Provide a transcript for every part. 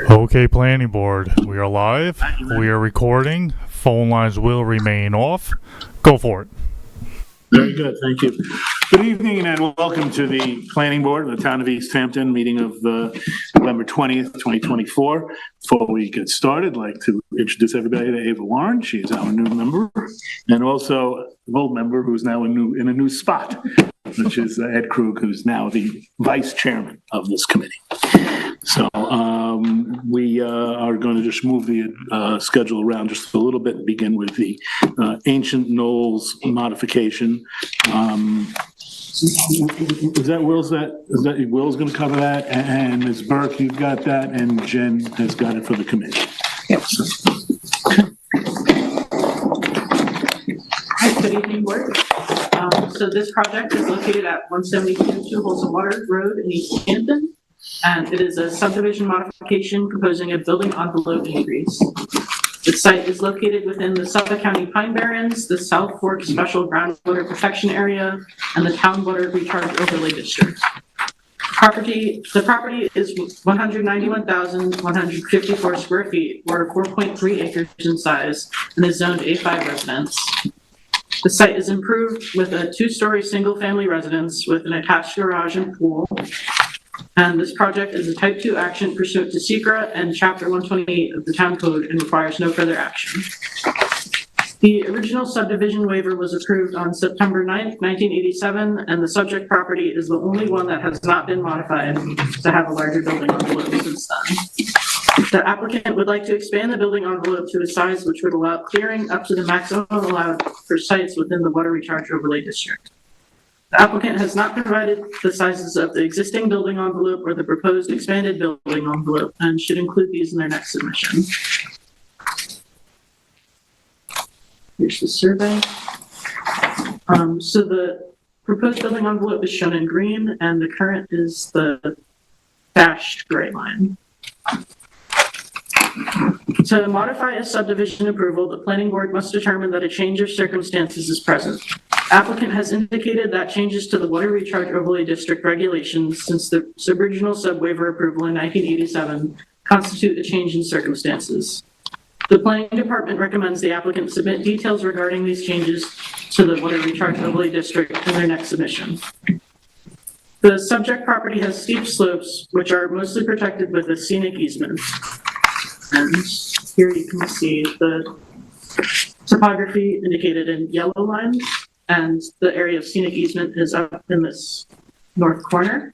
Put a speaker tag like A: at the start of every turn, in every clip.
A: Okay, planning board, we are live. We are recording. Phone lines will remain off. Go for it.
B: Very good, thank you. Good evening and welcome to the planning board of the town of East Hampton, meeting of November 20th, 2024. Before we get started, I'd like to introduce everybody to Ava Warren. She is our new member, and also an old member who's now in a new spot, which is Ed Krug, who's now the vice chairman of this committee. So we are going to just move the schedule around just a little bit and begin with the Ancient Knolls modification. Is that Will's going to cover that? And Ms. Burke, you've got that, and Jen has got it for the committee.
C: Yep. Hi, good evening, board. So this project is located at 172 Two Holes of Water Road in East Hampton, and it is a subdivision modification proposing a building envelope increase. The site is located within the Suffolk County Pine Barrens, the South Fork Special Groundwater Protection Area, and the Town Water Recharge Overlay District. The property is 191,154 square feet, or 4.3 acres in size, and is zoned A5 residence. The site is improved with a 2-story single-family residence with an attached garage and pool. And this project is a Type 2 action pursuant to SECRA and Chapter 128 of the Town Code and requires no further action. The original subdivision waiver was approved on September 9th, 1987, and the subject property is the only one that has not been modified to have a larger building envelope since then. The applicant would like to expand the building envelope to a size which would allow clearing up to the maximum allowed for sites within the Water Recharge Overlay District. The applicant has not provided the sizes of the existing building envelope or the proposed expanded building envelope and should include these in their next submission. Here's the survey. So the proposed building envelope is shown in green and the current is the dashed gray line. To modify a subdivision approval, the planning board must determine that a change of circumstances is present. Applicant has indicated that changes to the Water Recharge Overlay District regulations since the sub-regional sub-waiver approval in 1987 constitute a change in circumstances. The planning department recommends the applicant submit details regarding these changes to the Water Recharge Overlay District in their next submission. The subject property has steep slopes, which are mostly protected with a scenic easement. And here you can see the topography indicated in yellow lines. And the area of scenic easement is up in this north corner.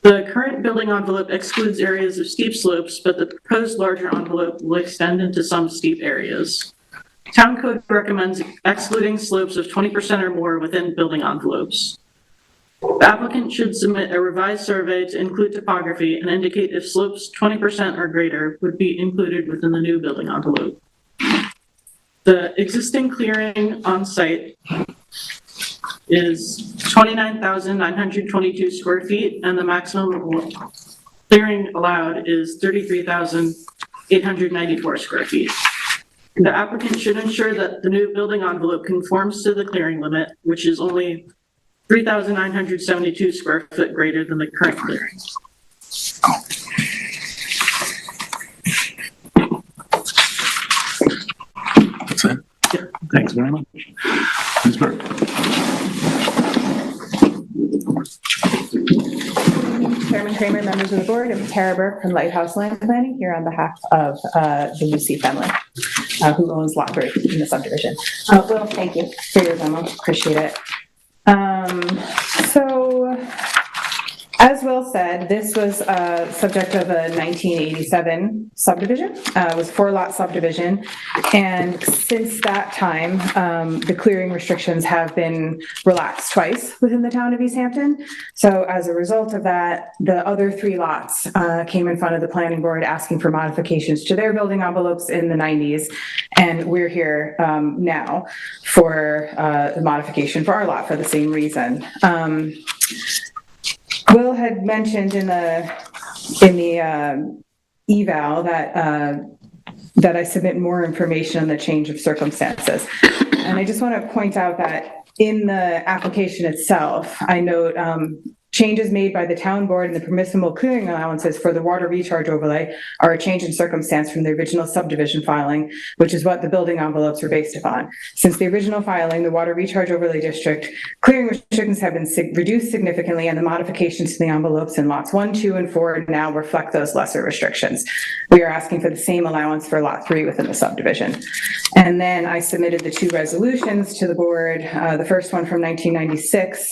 C: The current building envelope excludes areas of steep slopes, but the proposed larger envelope will extend into some steep areas. Town Code recommends excluding slopes of 20% or more within building envelopes. The applicant should submit a revised survey to include topography and indicate if slopes 20% or greater would be included within the new building envelope. The existing clearing on site is 29,922 square feet, and the maximum clearing allowed is 33,894 square feet. The applicant should ensure that the new building envelope conforms to the clearing limit, which is only 3,972 square foot greater than the current clearing.
B: That's it? Yeah. Thanks very much. Ms. Burke.
D: Chairman Kramer, members of the board, I'm Tara Burke from Lighthouse Land Planning here on behalf of the Lucy family, who owns Lot 3 in the subdivision. Will, thank you for your memo. Appreciate it. So, as Will said, this was subject of a 1987 subdivision. It was 4-lot subdivision. And since that time, the clearing restrictions have been relaxed twice within the town of East Hampton. So as a result of that, the other 3 lots came in front of the planning board asking for modifications to their building envelopes in the 90s. And we're here now for the modification for our lot for the same reason. Will had mentioned in the eval that I submit more information on the change of circumstances. And I just want to point out that in the application itself, I note changes made by the town board and the permissible clearing allowances for the water recharge overlay are a change in circumstance from the original subdivision filing, which is what the building envelopes were based upon. Since the original filing, the water recharge overlay district clearing restrictions have been reduced significantly, and the modifications to the envelopes in lots 1, 2, and 4 now reflect those lesser restrictions. We are asking for the same allowance for lot 3 within the subdivision. And then I submitted the 2 resolutions to the board. The first one from 1996,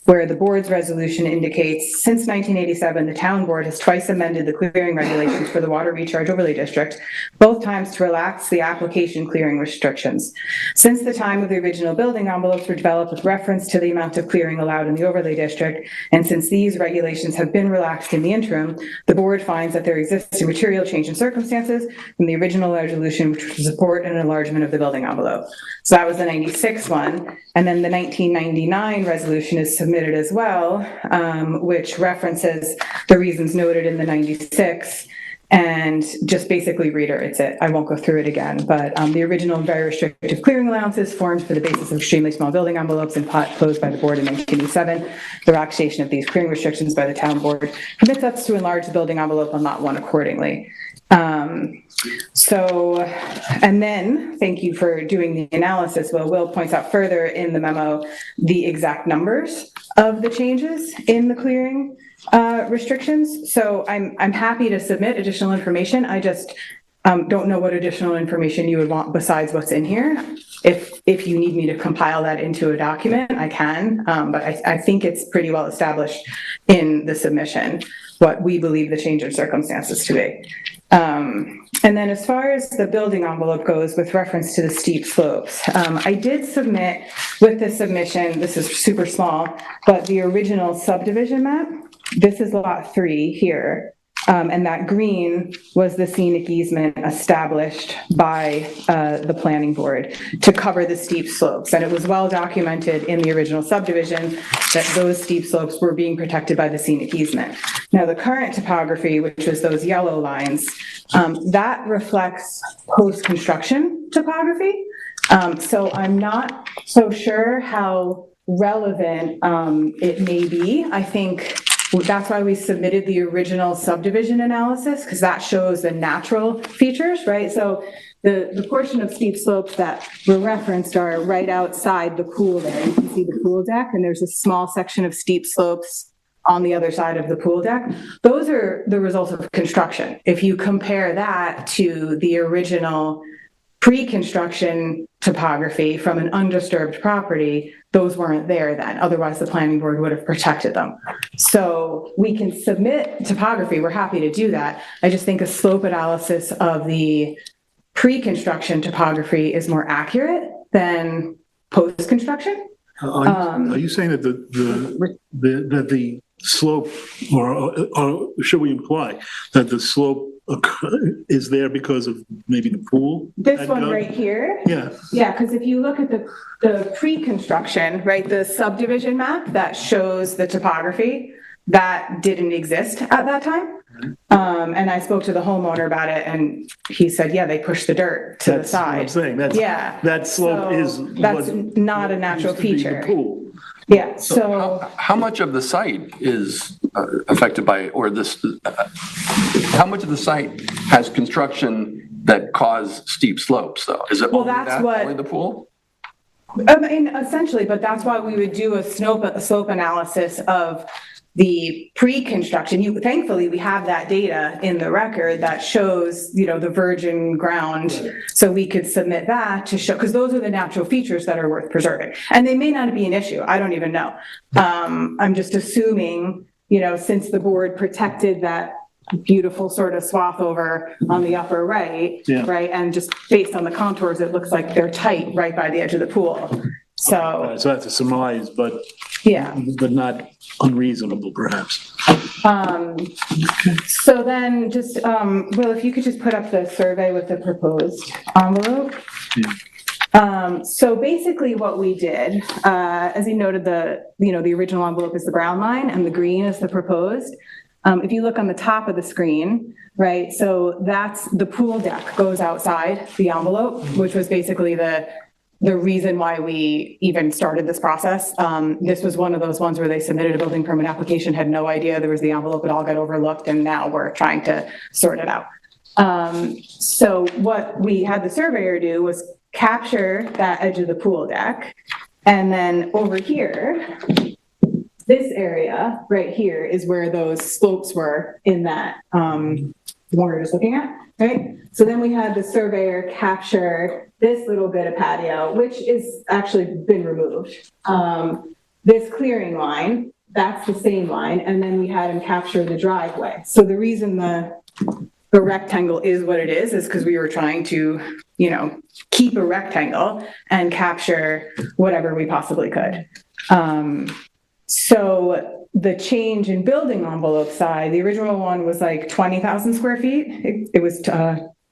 D: where the board's resolution indicates, since 1987, the town board has twice amended the clearing regulations for the water recharge overlay district, both times to relax the application clearing restrictions. Since the time of the original building envelopes were developed with reference to the amount of clearing allowed in the overlay district, and since these regulations have been relaxed in the interim, the board finds that there exists a material change in circumstances from the original resolution which would support an enlargement of the building envelope. So that was the 96 one. And then the 1999 resolution is submitted as well, which references the reasons noted in the 96 and just basically reiterates it. I won't go through it again, but the original and very restrictive clearing allowances formed for the basis of extremely small building envelopes and plot closed by the board in 1987. The relaxation of these clearing restrictions by the town board permits us to enlarge the building envelope on lot 1 accordingly. And then, thank you for doing the analysis. Will points out further in the memo the exact numbers of the changes in the clearing restrictions. So I'm happy to submit additional information. I just don't know what additional information you would want besides what's in here. If you need me to compile that into a document, I can, but I think it's pretty well established in the submission what we believe the change in circumstances to be. And then as far as the building envelope goes with reference to the steep slopes, I did submit with the submission, this is super small, but the original subdivision map, this is lot 3 here. And that green was the scenic easement established by the planning board to cover the steep slopes. And it was well documented in the original subdivision that those steep slopes were being protected by the scenic easement. Now, the current topography, which was those yellow lines, that reflects post-construction topography. So I'm not so sure how relevant it may be. I think that's why we submitted the original subdivision analysis, because that shows the natural features, right? So the portion of steep slopes that were referenced are right outside the pool there. You can see the pool deck, and there's a small section of steep slopes on the other side of the pool deck. Those are the results of construction. If you compare that to the original pre-construction topography from an undisturbed property, those weren't there then. Otherwise, the planning board would have protected them. So we can submit topography. We're happy to do that. I just think a slope analysis of the pre-construction topography is more accurate than post-construction.
B: Are you saying that the slope, or should we imply that the slope is there because of maybe the pool?
D: This one right here?
B: Yeah.
D: Yeah, because if you look at the pre-construction, right, the subdivision map that shows the topography, that didn't exist at that time. And I spoke to the homeowner about it, and he said, yeah, they pushed the dirt to the side.
B: That's what I'm saying.
D: Yeah.
B: That slope
D: That's not a natural feature.
B: The pool.
D: Yeah, so.
E: How much of the site is affected by, or this, how much of the site has construction that cause steep slopes though? Is it
D: Well,
E: only
D: that's
E: that,
D: what-
E: only the pool?
D: I mean, essentially, but that's why we would do a slope analysis of the pre-construction. Thankfully, we have that data in the record that shows, the virgin ground. So we could submit that to show, because those are the natural features that are worth preserving. And they may not be an issue. I don't even know. I'm just assuming, since the board protected that beautiful sort of swath over on the upper right,
B: Yeah.
D: right? And just based on the contours, it looks like they're tight right by the edge of the pool. So,
B: So that's a surmise, but
D: yeah.
B: not unreasonable, perhaps.
D: So then just, Will, if you could just put up the survey with the proposed envelope. So basically what we did, as you noted, the original envelope is the brown line and the green is the proposed. If you look on the top of the screen, right, so that's the pool deck goes outside the envelope, which was basically the the reason why we even started this process. This was one of those ones where they submitted a building permit application, had no idea there was the envelope, it all got overlooked, and now we're trying to sort it out. So what we had the surveyor do was capture that edge of the pool deck, and then over here, this area right here is where those slopes were in that, the one we were just looking at, right? So then we had the surveyor capture this little bit of patio, which is actually been removed. This clearing line, that's the same line, and then we had him capture the driveway. So the reason the rectangle is what it is because we were trying to, keep a rectangle and capture whatever we possibly could. So the change in building envelope side, the original one was like 20,000 square feet. It was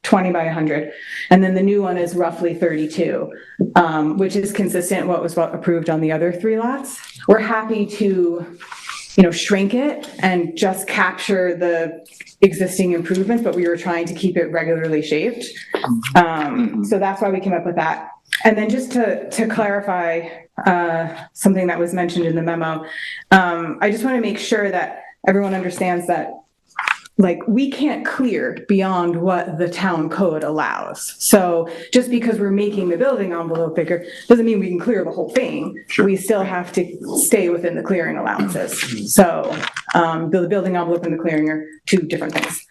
D: 20 by 100. And then the new one is roughly 32, which is consistent what was approved on the other 3 lots. We're happy to, shrink it and just capture the existing improvements, but we were trying to keep it regularly shaped. So that's why we came up with that. And then just to clarify something that was mentioned in the memo, I just want to make sure that everyone understands that we can't clear beyond what the town code allows. So just because we're making the building envelope bigger doesn't mean we can clear the whole thing.
E: Sure.
D: We still have to stay within the clearing allowances. So the building envelope and the clearing are 2 different things.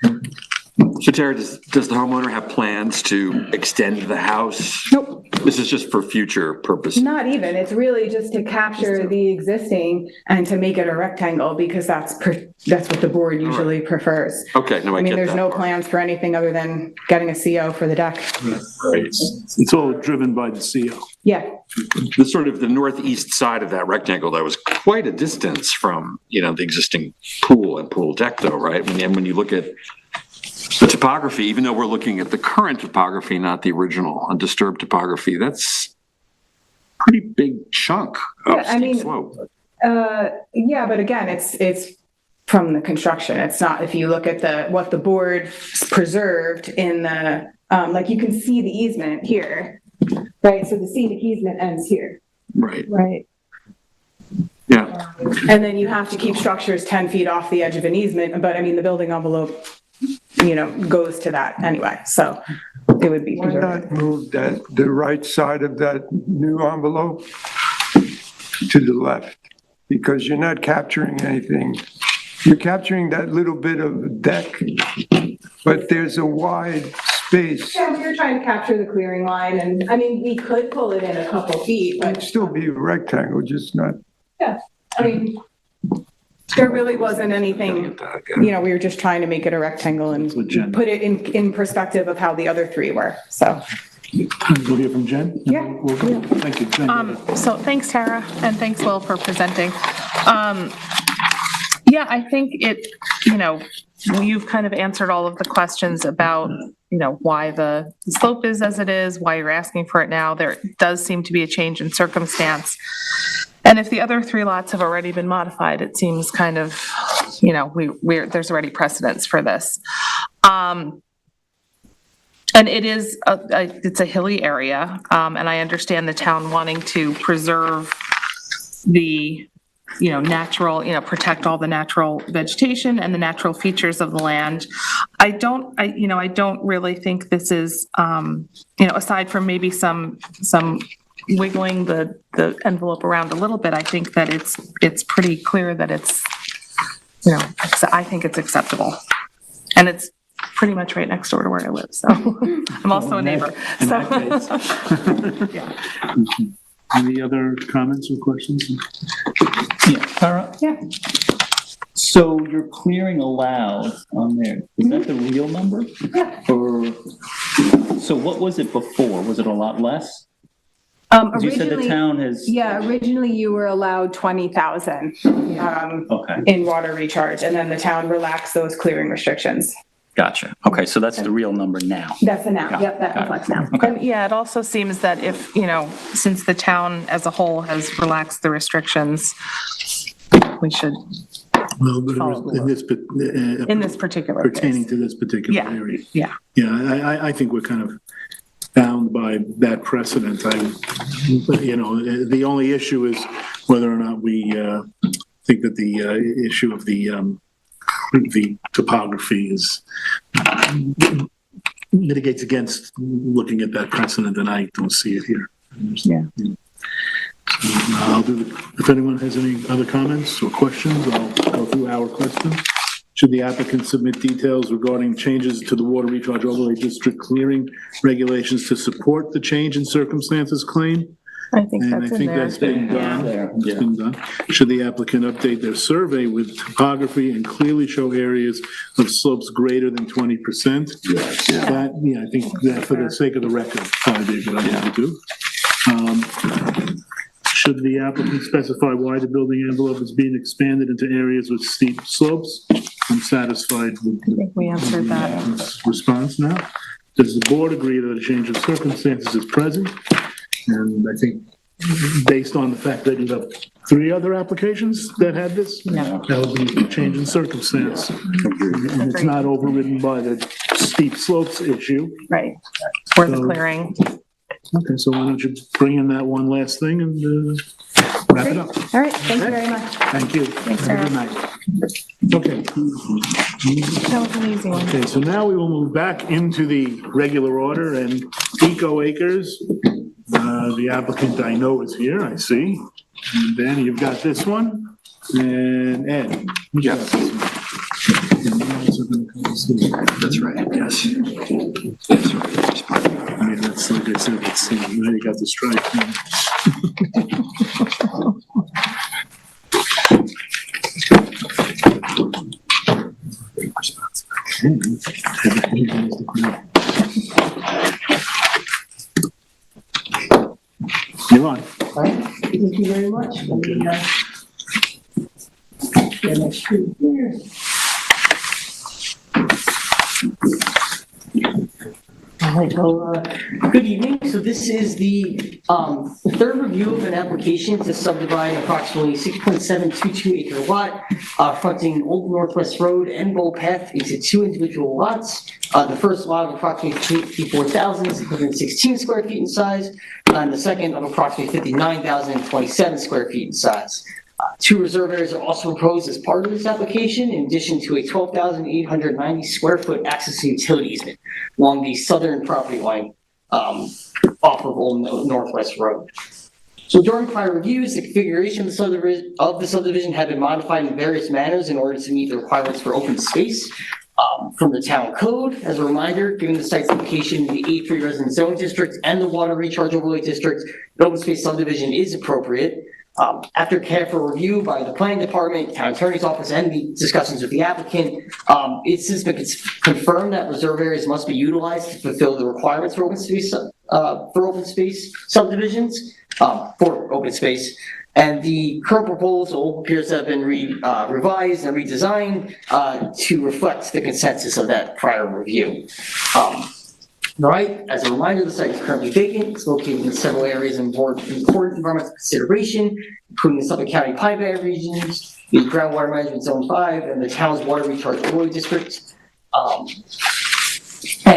F: So Tara, does the homeowner have plans to extend the house?
D: Nope.
F: This is just for future purposes?
D: Not even. It's really just to capture the existing and to make it a rectangle because that's what the board usually prefers.
F: Okay, no, I get that.
D: There's no
F: part.
D: plans for anything other than getting a CO for the deck.
F: Right.
B: It's all driven by the CO.
D: Yeah.
F: The sort of the northeast side of that rectangle, that was quite a distance from, the existing pool and pool deck though, right? When you look at the topography, even though we're looking at the current topography, not the original undisturbed topography, that's a pretty big chunk of steep slope.
D: Yeah, but again, it's from the construction. It's not, if you look at what the board preserved in the, you can see the easement here, right? So the scenic easement ends here.
F: Right.
D: Right.
F: Yeah.
D: And then you have to keep structures 10 feet off the edge of an easement, but the building envelope, goes to that anyway, so it would be
G: Why
D: preserved.
G: not move the right side of that new envelope to the left? Because you're not capturing anything. You're capturing that little bit of deck, but there's a wide space.
D: Yeah, we were trying to capture the clearing line, and we could pull it in a couple feet,
G: It'd
D: but
G: still be a rectangle, just not.
D: yeah, there really wasn't anything, we were just trying to make it a rectangle and put it in perspective of how the other 3 were, so.
B: We'll hear from Jen?
D: Yeah.
B: Thank you. Jen.
H: So thanks, Tara, and thanks, Will, for presenting. Yeah, I think you've kind of answered all of the questions about, why the slope is as it is, why you're asking for it now. There does seem to be a change in circumstance. And if the other 3 lots have already been modified, it seems kind of, there's already precedence for this. And it is, it's a hilly area, and I understand the town wanting to preserve the, natural, protect all the natural vegetation and the natural features of the land. I don't really think this is, aside from maybe some wiggling the envelope around a little bit, I think that it's pretty clear that it's, I think it's acceptable. And it's pretty much right next door to where I live, so I'm also a neighbor.
B: In
H: So,
B: that case.
H: yeah.
B: Any other comments or questions?
I: Yeah, Tara?
D: Yeah.
I: So your clearing allowed on there, is that the real number?
D: Yeah.
I: Or, so what was it before? Was it a lot less? 'Cause you said the town has.
D: Yeah, originally you were allowed 20,000
I: Okay,
D: in water recharge, and then the town relaxed those clearing restrictions.
I: gotcha. Okay, so that's the real number now.
D: That's a now, yep, that reflects now.
H: And yeah, it also seems that if, since the town as a whole has relaxed the restrictions, we should,
B: Well, but in this,
H: in this particular
B: pertaining
H: case.
B: to this particular
H: Yeah.
B: area.
H: Yeah.
B: Yeah, I think we're kind of bound by that precedent. The only issue is whether or not we think that the issue of the topography is mitigates against looking at that precedent, and I don't see it here.
H: Yeah.
B: If anyone has any other comments or questions, I'll go through our questions. Should the applicant submit details regarding changes to the water recharge overlay district clearing regulations to support the change in circumstances claim?
H: I think
B: And I
H: that's in
B: think
H: there.
B: that's been done.
I: There,
B: It's
I: yeah.
B: been done. Should the applicant update their survey with topography and clearly show areas of slopes greater than 20%?
F: Yes.
B: That, I think that for the sake of the record, probably be a good idea to do. Should the applicant specify why the building envelope is being expanded into areas with steep slopes? I'm satisfied with
H: I think we answered that.
B: the response now. Does the board agree that a change of circumstances is present? And I think based on the fact that you have 3 other applications that had this, that would be a change in circumstance. And it's not overridden by the steep slopes issue.
H: Right. Or the
B: So-
H: clearing.
B: Okay, so why don't you bring in that one last thing and wrap it up?
D: All right, thank you very much.
B: Thank you.
H: Thanks,
B: Have a good
H: Sarah.
B: night. Okay.
H: That was an easy one.
B: Okay, so now we will move back into the regular order, and Eco Acres, the applicant I know is here, I see. And then you've got this one, and Ed. you got this one. And you're also gonna come see.
F: That's right, yes. That's right.
B: Yeah, that's like I said, it's, now you got the strike. You're on.
J: Thank you very much. Let me, get my screen here. All right, well, good evening. So this is the third review of an application to subdivide approximately 6.722 acre lot fronting Old Northwest Road and Gold Path into 2 individual lots. The first lot of approximately 54,616 square feet in size, and the second of approximately 59,027 square feet in size. 2 reserve areas are also proposed as part of this application, in addition to a 12,890 square foot access and utility easement along the southern property line off of Old Northwest Road. So during prior reviews, the configuration of the subdivision had been modified in various manners in order to meet the requirements for open space from the town code. As a reminder, given the site's location in the A3 residence zone district and the water recharge overlay district, the open space subdivision is appropriate. After careful review by the planning department, town attorney's office, and the discussions with the applicant, it's since been confirmed that reserve areas must be utilized to fulfill the requirements for open space subdivisions, for open space. And the current proposal appears to have been revised and redesigned to reflect the consensus of that prior review. Right, as a reminder, the site is currently vacant. It's located in several areas of important environmental consideration, including the Suffolk County Pine Bay regions, the Groundwater Management Zone 5, and the town's water recharge overlay district. And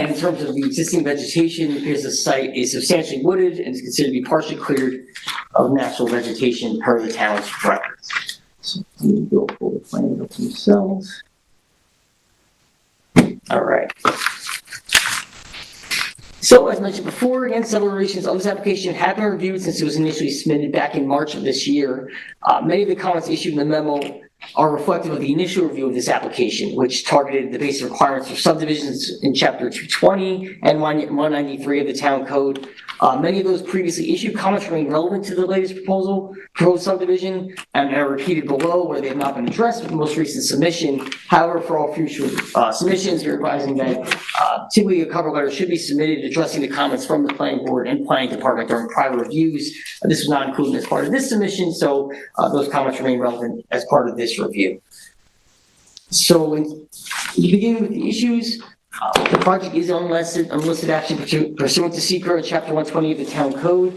J: in terms of the existing vegetation, it appears the site is substantially wooded and is considered to be partially cleared of natural vegetation per the town's records. So let me go pull the plan up themselves. All right. So as mentioned before, again, several iterations of this application have been reviewed since it was initially submitted back in March of this year. Many of the comments issued in the memo are reflective of the initial review of this application, which targeted the basic requirements for subdivisions in Chapter 220 and 193 of the Town Code. Many of those previously issued comments remain relevant to the latest proposed subdivision, and are repeated below where they have not been addressed with the most recent submission. However, for all future submissions, we're advising that typically a cover letter should be submitted addressing the comments from the planning board and planning department during prior reviews. This was not included as part of this submission, so those comments remain relevant as part of this review. So in beginning with the issues, the project is unlisted action pursuant to SECR in Chapter 120 of the Town Code.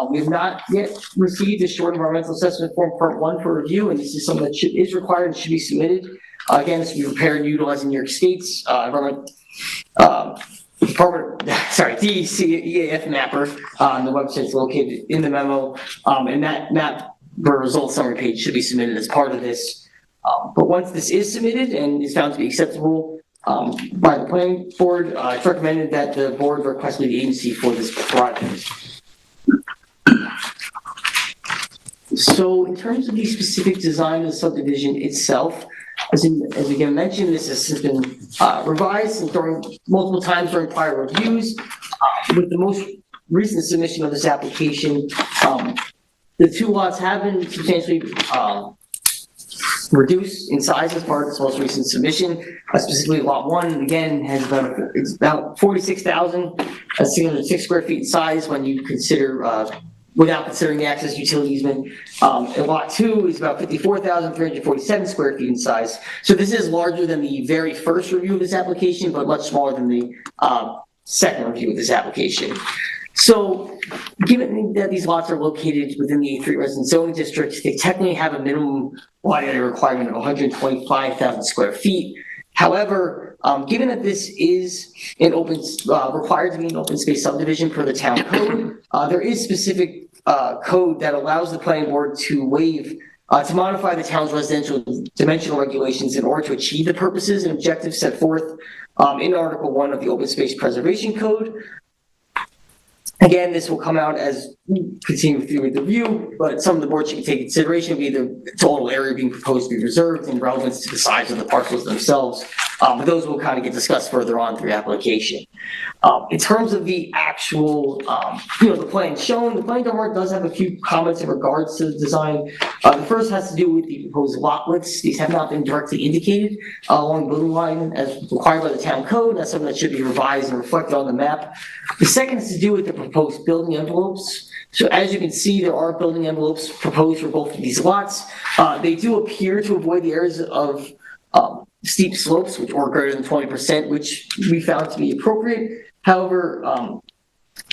J: We have not yet received a short environmental assessment form Part 1 for review, and this is something that is required and should be submitted. Again, this will be prepared utilizing New York State's DEC EAF mapper on the website's located in the memo, and that map for results summary page should be submitted as part of this. But once this is submitted and is found to be acceptable by the planning board, it's recommended that the board request the agency for this project. So in terms of the specific design of the subdivision itself, as again mentioned, this has been revised and during multiple times during prior reviews. With the most recent submission of this application, the two lots have been substantially reduced in size as part of this most recent submission. Specifically, lot 1 again has about 46,606 square feet in size when you consider without considering the access utility easement. And lot 2 is about 54,347 square feet in size. So this is larger than the very first review of this application, but much smaller than the second review of this application. So given that these lots are located within the A3 resident zoning district, they technically have a minimum lot area requirement of 125,000 square feet. However, given that this is an required to be an open space subdivision per the town code, there is specific code that allows the planning board to waive, to modify the town's residential dimensional regulations in order to achieve the purposes and objectives set forth in Article 1 of the Open Space Preservation Code. Again, this will come out as we continue through the review, but some of the board should take into consideration be the total area being proposed to be reserved and relevance to the size of the parcels themselves. But those will kind of get discussed further on through the application. In terms of the actual, the plan shown, the planning board does have a few comments in regards to the design. The first has to do with the proposed lot widths. These have not been directly indicated along the building line as required by the town code. That's something that should be revised and reflected on the map. The second has to do with the proposed building envelopes. So as you can see, there are building envelopes proposed for both of these lots. They do appear to avoid the areas of steep slopes, which are greater than 20%, which we found to be appropriate. However,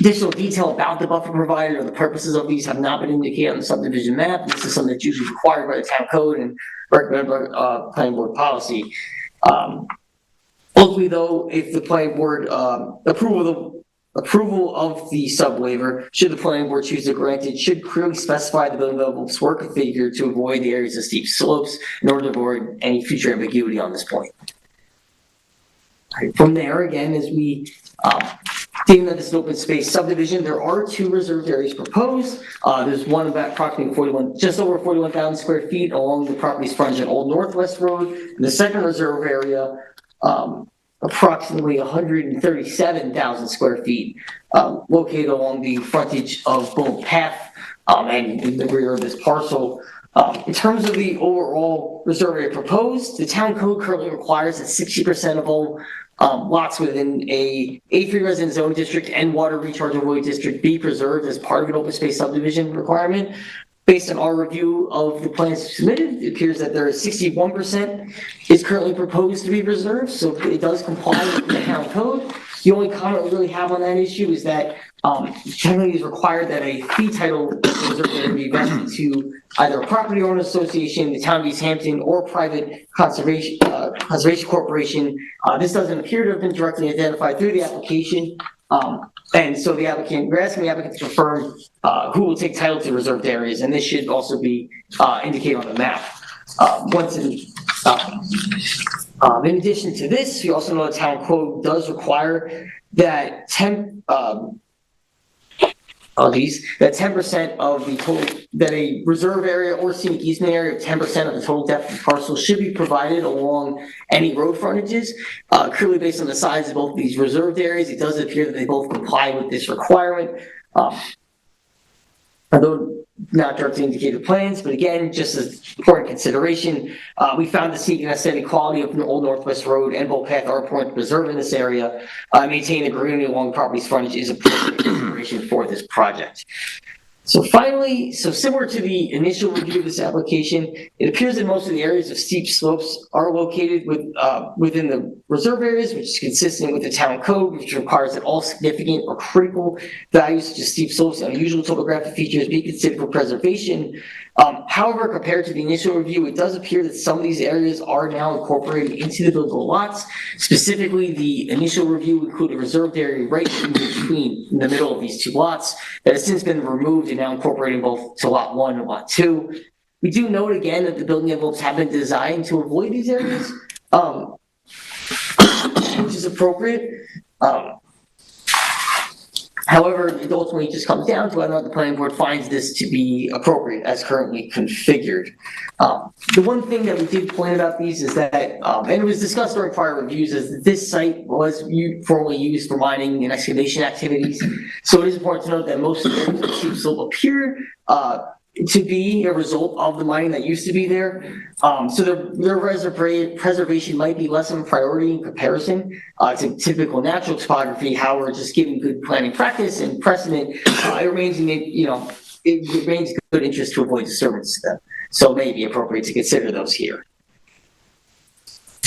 J: additional detail about the buffer provided or the purposes of these have not been indicated on the subdivision map. This is something that's usually required by the town code and recommended by planning board policy. Ultimately, though, if the planning board approval of the sub waiver, should the planning board choose to grant it, should clearly specify the building envelopes were configured to avoid the areas of steep slopes in order to avoid any future ambiguity on this point. From there, again, as we given that this is an open space subdivision, there are 2 reserved areas proposed. There's one about approximately just over 41,000 square feet along the property's frontage at Old Northwest Road, and the second reserve area, approximately 137,000 square feet, located along the frontage of Bull Path and in the rear of this parcel. In terms of the overall reserve area proposed, the town code currently requires that 60% of all lots within a A3 resident zone district and water recharge avoid district be preserved as part of an open space subdivision requirement. Based on our review of the plans submitted, it appears that there is 61% is currently proposed to be preserved, so it does comply with the town code. The only comment we really have on that issue is that generally it is required that a fee title reserve area be vested to either a property owner association, the town of East Hampton, or private conservation corporation. This doesn't appear to have been directly identified through the application. And so we're asking the applicant to confirm who will take title to reserved areas, and this should also be indicated on the map. In addition to this, you also know the town code does require that 10% of the total, that a reserve area or scenic easement area of 10% of the total depth of the parcel should be provided along any road frontages. Clearly based on the size of both these reserved areas, it does appear that they both comply with this requirement. Although not directly indicated plans, but again, just as important consideration, we found the scenic and aesthetic quality of Old Northwest Road and Bull Path are important to preserve in this area. Maintaining the greenery along the property's frontage is a consideration for this project. So finally, similar to the initial review of this application, it appears that most of the areas of steep slopes are located within the reserve areas, which is consistent with the town code, which requires that all significant or critical values such as steep slopes and unusual topographic features be considered for preservation. However, compared to the initial review, it does appear that some of these areas are now incorporated into the buildable lots. Specifically, the initial review included a reserved area right in between, in the middle of these two lots, that has since been removed and now incorporating both to lot 1 and lot 2. We do note again that the building envelopes have been designed to avoid these areas, which is appropriate. However, it ultimately just comes down to whether or not the planning board finds this to be appropriate as currently configured. The one thing that we did point about these is that, and it was discussed during prior reviews, is that this site was formerly used for mining and excavation activities. So it is important to note that most of the steep slope appear to be a result of the mining that used to be there. So their preservation might be less of a priority in comparison to typical natural topography. However, just given good planning practice and precedent, it remains good interest to avoid disturbance to them. So it may be appropriate to consider those here.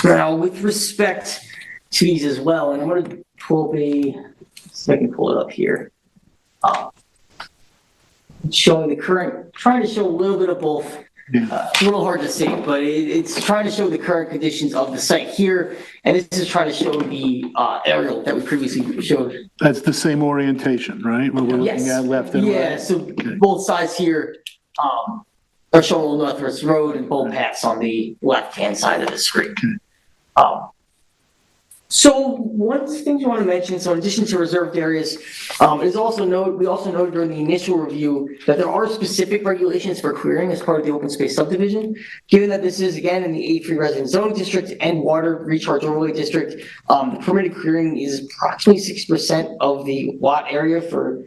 J: Now, with respect to these as well, and I'm going to pull so I can pull it up here. Showing the current, trying to show a little bit of both. It's a little hard to see, but it's trying to show the current conditions of the site here, and this is trying to show the aerial that we previously showed.
B: That's the same orientation, right? What we're looking at left and right?
J: Yeah, so both sides here are showing Old Northwest Road and both paths on the left-hand side of the screen. So one thing you want to mention, so in addition to reserved areas, we also noted during the initial review that there are specific regulations for clearing as part of the open space subdivision. Given that this is again in the A3 resident zoning district and water recharge overlay district, the permitted clearing is approximately 6% of the lot area for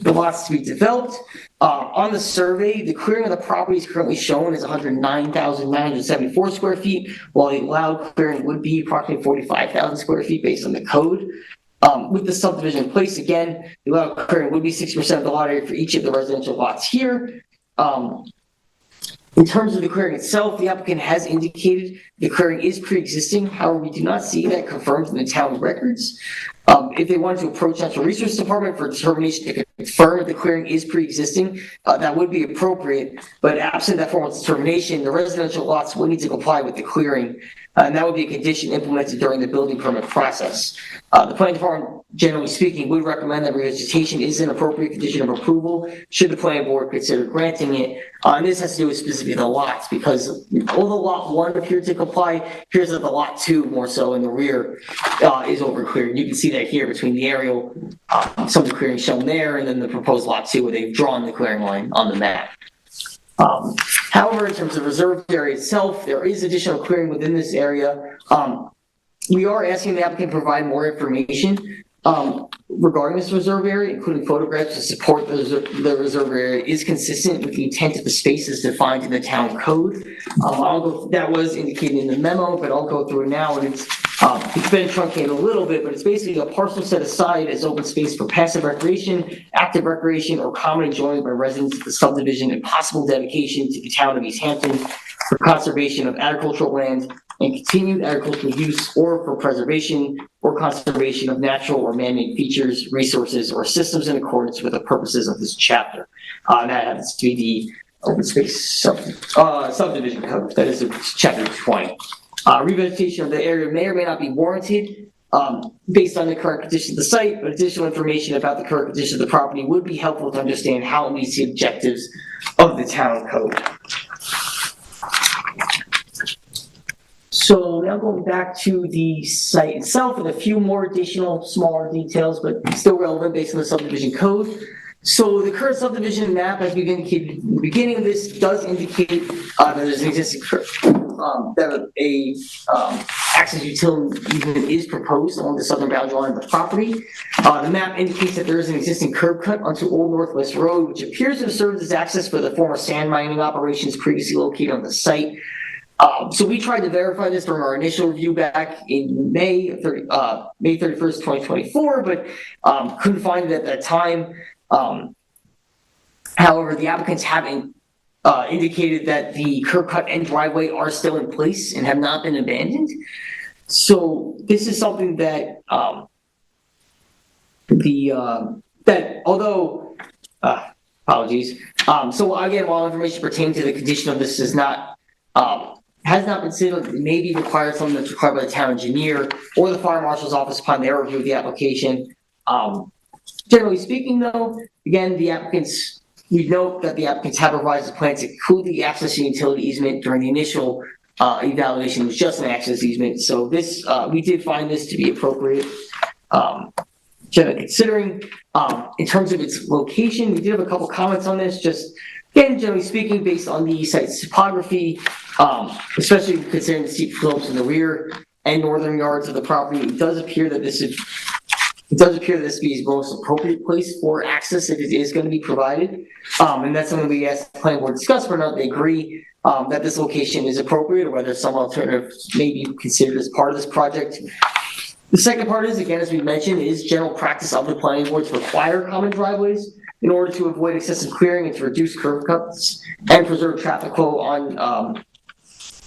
J: the lots to be developed. On the survey, the clearing of the property is currently shown as 109,974 square feet, while the allowed clearing would be approximately 45,000 square feet based on the code. With the subdivision in place, again, the allowed clearing would be 6% of the lot area for each of the residential lots here. In terms of the clearing itself, the applicant has indicated the clearing is pre-existing. However, we do not see that confirmed in the town records. If they wanted to approach Natural Resource Department for determination to confirm that the clearing is pre-existing, that would be appropriate. But absent that formal determination, the residential lots would need to comply with the clearing, and that would be a condition implemented during the building permit process. The planning department, generally speaking, would recommend that revegetation is an appropriate condition of approval should the planning board consider granting it. And this has to do with specifically the lots, because although lot 1 appeared to comply, it appears that the lot 2 more so in the rear is over cleared. You can see that here between the aerial, some of the clearing shown there, and then the proposed lot 2 where they've drawn the clearing line on the map. However, in terms of reserved area itself, there is additional clearing within this area. We are asking the applicant to provide more information regarding this reserve area, including photographs to support the reserve area is consistent with the intent of the spaces defined in the town code. That was indicated in the memo, but I'll go through it now, and it's been truncated a little bit, but it's basically a parcel set aside as open space for passive recreation, active recreation, or common enjoyment by residents of the subdivision, and possible dedication to the town of East Hampton for conservation of agricultural land and continued agricultural use, or for preservation or conservation of natural or man-made features, resources, or systems in accordance with the purposes of this chapter. That happens to be the open space subdivision code. That is chapter 20. Revegetation of the area may or may not be warranted based on the current condition of the site, but additional information about the current condition of the property would be helpful to understand how it meets the objectives of the town code. So now going back to the site itself and a few more additional smaller details, but still relevant based on the subdivision code. So the current subdivision map, as we've indicated in the beginning of this, does indicate that there's an existing that a access utility easement is proposed along the southern boundary line of the property. The map indicates that there is an existing curb cut onto Old Northwest Road, which appears to have served as access for the former sand mining operations previously located on the site. So we tried to verify this during our initial review back in May 31st, 2024, but couldn't find it at that time. However, the applicants haven't indicated that the curb cut and driveway are still in place and have not been abandoned. So this is something that that although apologies, So again, while information pertaining to the condition of this is not, has not been considered, it may be required, something that's required by the town engineer or the fire marshal's office upon their review of the application. Generally speaking though, again, we note that the applicants have revised the plan to include the access and utility easement during the initial evaluation was just an access easement. So this, we did find this to be appropriate. Generally considering, in terms of its location, we did have a couple comments on this, just again, generally speaking, based on the site's topography, especially considering the steep slopes in the rear and northern yards of the property, it does appear that this is the most appropriate place for access if it is going to be provided. And that's something we asked the planning board to discuss, whether or not they agree that this location is appropriate or whether some alternative may be considered as part of this project. The second part is, again, as we mentioned, is general practice of the planning board to require common driveways in order to avoid excessive clearing and to reduce curb cuts and preserve traffic flow on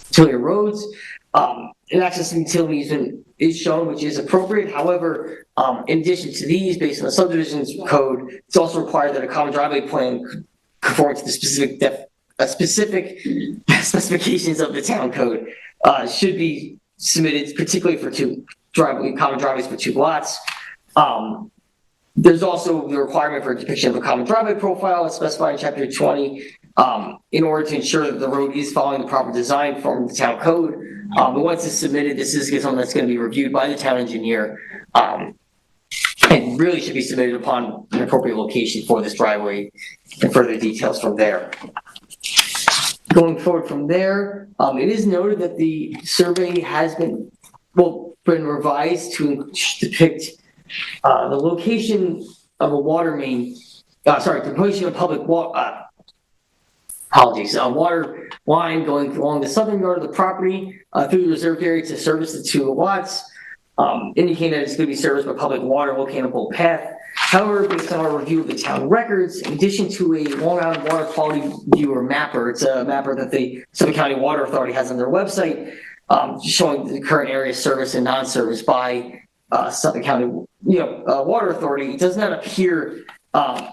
J: utility roads. An access and utility easement is shown, which is appropriate. However, in addition to these, based on the subdivisions code, it's also required that a common driveway plan conform to the specific specifications of the town code should be submitted, particularly for common driveways for 2 lots. There's also the requirement for a depiction of a common driveway profile as specified in chapter 20 in order to ensure that the road is following the proper design from the town code. But once it's submitted, this is something that's going to be reviewed by the town engineer and really should be submitted upon an appropriate location for this driveway and further details from there. Going forward from there, it is noted that the survey has been revised to depict the location of a water main, the location of public water, a water line going along the southern yard of the property through the reserved area to service the 2 lots, indicating that it's going to be serviced by public water located on Bull Path. However, based on our review of the town records, in addition to a Long Island Water Quality Viewer mapper, it's a mapper that the Suffolk County Water Authority has on their website, showing the current area service and non-service by Suffolk County, Water Authority. It does not appear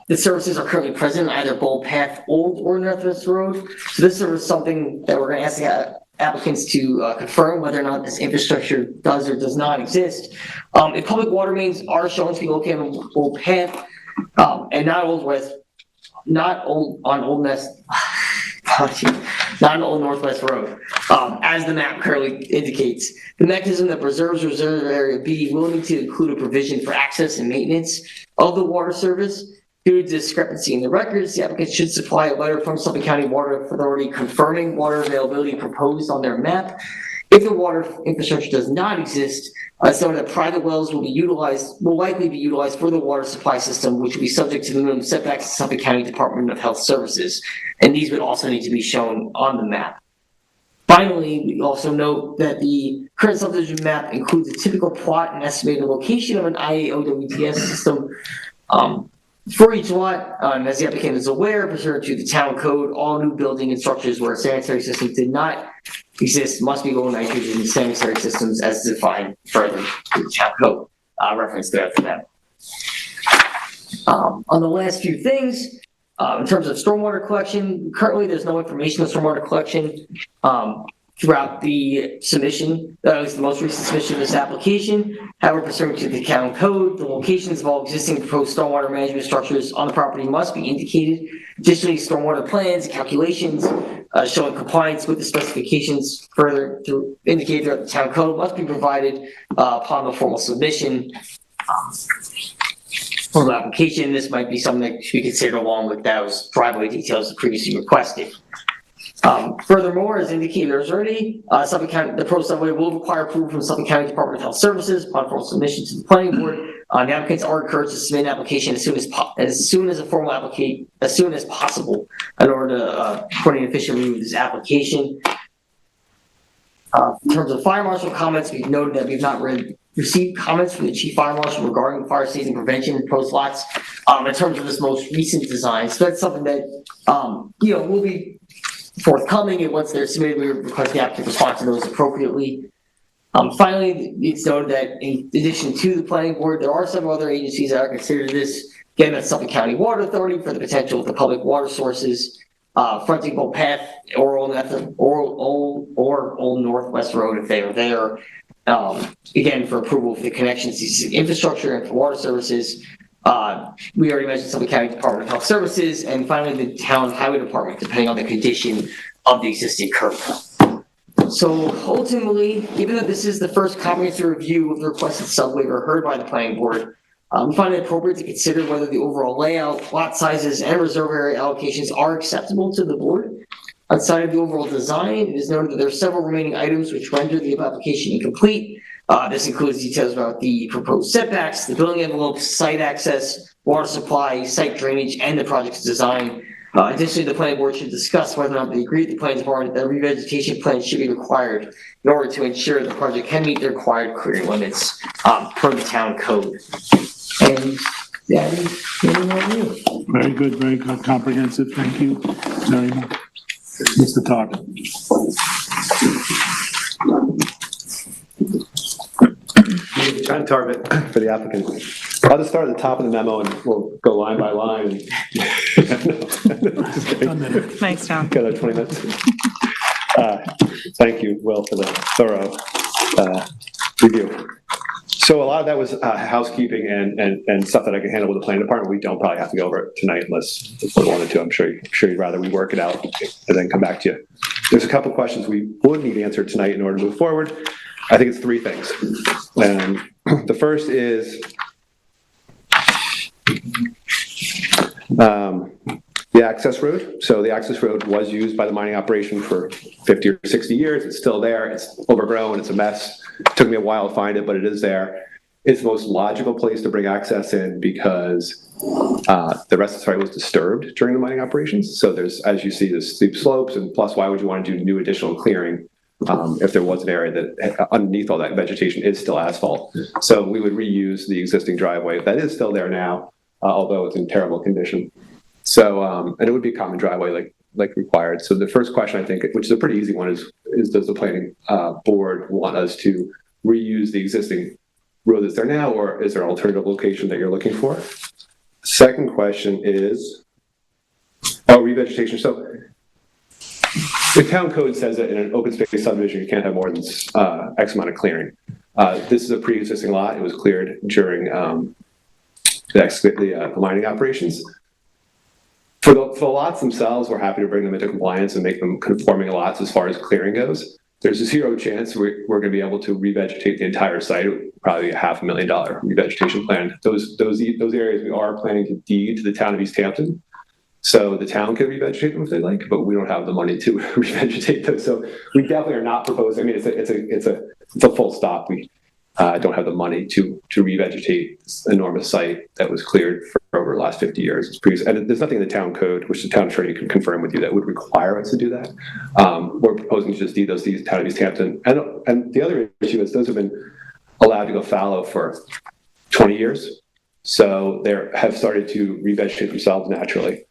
J: the services are currently present in either Bull Path Old or Northwest Road. So this is something that we're going to ask the applicants to confirm whether or not this infrastructure does or does not exist. If public water mains are shown to be located on Bull Path and not on Old Northwest Road, as the map currently indicates. The mechanism that preserves reserve area B will need to include a provision for access and maintenance of the water service. Due to discrepancy in the records, the applicant should supply a letter from Suffolk County Water Authority confirming water availability proposed on their map. If the water infrastructure does not exist, some of the private wells will likely be utilized for the water supply system, which will be subject to the minimum setbacks of Suffolk County Department of Health Services. And these would also need to be shown on the map. Finally, we also note that the current subdivision map includes a typical plot and estimated location of an IAOWTS system for each lot. As the applicant is aware, pursuant to the town code, all new building and structures where a sanitary system did not exist must be low nitrogen sanitary systems as defined further in the town code. Reference there for that. On the last few things, in terms of stormwater collection, currently there's no information on stormwater collection throughout the submission. That was the most recent submission of this application. However, pursuant to the town code, the locations of all existing proposed stormwater management structures on the property must be indicated. Additionally, stormwater plans, calculations showing compliance with the specifications further to indicate throughout the town code must be provided upon the formal submission. For the application, this might be something that should be considered along with those driveway details previously requested. Furthermore, as indicated already, Suffolk County, the proposed subway will require approval from Suffolk County Department of Health Services upon formal submission to the planning board. The applicants are encouraged to submit an application as soon as possible in order to put an official review of this application. In terms of fire marshal comments, we've noted that we've not received comments from the chief fire marshal regarding fire safety and prevention in proposed lots in terms of this most recent design. So that's something that will be forthcoming, and once they're submitted, we request the applicant respond to those appropriately. Finally, it's noted that in addition to the planning board, there are several other agencies that are considered this Again, that's Suffolk County Water Authority for the potential of the public water sources, fronting both Path or Old Northwest Road if they are there. Again, for approval for the connections to existing infrastructure and for water services. We already mentioned Suffolk County Department of Health Services, and finally the town highway department, depending on the condition of the existing curb. So ultimately, given that this is the first comprehensive review of the requested subwaiver heard by the planning board, we find it appropriate to consider whether the overall layout, lot sizes, and reserve area allocations are acceptable to the board. Outside of the overall design, it is noted that there are several remaining items which render the application incomplete. This includes details about the proposed setbacks, the building envelopes, site access, water supply, site drainage, and the project's design. Additionally, the planning board should discuss whether or not they agree with the planning department that a revegetation plan should be required in order to ensure the project can meet the required clearing limits per the town code. And that is
B: Very good, very comprehensive. Thank you very much. Mr. Target.
K: John Tarbett for the applicant. I'll just start at the top of the memo and we'll go line by line.
H: Nice, John.
K: Got another 20 minutes. Thank you, Will, for the thorough review. So a lot of that was housekeeping and stuff that I can handle with the planning department. We don't probably have to go over it tonight unless we wanted to. I'm sure you'd rather we work it out and then come back to you. There's a couple questions we would need answered tonight in order to move forward. I think it's three things. The first is the access road. So the access road was used by the mining operation for 50 or 60 years. It's still there. It's overgrown. It's a mess. It took me a while to find it, but it is there. It's the most logical place to bring access in because the rest of the site was disturbed during the mining operations. So there's, as you see, there's steep slopes, and plus, why would you want to do new additional clearing if there was an area that underneath all that vegetation is still asphalt? So we would reuse the existing driveway that is still there now, although it's in terrible condition. So, and it would be a common driveway like required. So the first question, I think, which is a pretty easy one, is does the planning board want us to reuse the existing road that's there now, or is there an alternative location that you're looking for? Second question is, revegetation. So the town code says that in an open space subdivision, you can't have more than X amount of clearing. This is a pre-existing lot. It was cleared during the mining operations. For the lots themselves, we're happy to bring them into compliance and make them conforming lots as far as clearing goes. There's a zero chance we're going to be able to revegetate the entire site, probably a $500,000 revegetation plan. Those areas we are planning to deed to the town of East Hampton. So the town can revegetate them if they like, but we don't have the money to revegetate them. So we definitely are not proposing. I mean, it's a full stop. We don't have the money to revegetate this enormous site that was cleared for over the last 50 years. And there's nothing in the town code, which the town attorney can confirm with you, that would require us to do that. We're proposing to just deed those to the town of East Hampton. And the other issue is those have been allowed to go fallow for 20 years. So they have started to revegetate themselves naturally.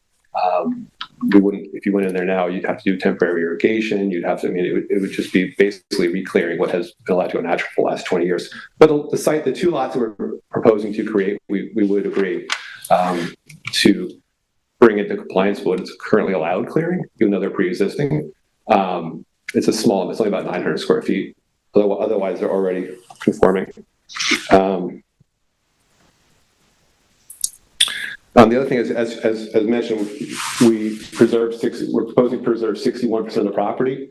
K: If you went in there now, you'd have to do temporary irrigation. You'd have to, I mean, it would just be basically reclearing what has been allowed to go natural for the last 20 years. But the site, the two lots that we're proposing to create, we would agree to bring into compliance with what is currently allowed clearing, even though they're pre-existing. It's only about 900 square feet. Otherwise, they're already conforming. The other thing is, as mentioned, we're proposing to preserve 61% of the property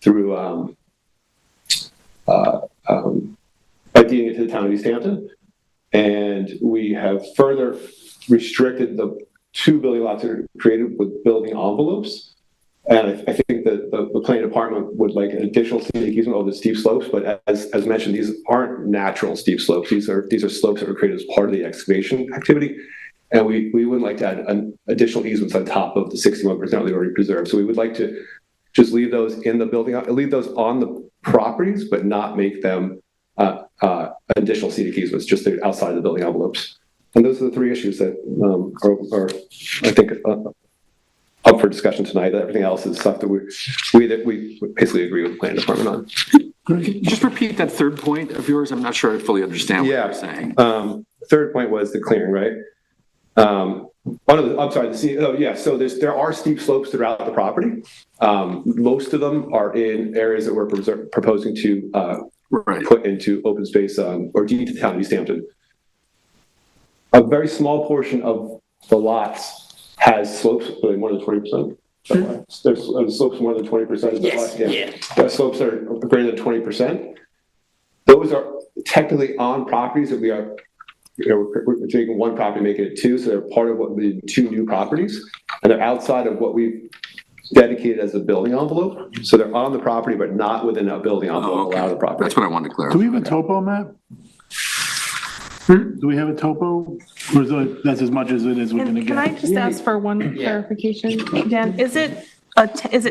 K: through by deeding it to the town of East Hampton, and we have further restricted the 2 building lots that are created with building envelopes. And I think that the planning department would like an additional scenic easement over the steep slopes, but as mentioned, these aren't natural steep slopes. These are slopes that were created as part of the excavation activity. And we would like to add an additional easements on top of the 61% we already preserved. So we would like to just leave those in the building, leave those on the properties, but not make them additional scenic easements, just outside of the building envelopes. And those are the three issues that are I think, up for discussion tonight. Everything else is stuff that we basically agree with the planning department on.
F: Just repeat that third point of yours. I'm not sure I fully understand what you're saying.
K: Third point was the clearing, right? I'm sorry, so there are steep slopes throughout the property. Most of them are in areas that we're proposing to put into open space or deed to the town of East Hampton. A very small portion of the lots has slopes more than 20%. There's slopes more than 20%.
J: Yes, yeah.
K: There are slopes that are greater than 20%. Those are technically on properties that we are, we're taking one property, making it two, so they're part of what the two new properties, and they're outside of what we've dedicated as a building envelope. So they're on the property, but not within a building envelope allowed the property.
F: That's what I wanted to clarify.
B: Do we have a topo map? Do we have a topo? Or that's as much as it is we're gonna
H: And can I
B: get?
H: just ask for one clarification, Dan? Is it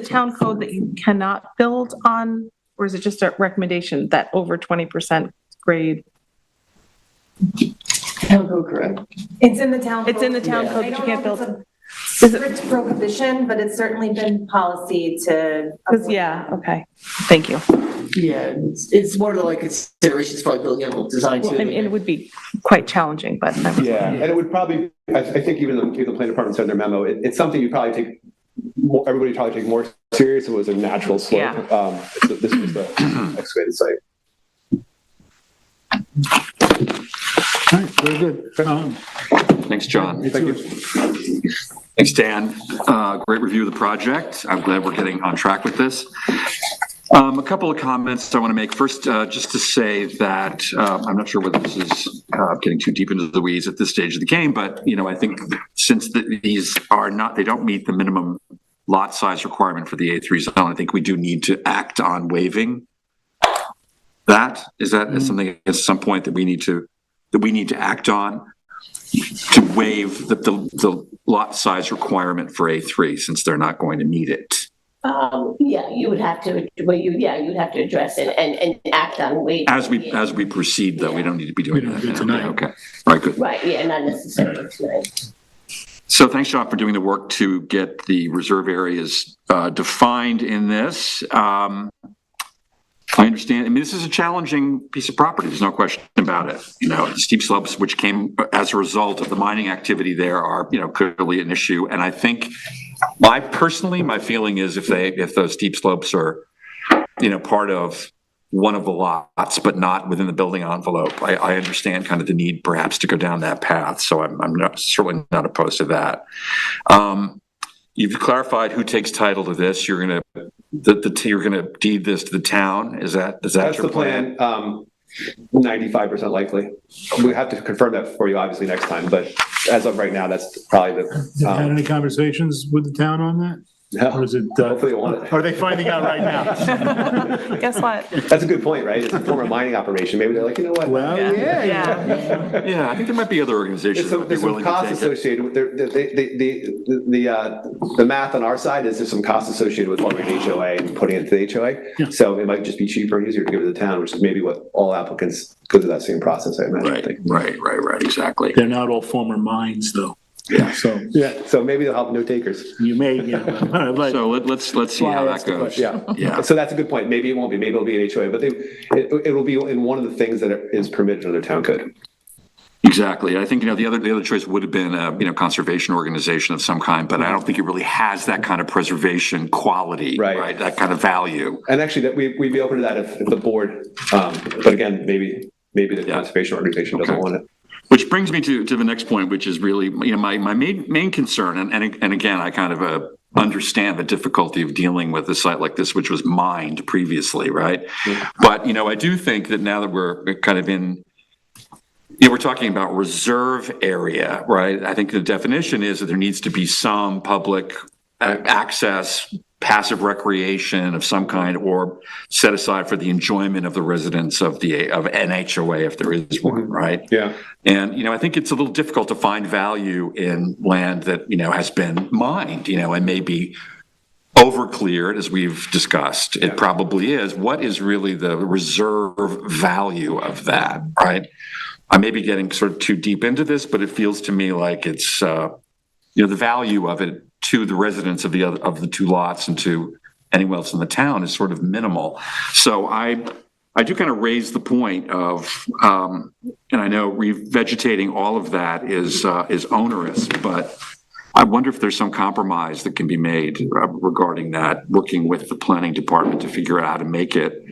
H: town code that you cannot build on, or is it just a recommendation that over 20% grade?
J: Town code, correct?
D: It's in the town.
H: It's in the town
J: Yeah.
H: code that you can't build.
D: It's a strict prohibition, but it's certainly been policy to.
H: Yeah, okay, thank you.
J: Yeah, it's more of like considerations for like building envelope design too.
H: I mean, it would be quite challenging, but.
K: Yeah, and it would probably, I think even the planning department said in their memo, it's something you probably take, everybody probably take more serious if it was a natural slope.
H: Yeah.
K: So this was the excavated site.
B: All right, very good.
F: Thanks, John.
B: Thank you.
F: Thanks, Dan. Great review of the project. I'm glad we're getting on track with this. A couple of comments I want to make. First, just to say that I'm not sure whether this is getting too deep into the weeds at this stage of the game, but I think since these are not, they don't meet the minimum lot size requirement for the A3 zone, I think we do need to act on waiving that. Is that something at some point that we need to act on to waive the lot size requirement for A3 since they're not going to meet it?
L: Yeah, you would have to, you'd have to address it and act on waiving.
F: As we proceed, though, we don't need to be doing that
B: tonight.
F: Okay, all right, good.
L: Right, yeah, not necessarily tonight.
F: So thanks, John, for doing the work to get the reserve areas defined in this. I understand. I mean, this is a challenging piece of property. There's no question about it. The steep slopes, which came as a result of the mining activity there, are clearly an issue. And I think my feeling is if those steep slopes are part of one of the lots, but not within the building envelope, I understand kind of the need perhaps to go down that path. So I'm certainly not opposed to that. You've clarified who takes title to this. You're gonna deed this to the town. That's your
K: the plan? 95% likely. We have to confirm that for you obviously next time, but as of right now, that's probably
B: Have you had any conversations with the town on that? Or is it,
K: hopefully it won't.
B: are they finding out right now?
H: Guess what?
K: That's a good point, right? It's a former mining operation. Maybe they're like, you know what?
B: Well, yeah.
F: Yeah, I think there might be other organizations that would be
K: There's some
F: willing to
K: costs
F: take it.
K: associated with the math on our side is there's some costs associated with forming an HOA and putting it to the HOA.
B: Yeah.
K: So it might just be cheaper and easier to give it to the town, which is maybe what all applicants go through that same process, I imagine.
F: Right, exactly.
B: They're not all former mines, though.
K: Yeah.
B: So, yeah,
K: So maybe they'll help no takers.
B: you may, like,
F: So let's see how that goes.
K: Yeah. So that's a good point. Maybe it won't be. Maybe it'll be an HOA, but it will be in one of the things that is permitted under town code.
F: Exactly. I think, the other choice would have been a, conservation organization of some kind, but I don't think it really has that kind of preservation quality, right? That kind of value.
K: And actually, that we'd be open to that if the board, but again, maybe the conservation organization doesn't want it.
F: Which brings me to the next point, which is really, my main concern. And again, I kind of understand the difficulty of dealing with a site like this, which was mined previously, right? Yeah. But, I do think that now that we're kind of in, we're talking about reserve area, right? I think the definition is that there needs to be some public access, passive recreation of some kind, or set aside for the enjoyment of the residents of an HOA if there is one, right?
K: Yeah.
F: And I think it's a little difficult to find value in land that has been mined, and maybe overcleared, as we've discussed. It probably is. What is really the reserve value of that, right? I may be getting sort of too deep into this, but it feels to me like it's the value of it to the residents of the two lots and to anyone else in the town is sort of minimal. So I I do kind of raise the point of, and I know revegetating all of that is onerous, but I wonder if there's some compromise that can be made regarding that, working with the planning department to figure out how to make it,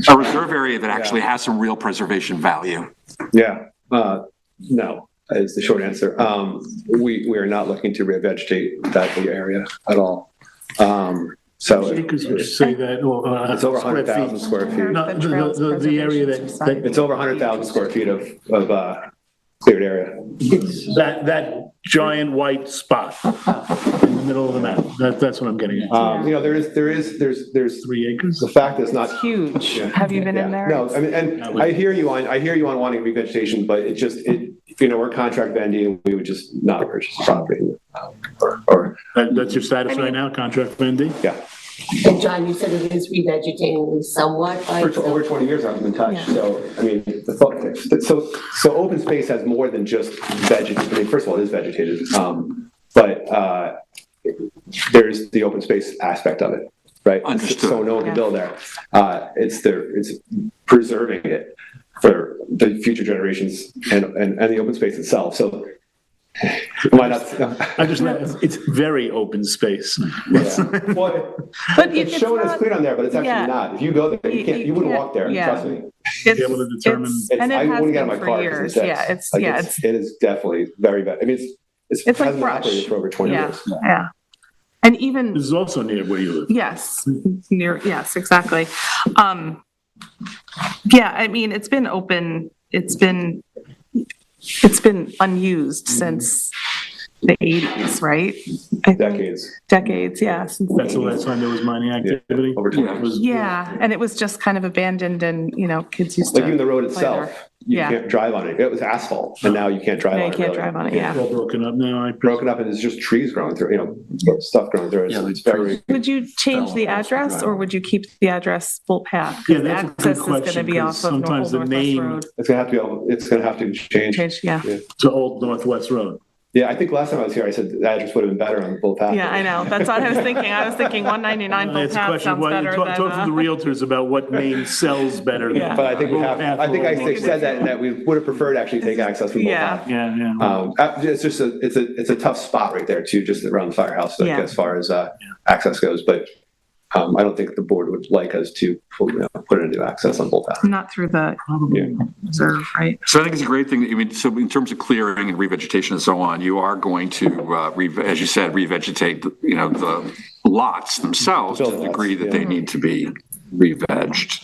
F: a reserve area that actually has some real preservation value.
K: Yeah, no, is the short answer. We are not looking to revegetate that area at all. So
B: Acres, would you say that, or
K: it's over
B: square
K: 100,000
B: feet?
K: square feet.
B: No, the area that,
K: It's over 100,000 square feet of cleared area.
B: that giant white spot in the middle of the map, that's what I'm getting at.
K: There's
B: 3 acres?
K: the fact is not
H: Huge. Have you been in there?
K: No, I mean, and I hear you on wanting revegetation, but we're contract vending, we would just not purchase the property.
B: That's your status right now, contract vending?
K: Yeah.
L: And John, you said it is revegetating somewhat by.
K: For over 20 years, I haven't been touched. So, I mean, so open space has more than just vegetated. I mean, first of all, it is vegetated, but there's the open space aspect of it, right?
F: Understood.
K: So no one can build there. It's preserving it for the future generations and the open space itself. So why not?
B: It's very open space.
K: Well,
H: But
K: it's shown as clear on there, but it's actually not. If you go there, you wouldn't walk there. Trust me.
B: Be able to determine.
H: And it
K: I
H: has
K: wouldn't get
H: been
K: in my
H: for
K: car.
H: years.
K: It is definitely very bad. I mean, it
H: like
K: hasn't been
H: brush.
K: operated for over 20 years.
H: Yeah. And even,
B: This is also near where you live.
H: yes, yes, exactly. Yeah, I mean, it's been open, it's been unused since the 80s, right? Decades, yeah. Since the
B: That's the
H: 80s.
B: last time there was mining activity?
K: Over 20 years.
H: Yeah, and it was just kind of abandoned and, kids used to.
K: Like even the road
H: play there.
K: itself, you
H: Yeah.
K: can't drive on it. It was asphalt, and now you can't drive on
H: No,
K: it.
H: you can't
K: really.
H: drive on it,
B: It's
H: yeah.
B: all broken up now,
K: Broken up, and it's just trees growing through, stuff growing through it.
E: Yeah,
K: So
E: like
K: it's very.
H: Would you change the address or would you keep the address full path?
B: Yeah, that's a good
H: Access is
B: question,
H: gonna be
B: 'cause
H: off of
B: sometimes the
H: Old Northwest
B: name-
H: Road.
K: It's gonna have to change.
H: Change, yeah.
B: to Old Northwest Road.
K: Yeah, I think last time I was here, I said the address would have been better on the full path.
H: Yeah, I know. That's what I was thinking. I was thinking 199 full
B: It's a
H: path
B: question,
H: sounds better
B: talk to the
H: than,
B: realtors about what name sells better. than-
H: Yeah.
K: But I think we have,
B: Path
K: I think I
B: or-
K: said that we would have preferred to actually take access from both
H: Yeah.
K: paths.
B: Yeah.
K: It's just it's a tough spot right there too, just around the firehouse, like,
H: Yeah.
K: as far as access goes. But I don't think the board would like us to put in new access on both paths.
H: not through the reserve, right?
F: So I think it's a great thing. I mean, so in terms of clearing and revegetation and so on, you are going to, as you said, revegetate, the lots themselves to the degree that they need to be re-vegged.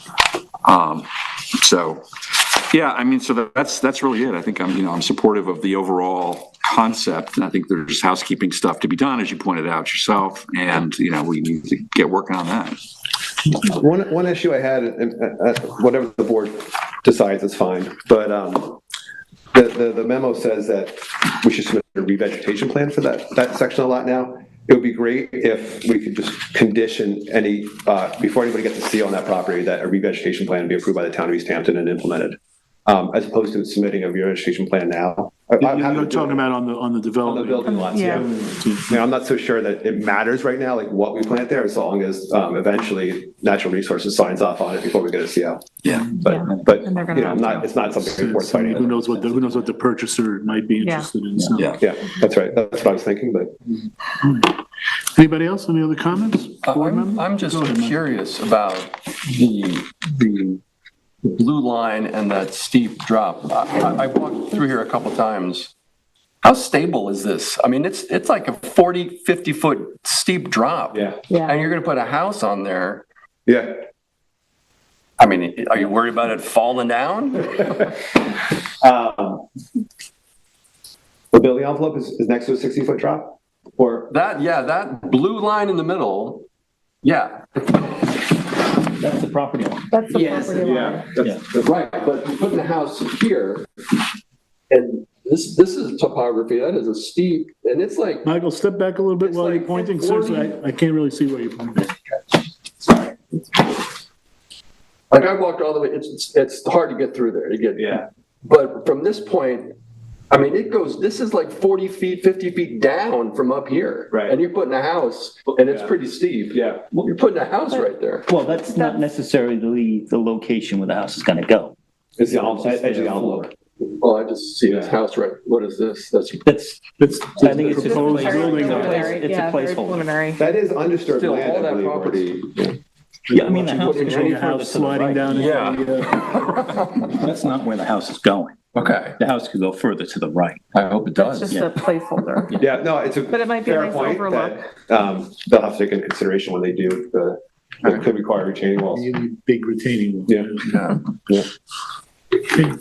F: So, yeah, I mean, so that's really it. I think I'm supportive of the overall concept. And I think there's housekeeping stuff to be done, as you pointed out yourself. And, we need to get working on that.
K: One issue I had, whatever the board decides is fine, but the memo says that we should submit a revegetation plan for that section of the lot now. It would be great if we could just condition any, before anybody gets a CO on that property, that a revegetation plan be approved by the town of East Hampton and implemented, as opposed to submitting a revegetation plan now.
B: You're talking about on the
K: On the
B: development.
K: building lots, yeah. I'm not so sure that it matters right now, like what we plant there, as long as eventually Natural Resources signs off on it before we get a CO.
F: Yeah.
K: But
H: And they're gonna have to.
K: it's not something worth fighting.
B: Who knows what the purchaser might be interested in. So.
F: Yeah.
K: Yeah, that's right. That's what I was thinking, but.
B: Anybody else? Any other comments? Board members?
E: I'm just
B: Go ahead, Mike.
E: curious about the blue line and that steep drop. I walked through here a couple times. How stable is this? I mean, it's like a 40, 50 foot steep drop.
K: Yeah.
E: And you're going to put a house on there.
K: Yeah.
E: I mean, are you worried about it falling down?
K: The building envelope is next to a 60-foot drop? Or
E: That blue line in the middle. Yeah.
I: That's the property line.
H: That's the
J: Yes,
H: property line.
K: that's
E: Right, but you're putting a house here, and this is topography, that is a steep, and it's like,
B: Michael, step back a little bit
E: It's
B: while you're
E: like
B: pointing.
E: 40.
B: Seriously, I can't really see where you're pointing.
E: sorry. Like I walked all the way, it's hard to get through there,
K: Yeah.
E: but from this point, I mean, it goes, this is like 40 feet, 50 feet down from up here.
K: Right.
E: And you're putting a house, and it's
K: Yeah.
E: pretty steep.
K: Yeah.
E: You're putting a house right there.
I: Well, that's not necessarily the location where the house is gonna go.
K: It's the edge of the envelope.
E: Well, I just see this house right, what is this? That's
I: That's, I think it's just a
B: proposed
I: place-
B: building.
I: it's a
H: Yeah, very
I: placeholder.
H: preliminary.
K: That is undisturbed
E: still
K: land,
E: all
K: I
E: that
K: believe.
E: property.
I: Yeah, I mean, the house
E: put
I: is
E: any
I: going
B: Your
I: further
B: house
I: to the
B: sliding
I: right.
B: down.
E: Yeah.
I: That's not where the house is going.
E: Okay,
I: The house could go further to the right.
E: I hope it
H: That's
E: does.
H: just a placeholder.
K: Yeah, no, it's a
H: But it might be a
K: fair
H: nice
K: point
H: overlook.
K: that, they'll have to take into consideration when they do it could require retaining walls.
B: Really big retaining wall.
K: Yeah.
E: Yeah.
B: Okay.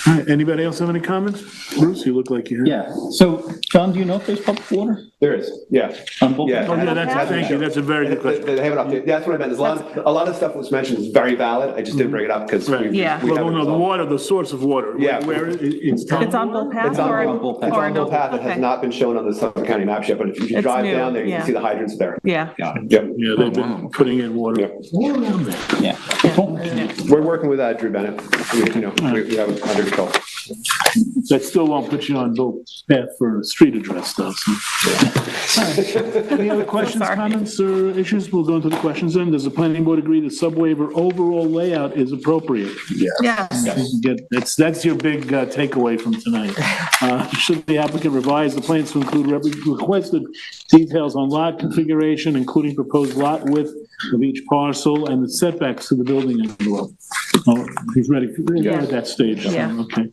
B: All right, anybody else have any comments? Bruce, you look like you have.
I: Yeah, so, John, do you know if there's public water
K: There is, yeah.
I: on both?
K: Yeah.
B: Oh, yeah, thank you, that's a very good question.
K: They haven't updated, that's what I meant, there's a lot of stuff was mentioned is very valid, I just didn't bring it up because
B: Right.
H: Yeah.
K: we
B: Well,
K: haven't
B: no, the
K: resolved.
B: water, the source of water.
K: Yeah.
B: Where, it's town
H: It's on
B: water?
H: Bull Path
K: It's on
H: or?
I: Bull Path.
K: It's
H: or
K: on
H: no-
K: Bull Path, it has
H: okay.
K: not been shown on the Suffolk County maps yet, but if you
H: It's
K: drive
H: new,
K: down there, you
H: yeah.
K: can see the hydrants there.
H: Yeah,
K: Yep,
B: Yeah, they've been putting in water all around there.
I: Yeah.
K: we're working with Drew Bennett, we have it under control.
B: That still won't put you on Bull Path for a street address though. So. All right. Any other questions,
H: Sorry.
B: comments, or issues? We'll go into the questions then. Does the planning board agree the sub-waiver overall layout is appropriate?
H: yes.
B: That's your big takeaway from tonight. Should the applicant revise the plans to include requested details on lot configuration, including proposed lot width of each parcel and the setbacks to the building envelope? Oh, he's ready
H: Yeah.
B: at that stage.
H: Yeah.
B: Okay.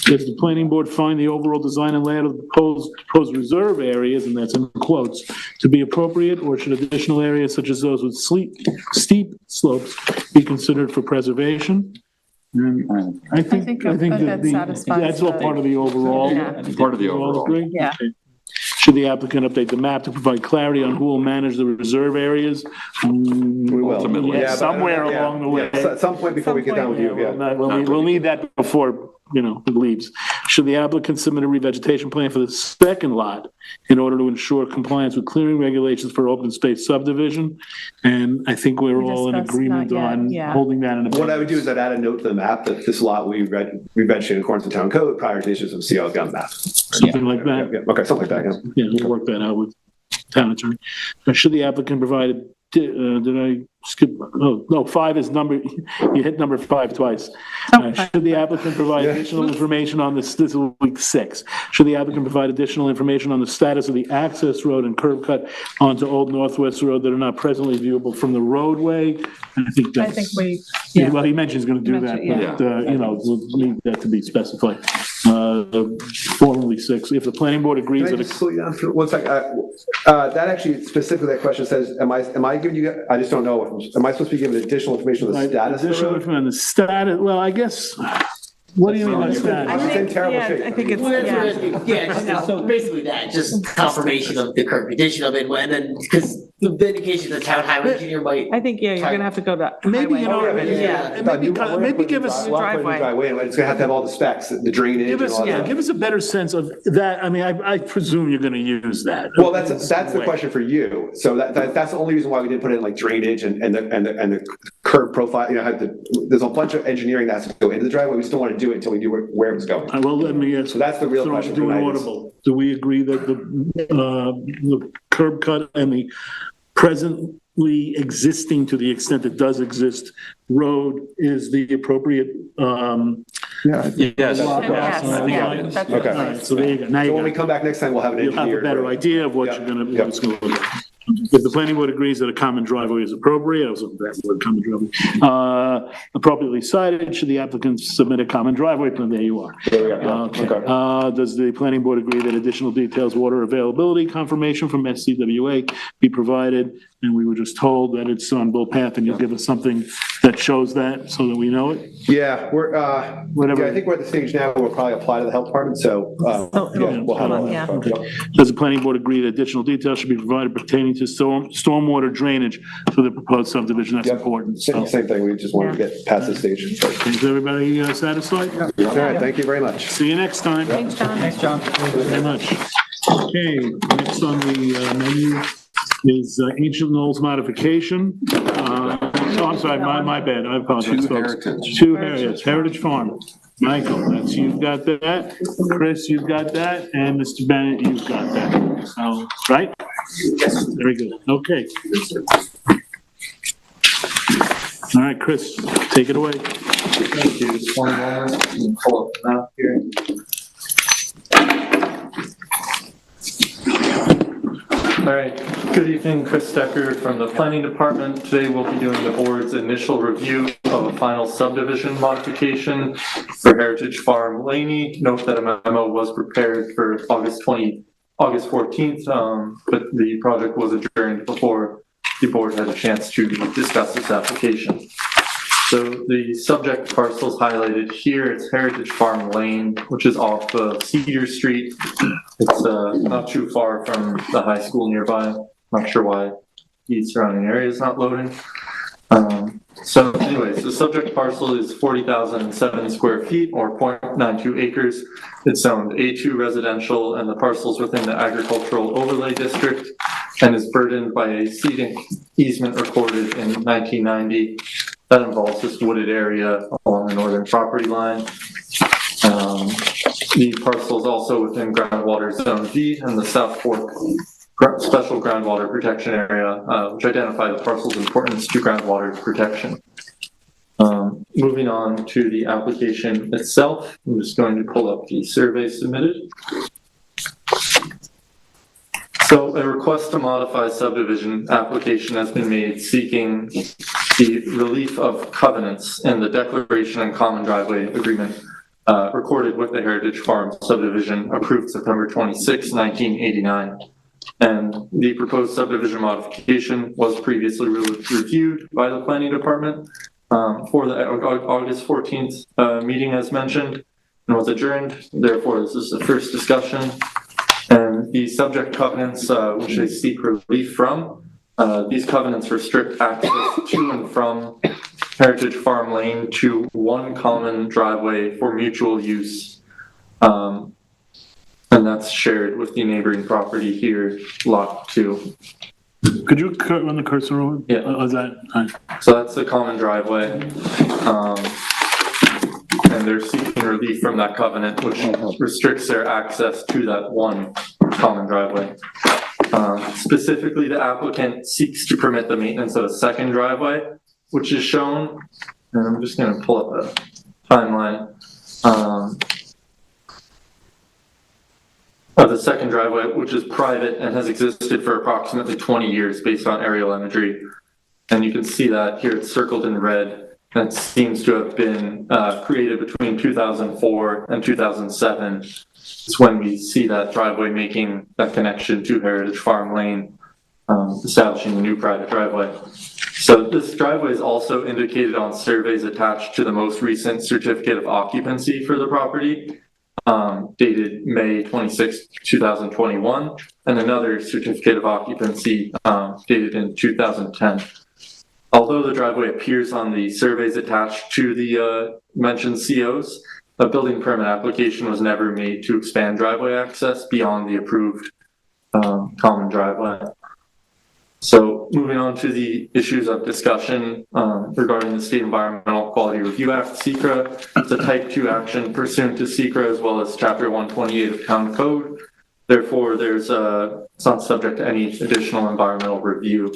B: Does the planning board find the overall design and layout of the proposed reserve areas, and that's in quotes, to be appropriate, or should additional areas such as those with steep slopes be considered for preservation? And I think that
H: satisfies
B: that's all
H: the-
B: part of the overall.
H: Yeah.
F: Part of the
B: You all
F: overall.
B: agree?
H: Yeah.
B: Okay. Should the applicant update the map to provide clarity on who will manage the reserve areas?
K: We will.
F: Ultimately.
B: Yeah,
K: Yeah, but-
B: somewhere
K: yeah,
B: along the way.
K: yeah, at some point before we get done with you, yeah.
B: We'll need that before, it leaves. Should the applicant submit a revegetation plan for the second lot in order to ensure compliance with clearing regulations for open space subdivision? And I think we're
H: We
B: all in
H: discussed
B: agreement
H: not yet,
B: on
H: yeah.
B: holding that in a.
K: What I would do is I'd add a note to the map that this lot we vegetated in accordance with town code prior to the issuance of CO's on the map.
B: Something like that.
K: Yeah, okay, something like that, yeah.
B: Yeah, we'll work that out with town attorney. Should the applicant provide, did I skip? Oh, no, 5 is number, you hit number 5 twice. Should the applicant provide additional information on this is week 6. Should the applicant provide additional information on the status of the access road and curb cut onto Old Northwest Road that are not presently viewable from the roadway? I think
H: I
B: that's.
H: think we,
B: Yeah,
H: yeah.
B: well, he mentioned he's gonna do that,
H: Mentioned,
B: but, we'll need that to be specified. Formally 6, if the planning board agrees
K: Can I
B: that.
K: just slow you down for 1 second? That actually specifically, that question says, am I giving you, I just don't know, am I supposed to be giving additional information on the status of the
B: Additional
K: road?
B: information on the status, well, I guess, what do you mean by
H: I
B: status?
K: It's in
H: think,
K: terrible
H: yeah,
K: shape.
H: I think it's,
J: Well, that's
H: yeah.
J: what it is. Yeah, just basically that, just confirmation of the current condition of it, and then, because the indication the town highway engineer might.
H: I think, yeah, you're gonna have to go to.
B: Maybe,
H: highway.
J: Yeah.
B: and maybe give us,
H: Driveway.
K: And it's gonna have to have all the specs, the drainage
B: give
K: and
B: us,
K: all
B: yeah,
K: that.
B: give us a better sense of that, I mean, I presume you're gonna use that.
K: Well, that's the question for you. So that's the only reason why we didn't put in like drainage and the curb profile, there's a bunch of engineering that has to go into the driveway. We still want to do it until we knew where it was going.
B: Well, let me ask.
K: So that's the real question
B: Do an
K: tonight is-
B: audible. Do we agree that the curb cut and the presently existing, to the extent it does exist, road is the appropriate,
E: Yes.
H: Yes, yeah, that's
K: Okay.
B: All right, so there you go. Now
K: So
B: you
K: when we
B: got,
K: come back next time, we'll have an
B: you'll have a
K: engineer.
B: better idea of what
K: Yep.
B: you're gonna, what
K: Yep.
B: it's gonna look like. If the planning board agrees that a common driveway is appropriate, I was looking for that word, common driveway, appropriately cited, should the applicant submit a common driveway plan? There you are.
K: There we go, yeah.
B: Okay.
K: Okay.
B: Does the planning board agree that additional details, water availability confirmation from SCWA be provided? And we were just told that it's on Bull Path, and you'll give us something that shows that, so that we know it?
K: Yeah,
B: Whatever.
K: I think we're at the stage now where we'll probably apply to the health department, so,
H: So it'll-
K: yeah, we'll have all that.
H: yeah.
K: info.
B: Does the planning board agree that additional details should be provided pertaining to stormwater drainage for the proposed subdivision? That's
K: Yep.
B: important. So,
K: Same thing, we just wanted to get past this stage.
B: is everybody satisfied?
K: All right, thank you very much.
B: See you next time.
H: Thanks, John.
I: Thanks, John.
B: Thank you very much. Okay, next on the menu is Ancient Knolls modification. Oh, I'm sorry, my bad, I apologize,
E: Two
B: folks.
E: Heritage.
B: Two Heritage, Heritage Farm. Michael, that's, you've got that, Chris, you've got that, and Mr. Bennett, you've got that. So, right? Yes. Very good, okay. All right, Chris, take it away.
M: Thank you. Just one moment. Let me pull up the map here. All right. Good evening, Chris Stecker from the Planning Department. Today we'll be doing the board's initial review of a final subdivision modification for Heritage Farm Laney. Note that a memo was prepared for August 14th, but the project was adjourned before the board had a chance to discuss this application. So the subject parcels highlighted here, it's Heritage Farm Lane, which is off of Cedar Street. It's not too far from the high school nearby. Not sure why the surrounding area is not loading. So anyways, the subject parcel is 40,007 square feet or 0.92 acres. It's zoned A2 residential and the parcel's within the agricultural overlay district and is burdened by a ceding easement recorded in 1990. That involves this wooded area along the northern property line. The parcel is also within groundwater zone V and the South Fork Special Groundwater Protection Area, which identify the parcel's importance to groundwater protection. Moving on to the application itself, I'm just going to pull up the survey submitted. So a request to modify subdivision application has been made seeking the relief of covenants in the declaration and common driveway agreement recorded with the Heritage Farm subdivision approved September 26, 1989. And the proposed subdivision modification was previously reviewed by the Planning Department for the August 14th meeting as mentioned and was adjourned. Therefore, this is the first discussion. And the subject covenants, which they seek relief from, these covenants restrict access to and from Heritage Farm Lane to one common driveway for mutual use. And that's shared with the neighboring property here, lot 2.
B: Could you run the cursor over?
M: Yeah. So that's the common driveway. And they're seeking relief from that covenant, which restricts their access to that one common driveway. Specifically, the applicant seeks to permit the maintenance of a second driveway, which is shown, and I'm just going to pull up a timeline of the second driveway, which is private and has existed for approximately 20 years based on aerial imagery. And you can see that here it's circled in red. That seems to have been created between 2004 and 2007. It's when we see that driveway making that connection to Heritage Farm Lane, establishing a new private driveway. So this driveway is also indicated on surveys attached to the most recent certificate of occupancy for the property, dated May 26, 2021, and another certificate of occupancy dated in 2010. Although the driveway appears on the surveys attached to the mentioned COs, a building permit application was never made to expand driveway access beyond the approved common driveway. So moving on to the issues of discussion regarding the State Environmental Quality Review Act, SECRA. It's a type 2 action pursuant to SECRA as well as Chapter 128 of Town Code. Therefore, it's not subject to any additional environmental review.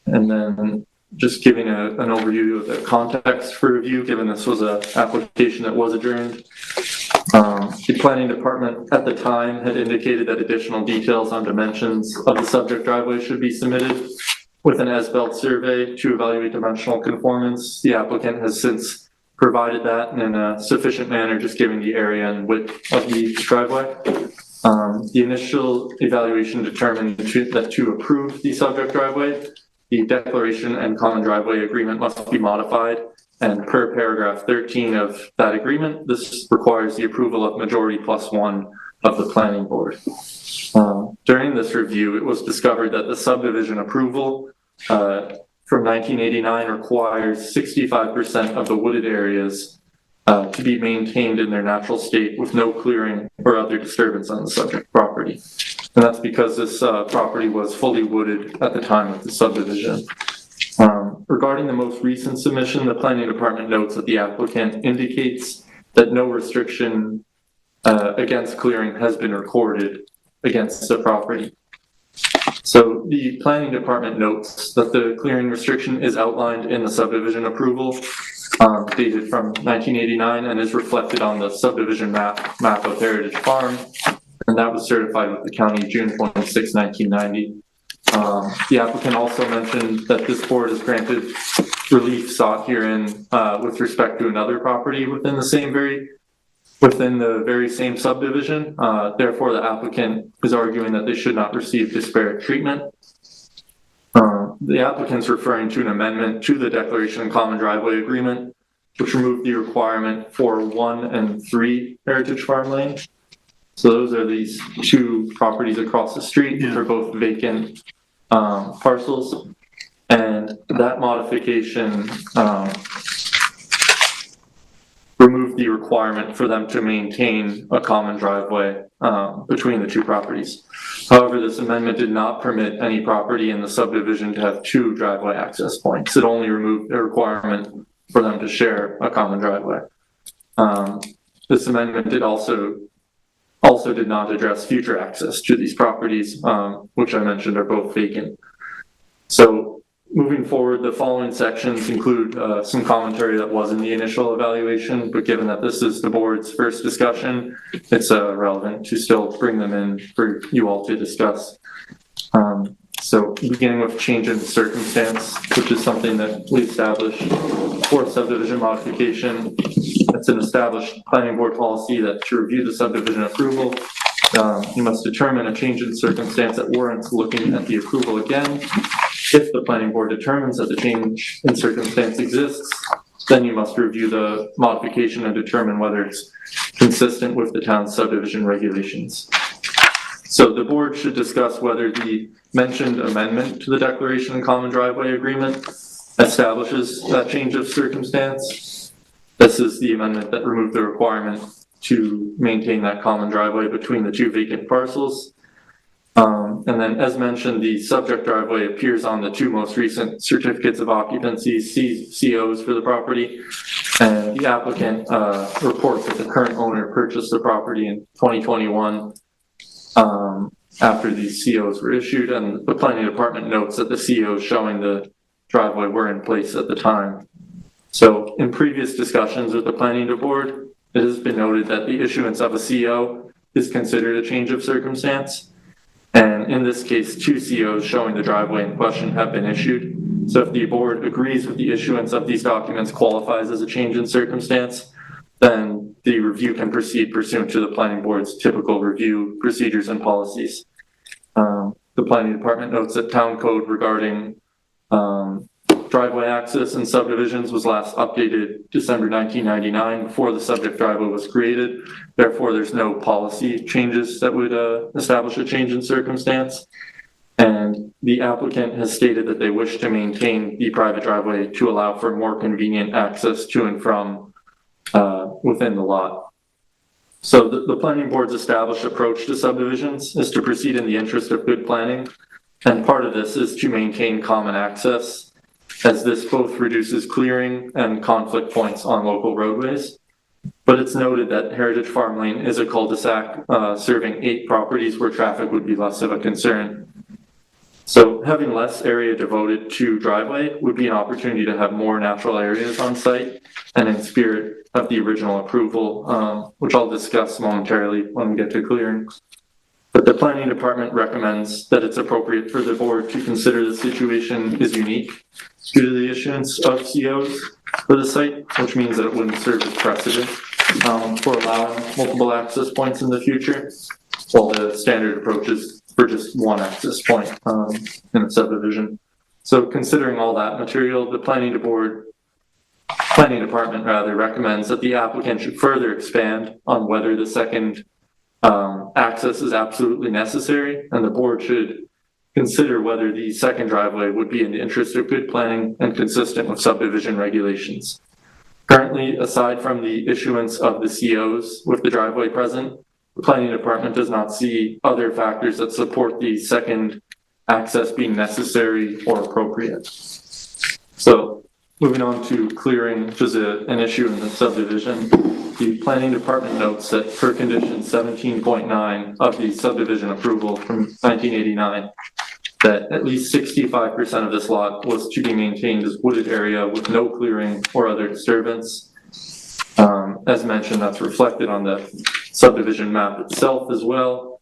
M: And then just giving an overview of the context for review, given this was an application that was adjourned. The Planning Department at the time had indicated that additional details on dimensions of the subject driveway should be submitted with an as-built survey to evaluate dimensional conformance. The applicant has since provided that in a sufficient manner, just given the area and width of the driveway. The initial evaluation determined that to approve the subject driveway, the declaration and common driveway agreement must be modified, and per paragraph 13 of that agreement, this requires the approval of majority +1 of the planning board. During this review, it was discovered that the subdivision approval from 1989 requires 65% of the wooded areas to be maintained in their natural state with no clearing or other disturbance on the subject property. And that's because this property was fully wooded at the time of the subdivision. Regarding the most recent submission, the planning department notes that the applicant indicates that no restriction against clearing has been recorded against the property. So the planning department notes that the clearing restriction is outlined in the subdivision approval dated from 1989 and is reflected on the subdivision map of Heritage Farm. And that was certified with the county June 26, 1990. The applicant also mentioned that this board has granted relief sought herein with respect to another property within the very same subdivision. Therefore, the applicant is arguing that they should not receive disparate treatment. The applicant's referring to an amendment to the Declaration and Common Driveway Agreement, which removed the requirement for 1 and 3 Heritage Farm Lane. So those are these two properties across the street. They're both vacant parcels. And that modification removed the requirement for them to maintain a common driveway between the two properties. However, this amendment did not permit any property in the subdivision to have 2 driveway access points. It only removed the requirement for them to share a common driveway. This amendment did also did not address future access to these properties, which I mentioned are both vacant. So moving forward, the following sections include some commentary that was in the initial evaluation, but given that this is the board's first discussion, it's relevant to still bring them in for you all to discuss. So beginning with change in circumstance, which is something that we established for subdivision modification. It's an established planning board policy that to review the subdivision approval, you must determine a change in circumstance that warrants looking at the approval again. If the planning board determines that the change in circumstance exists, then you must review the modification and determine whether it's consistent with the town's subdivision regulations. So the board should discuss whether the mentioned amendment to the Declaration and Common Driveway Agreement establishes that change of circumstance. This is the amendment that removed the requirement to maintain that common driveway between the 2 vacant parcels. And then as mentioned, the subject driveway appears on the 2 most recent certificates of occupancy, COs for the property. And the applicant reports that the current owner purchased the property in 2021 after these COs were issued. And the planning department notes that the COs showing the driveway were in place at the time. So in previous discussions with the planning board, it has been noted that the issuance of a CO is considered a change of circumstance. And in this case, 2 COs showing the driveway in question have been issued. So if the board agrees with the issuance of these documents qualifies as a change in circumstance, then the review can proceed pursuant to the planning board's typical review procedures and policies. The planning department notes that town code regarding driveway access and subdivisions was last updated December 1999 before the subject driveway was created. Therefore, there's no policy changes that would establish a change in circumstance. And the applicant has stated that they wish to maintain the private driveway to allow for more convenient access to and from within the lot. So the planning board's established approach to subdivisions is to proceed in the interest of good planning. And part of this is to maintain common access, as this both reduces clearing and conflict points on local roadways. But it's noted that Heritage Farm Lane is a cul-de-sac serving 8 properties where traffic would be less of a concern. So having less area devoted to driveway would be an opportunity to have more natural areas on site, and in spirit of the original approval, which I'll discuss momentarily when we get to clearing. But the planning department recommends that it's appropriate for the board to consider the situation is unique due to the issuance of COs for the site, which means that it wouldn't serve as precedent for allowing multiple access points in the future, while the standard approach is for just 1 access point in a subdivision. So considering all that material, the planning department recommends that the applicant should further expand on whether the second access is absolutely necessary, and the board should consider whether the second driveway would be in the interest of good planning and consistent with subdivision regulations. Currently, aside from the issuance of the COs with the driveway present, the planning department does not see other factors that support the second access being necessary or appropriate. So moving on to clearing, which is an issue in the subdivision. The planning department notes that per condition 17.9 of the subdivision approval from 1989, that at least 65% of this lot was to be maintained as wooded area with no clearing or other disturbance. As mentioned, that's reflected on the subdivision map itself as well.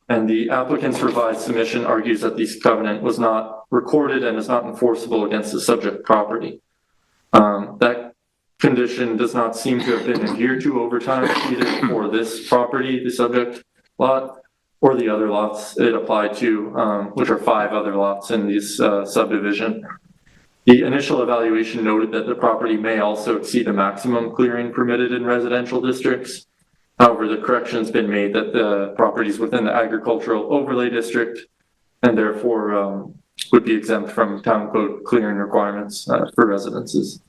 M: And the applicant's revised submission argues that this covenant was not recorded and is not enforceable against the subject property. That condition does not seem to have been adhered to over time, either for this property, the subject lot, or the other lots it applied to, which are 5 other lots in this subdivision. The initial evaluation noted that the property may also exceed the maximum clearing permitted in residential districts. However, the correction's been made that the property is within the agricultural overlay district and therefore would be exempt from town code clearing requirements for residences.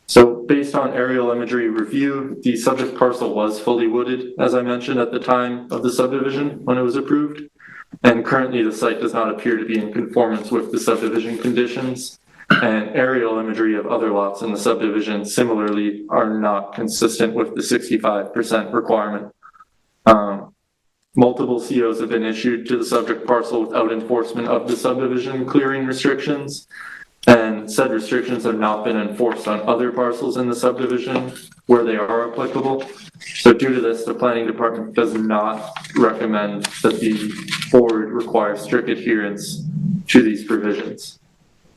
M: So based on aerial imagery review, the subject parcel was fully wooded, as I mentioned at the time of the subdivision when it was approved. And currently the site does not appear to be in conformance with the subdivision conditions. And aerial imagery of other lots in the subdivision similarly are not consistent with the 65% requirement. Multiple COs have been issued to the subject parcel without enforcement of the subdivision clearing restrictions. And said restrictions have not been enforced on other parcels in the subdivision where they are applicable. So due to this, the planning department does not recommend that the board require strict adherence to these provisions.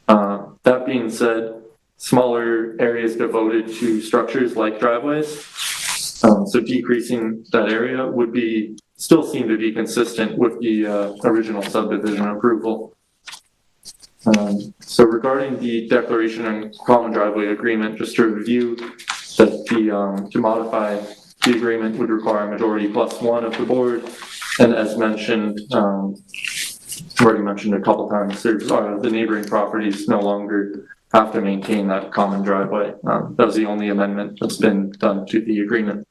M: That being said, smaller areas devoted to structures like driveways, so decreasing that area would be still seem to be consistent with the original subdivision approval. So regarding the declaration and common driveway agreement, just to review that to modify the agreement would require a majority +1 of the board, and as mentioned, already mentioned a couple times, there's the neighboring properties no longer have to maintain that common driveway. That was the only amendment that's been done to the agreement.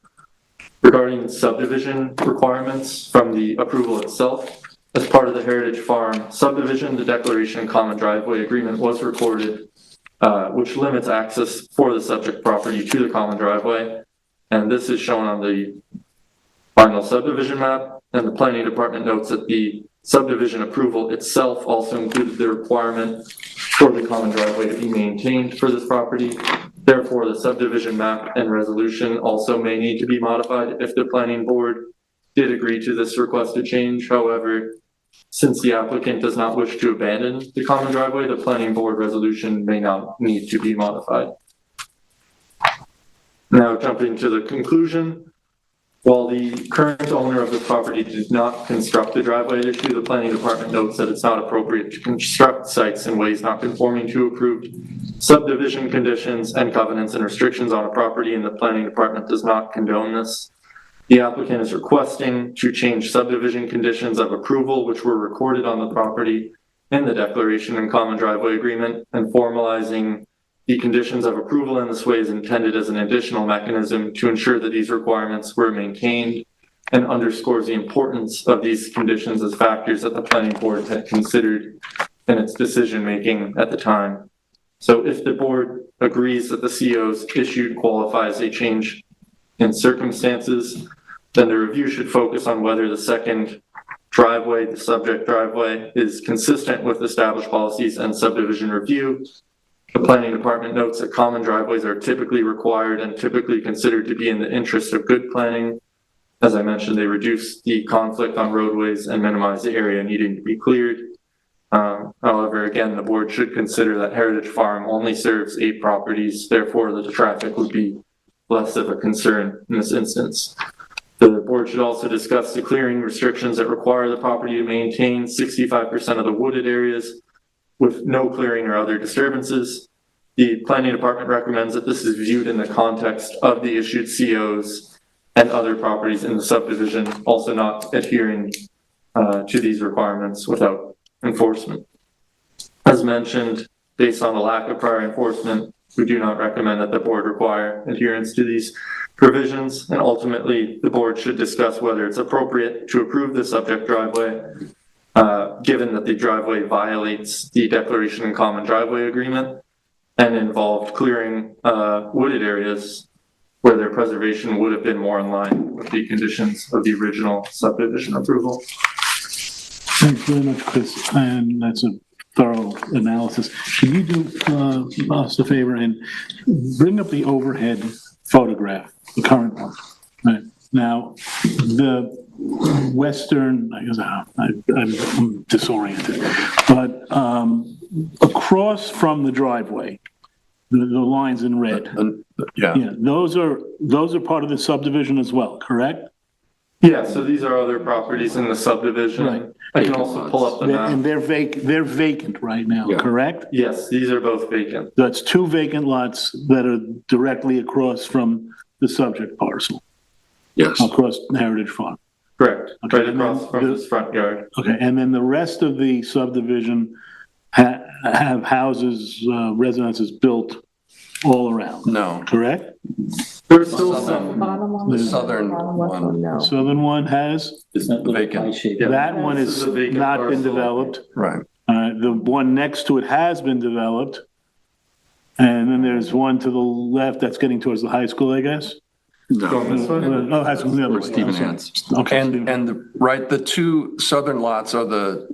M: Regarding subdivision requirements from the approval itself, as part of the Heritage Farm subdivision, the declaration and common driveway agreement was recorded, which limits access for the subject property to the common driveway. And this is shown on the final subdivision map, and the planning department notes that the subdivision approval itself also included the requirement for the common driveway to be maintained for this property. Therefore, the subdivision map and resolution also may need to be modified if the planning board did agree to this requested change. However, since the applicant does not wish to abandon the common driveway, the planning board resolution may not need to be modified. Now jumping to the conclusion. While the current owner of the property did not construct the driveway at issue, the planning department notes that it's not appropriate to construct sites in ways not conforming to approved subdivision conditions and covenants and restrictions on a property, and the planning department does not condone this. The applicant is requesting to change subdivision conditions of approval, which were recorded on the property in the declaration and common driveway agreement, and formalizing the conditions of approval in this way is intended as an additional mechanism to ensure that these requirements were maintained, and underscores the importance of these conditions as factors that the planning board had considered in its decision-making at the time. So if the board agrees that the COs issued qualify as a change in circumstances, then the review should focus on whether the second driveway, the subject driveway, is consistent with established policies and subdivision review. The planning department notes that common driveways are typically required and typically considered to be in the interest of good planning. As I mentioned, they reduce the conflict on roadways and minimize the area needing to be cleared. However, again, the board should consider that Heritage Farm only serves 8 properties, therefore the traffic would be less of a concern in this instance. The board should also discuss the clearing restrictions that require the property to maintain 65% of the wooded areas with no clearing or other disturbances. The planning department recommends that this is viewed in the context of the issued COs and other properties in the subdivision also not adhering to these requirements without enforcement. As mentioned, based on the lack of prior enforcement, we do not recommend that the board require adherence to these provisions, and ultimately the board should discuss whether it's appropriate to approve the subject driveway, given that the driveway violates the declaration and common driveway agreement, and involved clearing wooded areas where their preservation would have been more in line with the conditions of the original subdivision approval.
B: Thanks very much, Chris, and that's a thorough analysis. Can you do us a favor and bring up the overhead photograph, the current one? Right. Now, the western, I guess I'm disoriented, but across from the driveway, the lines in red. Yeah, those are part of the subdivision as well, correct?
M: Yeah, so these are other properties in the subdivision.
B: Right.
M: I can also pull up the map.
B: And they're vacant right now, correct?
M: Yes, these are both vacant.
B: That's 2 vacant lots that are directly across from the subject parcel,
F: Yes.
B: across Heritage Farm.
M: Correct,
B: Okay,
M: right
B: and then
M: across from this front yard.
B: Okay, and then the rest of the subdivision have houses, residences built all around,
E: No,
B: correct?
M: There's still some,
E: the southern one,
B: The southern one has,
I: It's not the
E: Vacant.
I: pie shape.
M: Yeah.
B: that one
M: This is
B: has
M: a vacant
B: not been
M: parcel.
B: developed.
E: right.
B: The one next to it has been developed. And then there's one to the left that's getting towards the high school, I guess?
M: going this way.
B: Oh, high school, the other
F: Where
B: way.
F: Stephen
B: I'm sorry.
F: Hans.
B: Okay.
E: And the 2 southern lots are the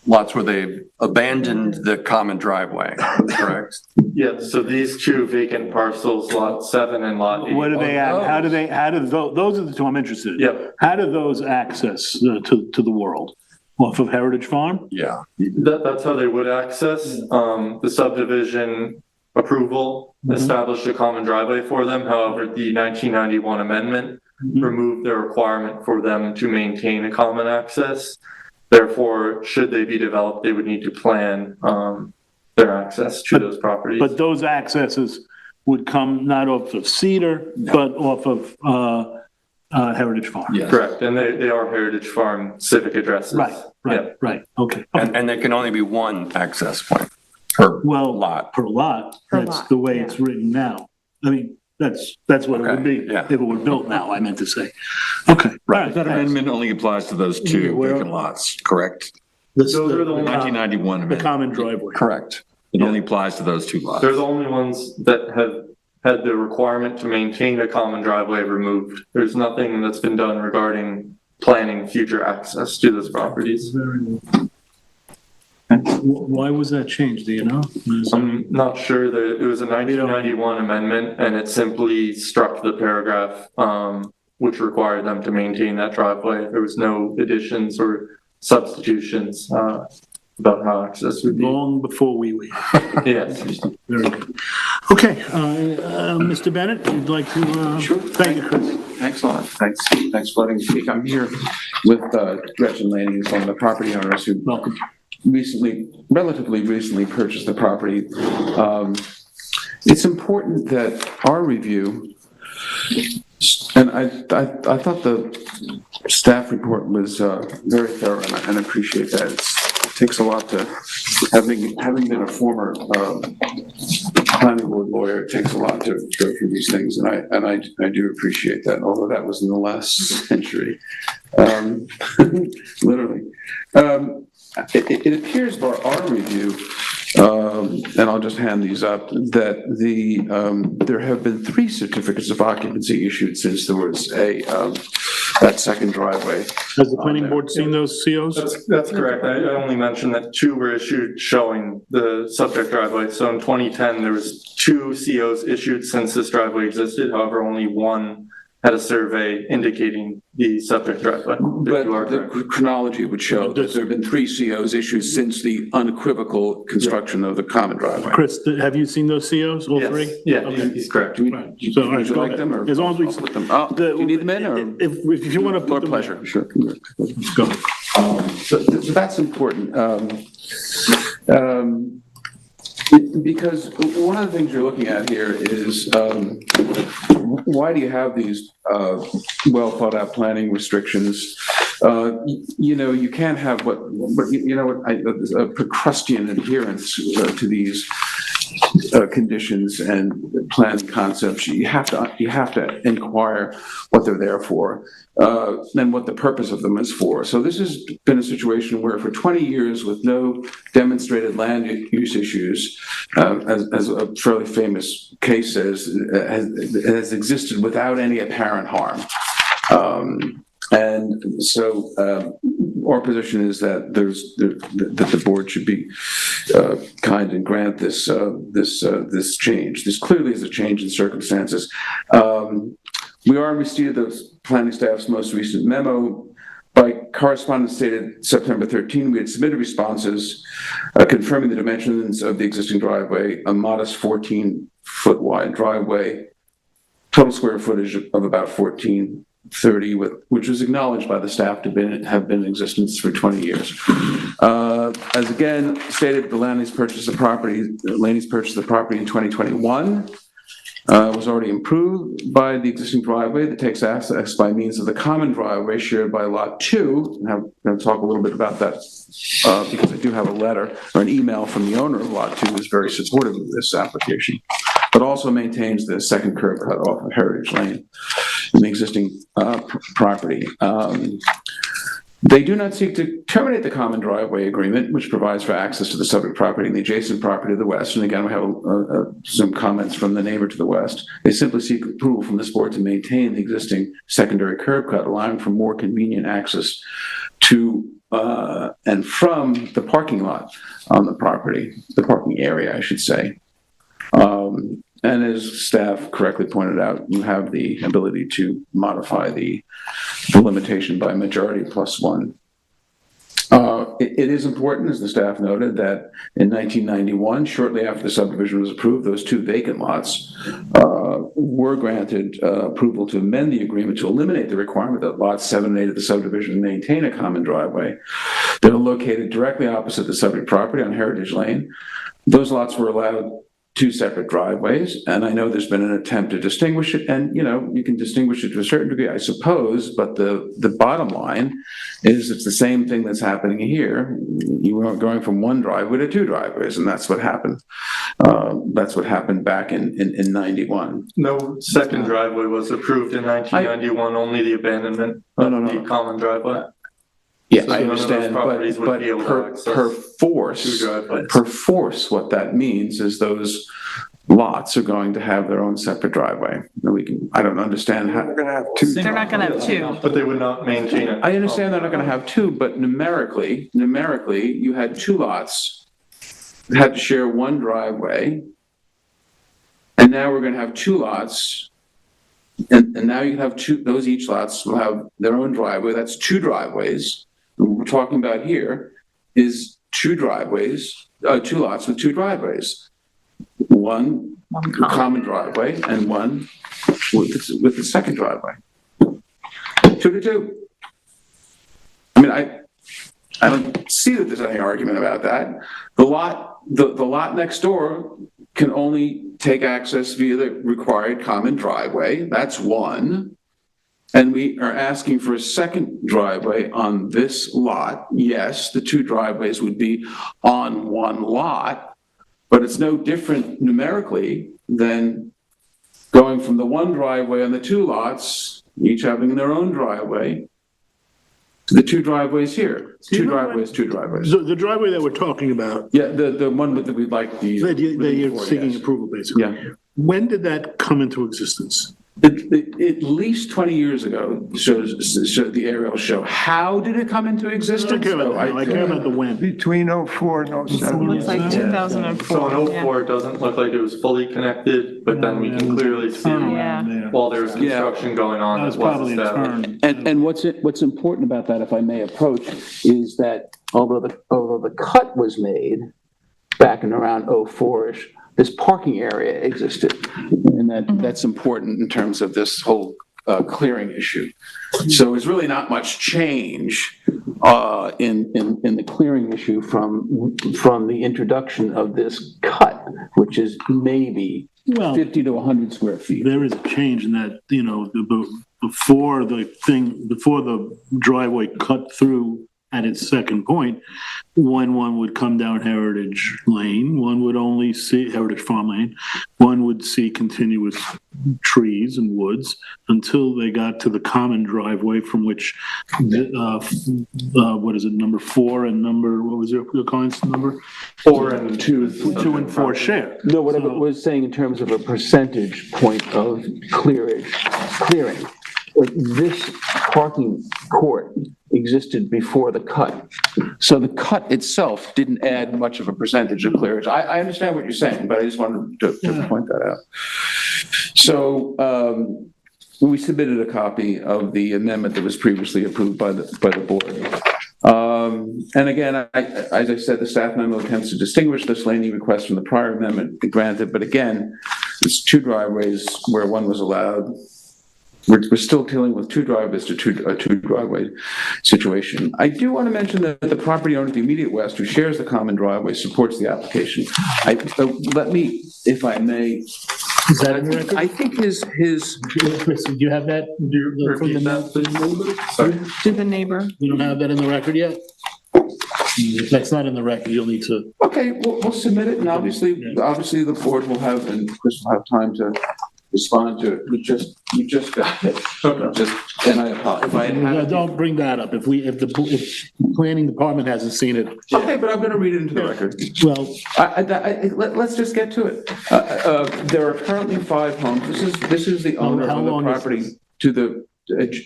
E: lots where they've abandoned the common driveway, correct?
M: Yeah, so these 2 vacant parcels, lot 7 and lot 8.
B: What do they add? How do
E: those.
B: they, those are the 2 I'm interested in.
M: Yep.
B: How do those access to the world? Off of Heritage Farm?
E: Yeah.
M: That's how they would access. The subdivision approval established a common driveway for them. However, the 1991 amendment removed the requirement for them to maintain a common access. Therefore, should they be developed, they would need to plan their access to those properties.
B: But those accesses would come not off of Cedar, but off of Heritage Farm?
E: Yes.
M: Correct, and they are Heritage Farm civic addresses.
B: Right, okay.
E: And there can only be one access point per
B: Well,
E: lot.
B: per lot,
H: Per
B: that's
H: lot,
B: the way
H: yeah.
B: it's written now. I mean, that's what it would
E: Okay,
B: be
E: yeah.
B: if it were built now, I meant to say. Okay, right.
F: That amendment only applies to those 2
B: Where-
F: vacant lots, correct?
M: Those are the ones,
F: 1991
B: The
F: amendment.
B: common driveway.
E: Correct.
F: It only applies to those 2 lots.
M: they're the only ones that have had the requirement to maintain a common driveway removed. There's nothing that's been done regarding planning future access to those properties.
B: Why was that changed, do you know?
M: I'm not sure that it was a 1991 amendment and it simply struck the paragraph, which required them to maintain that driveway. There was no additions or substitutions, about how access would be.
B: Long before we leave.
M: Yes.
B: Very good. Okay, Mr. Bennett, you'd like to?
N: Sure.
B: Thank you, Chris.
N: Thanks a lot. Thanks for letting me speak. I'm here with Gretchen Lanning, who's one of the property owners who
B: Welcome.
N: relatively recently purchased the property. It's important that our review, and I thought the staff report was very thorough, and I appreciate that. It takes a lot to, having been a former planning board lawyer, it takes a lot to go through these things, and I do appreciate that, although that was in the last century, literally. It appears by our review, and I'll just hand these up, that there have been 3 certificates of occupancy issued since there was that second driveway.
B: Has the planning board seen those COs?
M: That's correct. I only mentioned that 2 were issued showing the subject driveway. So in 2010, there was 2 COs issued since this driveway existed. However, only 1 had a survey indicating the subject driveway.
N: But the chronology would show that there have been 3 COs issued since the unequivocal construction of the common driveway.
B: Chris, have you seen those COs, all
M: Yes.
B: 3?
M: Yeah,
B: Okay.
M: he's correct.
B: So, all right,
N: Would you
B: go
N: like
B: ahead.
N: them, or?
B: As long as we.
N: I'll put them. Oh, do you need them in, or?
B: If you want to
N: Our
B: put them.
N: pleasure, sure.
B: Let's go.
N: So that's important. Because one of the things you're looking at here is, why do you have these well thought out planning restrictions? You can't have a Procrustean adherence to these. conditions and planning concepts, you have to inquire what they're there for, and what the purpose of them is for. So this has been a situation where for 20 years with no demonstrated land use issues, as a fairly famous case says, has existed without any apparent harm. And so our position is that that the board should be kind and grant this change. This clearly is a change in circumstances. We are in receipt of the planning staff's most recent memo. By correspondence dated September 13, we had submitted responses confirming the dimensions of the existing driveway, a modest 14-foot wide driveway, total square footage of about 1430, which was acknowledged by the staff to have been in existence for 20 years. As again stated, Laney's purchased the property in 2021. Was already improved by the existing driveway that takes access by means of the common driveway shared by Lot 2. And I'm going to talk a little bit about that because I do have a letter or an email from the owner of Lot 2 who is very supportive of this application, but also maintains the second curb cut off of Heritage Lane in the existing property. They do not seek to terminate the common driveway agreement, which provides for access to the subject property and the adjacent property to the west. And again, we have some comments from the neighbor to the west. They simply seek approval from this board to maintain the existing secondary curb cut, allowing for more convenient access to and from the parking lot on the property, the parking area, I should say. And as staff correctly pointed out, you have the ability to modify the limitation by majority +1. It is important, as the staff noted, that in 1991, shortly after the subdivision was approved, those two vacant lots were granted approval to amend the agreement to eliminate the requirement that lots 7 and 8 of the subdivision maintain a common driveway. They're located directly opposite the subject property on Heritage Lane. Those lots were allowed 2 separate driveways, and I know there's been an attempt to distinguish it, and you can distinguish it to a certain degree, I suppose, but the bottom line is it's the same thing that's happening here. You are going from 1 driveway to 2 driveways, and that's what happened. That's what happened back in 91.
M: No second driveway was approved in 1991, only the abandonment of the common driveway.
N: Yeah,
M: So
N: I understand, but per force, what that means is those lots are going to have their own separate driveway. And I don't understand how.
G: They're gonna have 2.
H: They're not gonna have 2.
M: But they would not maintain it.
N: I understand they're not gonna have 2, but numerically, you had 2 lots that had to share 1 driveway. And now we're gonna have 2 lots. And now you have 2, those each lots will have their own driveway. That's 2 driveways. What we're talking about here is 2 driveways, 2 lots with 2 driveways. One common driveway and one with the second driveway. 2 to 2. I mean, I don't see that there's any argument about that. The lot next door can only take access via the required common driveway. That's 1. And we are asking for a second driveway on this lot. Yes, the 2 driveways would be on 1 lot, but it's no different numerically than going from the 1 driveway on the 2 lots, each having their own driveway, to the 2 driveways here. 2 driveways, 2 driveways.
B: So the driveway that we're talking about,
N: Yeah, the one that we'd like the.
B: that you're seeking
N: yes.
B: approval, basically.
N: Yeah.
B: When did that come into existence?
N: At least 20 years ago, shows the aerial show. How did it come into
B: I
N: existence?
B: don't care about that. I care about the when.
G: Between 04 and 07.
H: Looks like
M: So
H: 2004.
M: in 04, it doesn't look like it was fully connected, but then we can clearly see
H: Yeah.
M: while there was construction going on,
B: That was
M: it was
B: probably a
M: established.
B: turn.
O: And what's important about that, if I may approach, is that although the cut was made back in around 04-ish, this parking area existed. And that's important in terms of this whole clearing issue. So it's really not much change in the clearing issue from the introduction of this cut, which is maybe 50 to 100 square feet.
B: There is a change in that, before the driveway cut through at its second point, when one would come down Heritage Lane, one would only see Heritage Farm Lane, one would see continuous trees and woods until they got to the common driveway from which, what is it, number 4 and number, what was your client's number?
M: 4 and
B: 2 and 4 share.
O: No, what I was saying in terms of a percentage point of clearing. Like this parking court existed before the cut. So the cut itself didn't add much of a percentage of clearage. I understand what you're saying, but I just wanted to point that out. So we submitted a copy of the amendment that was previously approved by the board. And again, as I said, the staff memo attempts to distinguish this landing request from the prior amendment granted, but again, it's 2 driveways where one was allowed. We're still dealing with 2 driveways to a 2 driveway situation. I do want to mention that the property owner to the immediate west who shares the common driveway supports the application. Let me, if I may.
B: Is that in the record?
O: I think his.
B: Chris, do you have that from the neighbor?
D: To the neighbor.
B: You don't have that in the record yet? If that's not in the record, you'll need to.
O: Okay, we'll submit it, and obviously the board will have, and Chris will have time to respond to it. You just got it. And I apologize.
B: Don't bring that up. If the planning department hasn't seen it.
O: Okay, but I'm going to read it into the record.
B: Well,
O: let's just get to it. There are currently 5 homes. This is the owner of the property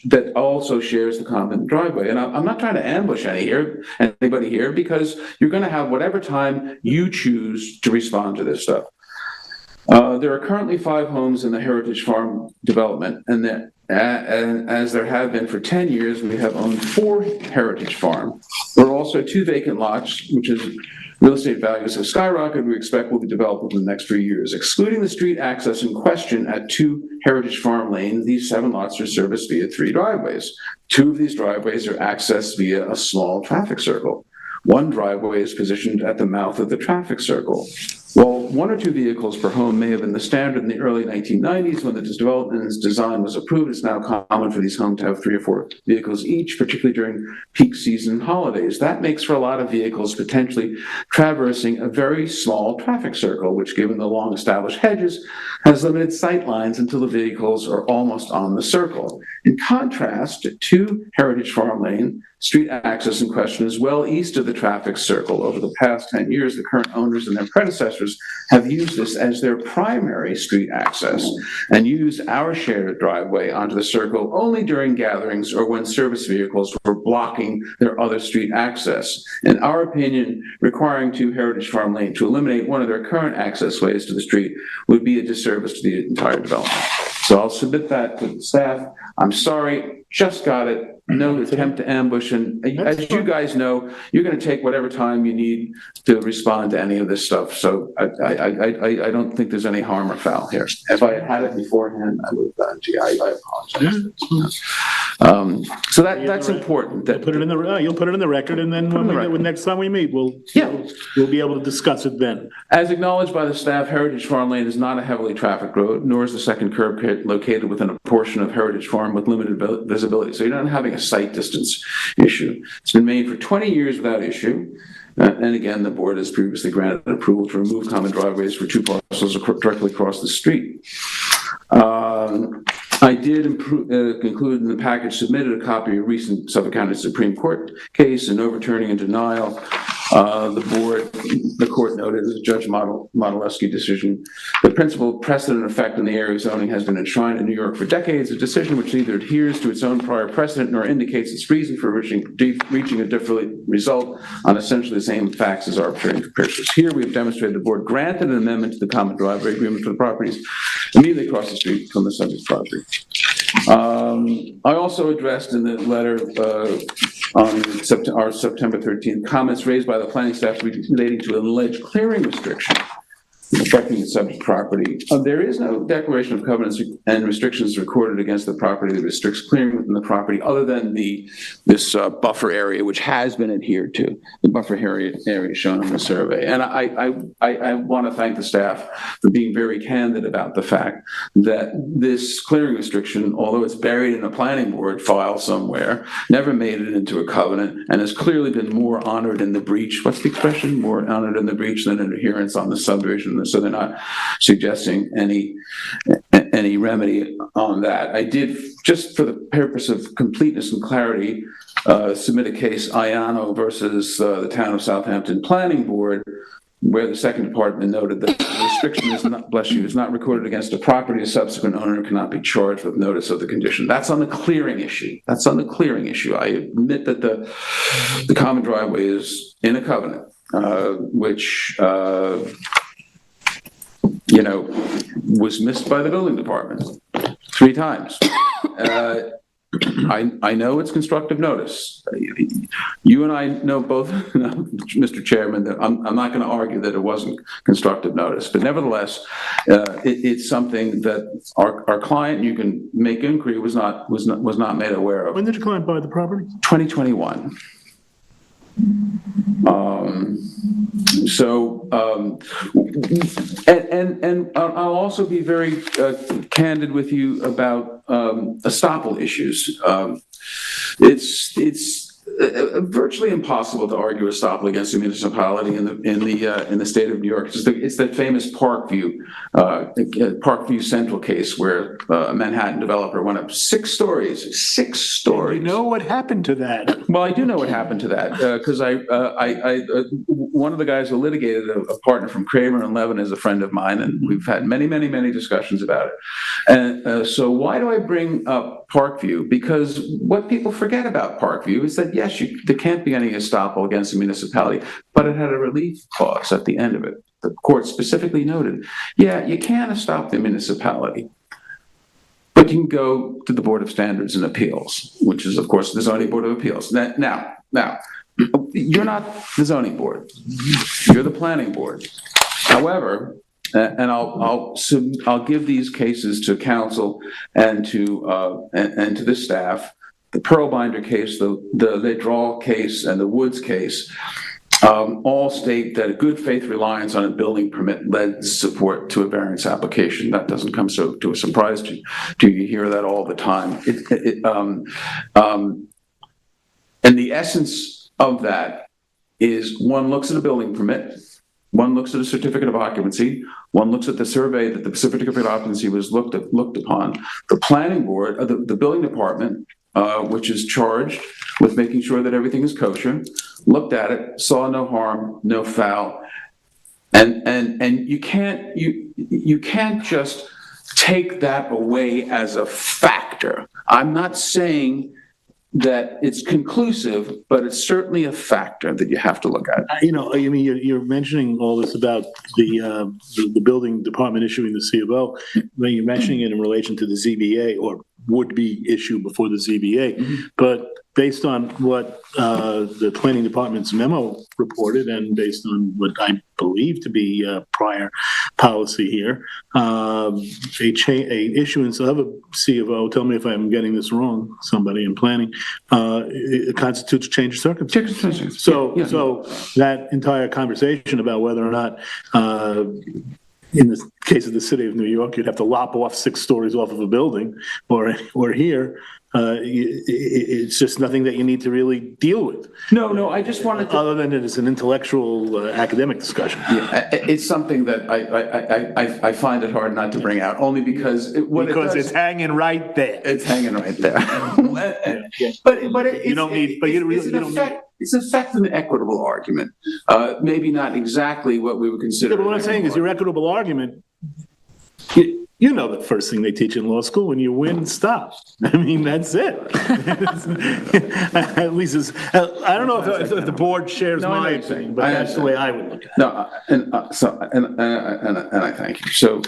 O: that also shares the common driveway. And I'm not trying to ambush anybody here, because you're going to have whatever time you choose to respond to this stuff. There are currently 5 homes in the Heritage Farm development, and as there have been for 10 years, we have owned 4 Heritage Farm. There are also 2 vacant lots, which is real estate values have skyrocketed, we expect will be developed within the next 3 years. Excluding the street access in question at 2 Heritage Farm Lane, these 7 lots are serviced via 3 driveways. 2 of these driveways are accessed via a small traffic circle. 1 driveway is positioned at the mouth of the traffic circle. While 1 or 2 vehicles per home may have been the standard in the early 1990s when this development and its design was approved, it's now common for these homes to have 3 or 4 vehicles each, particularly during peak season holidays. That makes for a lot of vehicles potentially traversing a very small traffic circle, which, given the long-established hedges, has limited sight lines until the vehicles are almost on the circle. In contrast, 2 Heritage Farm Lane, street access in question is well east of the traffic circle. Over the past 10 years, the current owners and their predecessors have used this as their primary street access and used our shared driveway onto the circle only during gatherings or when service vehicles were blocking their other street access. In our opinion, requiring 2 Heritage Farm Lane to eliminate one of their current access ways to the street would be a disservice to the entire development. So I'll submit that to the staff. I'm sorry, just got it. No attempt to ambush, and as you guys know, you're going to take whatever time you need to respond to any of this stuff. So I don't think there's any harm or foul here. If I had it beforehand, I would have done. I apologize. So that's important.
B: You'll put it in the record, and then when next time we meet, we'll be able to discuss it then.
O: As acknowledged by the staff, Heritage Farm Lane is not a heavily trafficked road, nor is the second curb pit located within a portion of Heritage Farm with limited visibility. So you're not having a sight distance issue. It's been made for 20 years without issue. And again, the board has previously granted approval to remove common driveways for 2 parcels directly across the street. I did conclude in the package submitted a copy of recent Suffolk County Supreme Court case in overturning and denial. The court noted as a Judge Modeleski decision, the principal precedent effect in the area of zoning has been enshrined in New York for decades, a decision which neither adheres to its own prior precedent nor indicates its reason for reaching a different result on essentially the same facts as arbitrary capricious. Here we have demonstrated the board granted an amendment to the common driveway agreement for the properties immediately across the street from the subject property. I also addressed in the letter on our September 13th comments raised by the planning staff relating to an alleged clearing restriction.
N: affecting the subject property. There is no declaration of covenants and restrictions recorded against the property that restricts clearing within the property, other than this buffer area, which has been adhered to, the buffer area shown on the survey. And I want to thank the staff for being very candid about the fact that this clearing restriction, although it's buried in a planning board file somewhere, never made it into a covenant, and has clearly been more honored in the breach. What's the expression? More honored in the breach than in adherence on the subdivision. So they're not suggesting any remedy on that. I did, just for the purpose of completeness and clarity, submit a case, Iano versus the Town of Southampton Planning Board, where the second department noted that the restriction is not, bless you, is not recorded against a property. A subsequent owner cannot be charged with notice of the condition. That's on the clearing issue. That's on the clearing issue. I admit that the common driveway is in a covenant, which, was missed by the building department 3 times. I know it's constructive notice. You and I know both, Mr. Chairman, that I'm not going to argue that it wasn't constructive notice, but nevertheless, it's something that our client, you can make inquiry, was not made aware of.
B: When did your client buy the property?
N: 2021. And I'll also be very candid with you about estoppel issues. It's virtually impossible to argue estoppel against a municipality in the state of New York. It's that famous Parkview Central case where a Manhattan developer went up 6 stories. 6 stories.
B: You know what happened to that?
N: Well, I do know what happened to that because one of the guys who litigated, a partner from Kramer and Levin, is a friend of mine, and we've had many discussions about it. And so why do I bring up Parkview? Because what people forget about Parkview is that, yes, there can't be any estoppel against a municipality, but it had a relief clause at the end of it. The court specifically noted, yeah, you can't stop the municipality, but you can go to the Board of Standards and Appeals, which is, of course, the Zoning Board of Appeals. Now, you're not the zoning board. You're the planning board. However, and I'll give these cases to council and to the staff. The Pearlbinder case, the Ledral case, and the Woods case all state that a good faith reliance on a building permit lends support to a variance application. That doesn't come to a surprise to you. You hear that all the time. And the essence of that is one looks at a building permit, one looks at a certificate of occupancy, one looks at the survey that the certificate of occupancy was looked upon. The planning board, the building department, which is charged with making sure that everything is kosher, looked at it, saw no harm, no foul, and you can't just take that away as a factor. I'm not saying that it's conclusive, but it's certainly a factor that you have to look at.
B: You're mentioning all this about the building department issuing the C of O, when you're mentioning it in relation to the ZBA or would be issued before the ZBA. Mm-hmm. But based on what the planning department's memo reported and based on what I believe to be prior policy here, a issuance of a C of O, tell me if I'm getting this wrong, somebody in planning, it constitutes change of circumstances. So that entire conversation about whether or not in the case of the city of New York, you'd have to lop off 6 stories off of a building, or here, it's just nothing that you need to really deal with.
N: No, I just wanted to...
B: Other than it is an intellectual, academic discussion.
N: Yeah, it's something that I find it hard not to bring out, only because...
B: it's hanging right there.
N: It's hanging right there. It's in fact an equitable argument. Maybe not exactly what we would consider...
B: Yeah, but what I'm saying is your equitable argument, you know the first thing they teach in law school, when you win, stop. I mean, that's it. At least I don't know if the board shares my opinion, but that's the way I would look at it.
N: No, and I thank you. So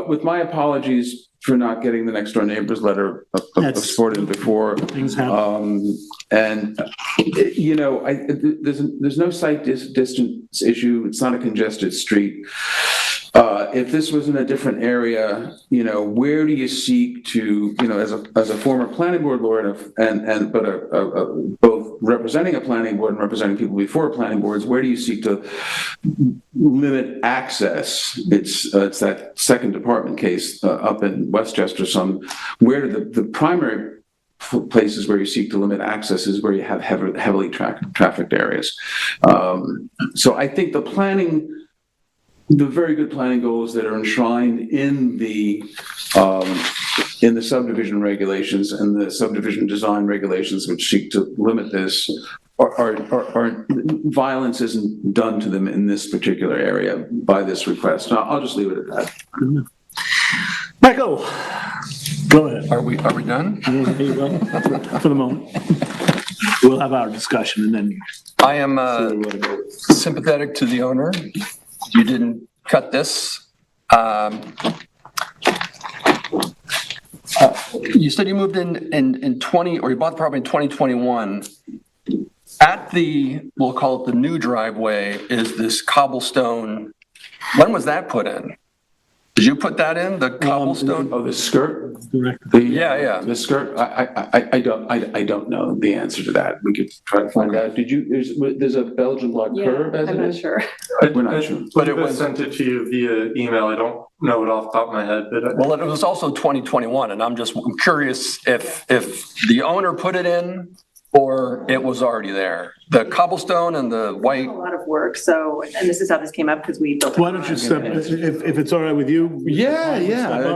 N: with my apologies for not getting the next door neighbor's letter of support before.
B: Things happen.
N: There's no sight distance issue. It's not a congested street. if this was in a different area, where do you seek to, as a former planning board lawyer both representing a planning board and representing people before planning boards, where do you seek to limit access? It's that second department case up in Westchester, where the primary places where you seek to limit access is where you have heavily trafficked areas. So I think the very good planning goals that are enshrined in the subdivision regulations and the subdivision design regulations, which seek to limit this, are violence isn't done to them in this particular area by this request. I'll just leave it at that.
B: Michael, go ahead.
F: Are we done?
B: There you go. For the moment. We'll have our discussion and then.
E: I am sympathetic to the owner. You didn't cut this. You said you moved in 20, or you bought the property in 2021. At we'll call it the new driveway, is this cobblestone. When was that put in? Did you put that in, the cobblestone?
N: The skirt?
E: Yeah.
N: The skirt, I don't know the answer to that. We could try to find out. There's a Belgian block curb as it is?
D: sure.
N: We're not sure.
M: But it was sent it to you via email. I don't know it off the top of my head, but.
E: Well, it was also 2021, and I'm curious if the owner put it in or it was already there. The cobblestone and the white.
D: A lot of work, and this is how this came up because we built.
B: Why don't you step, if it's all right with you?
N: Yeah,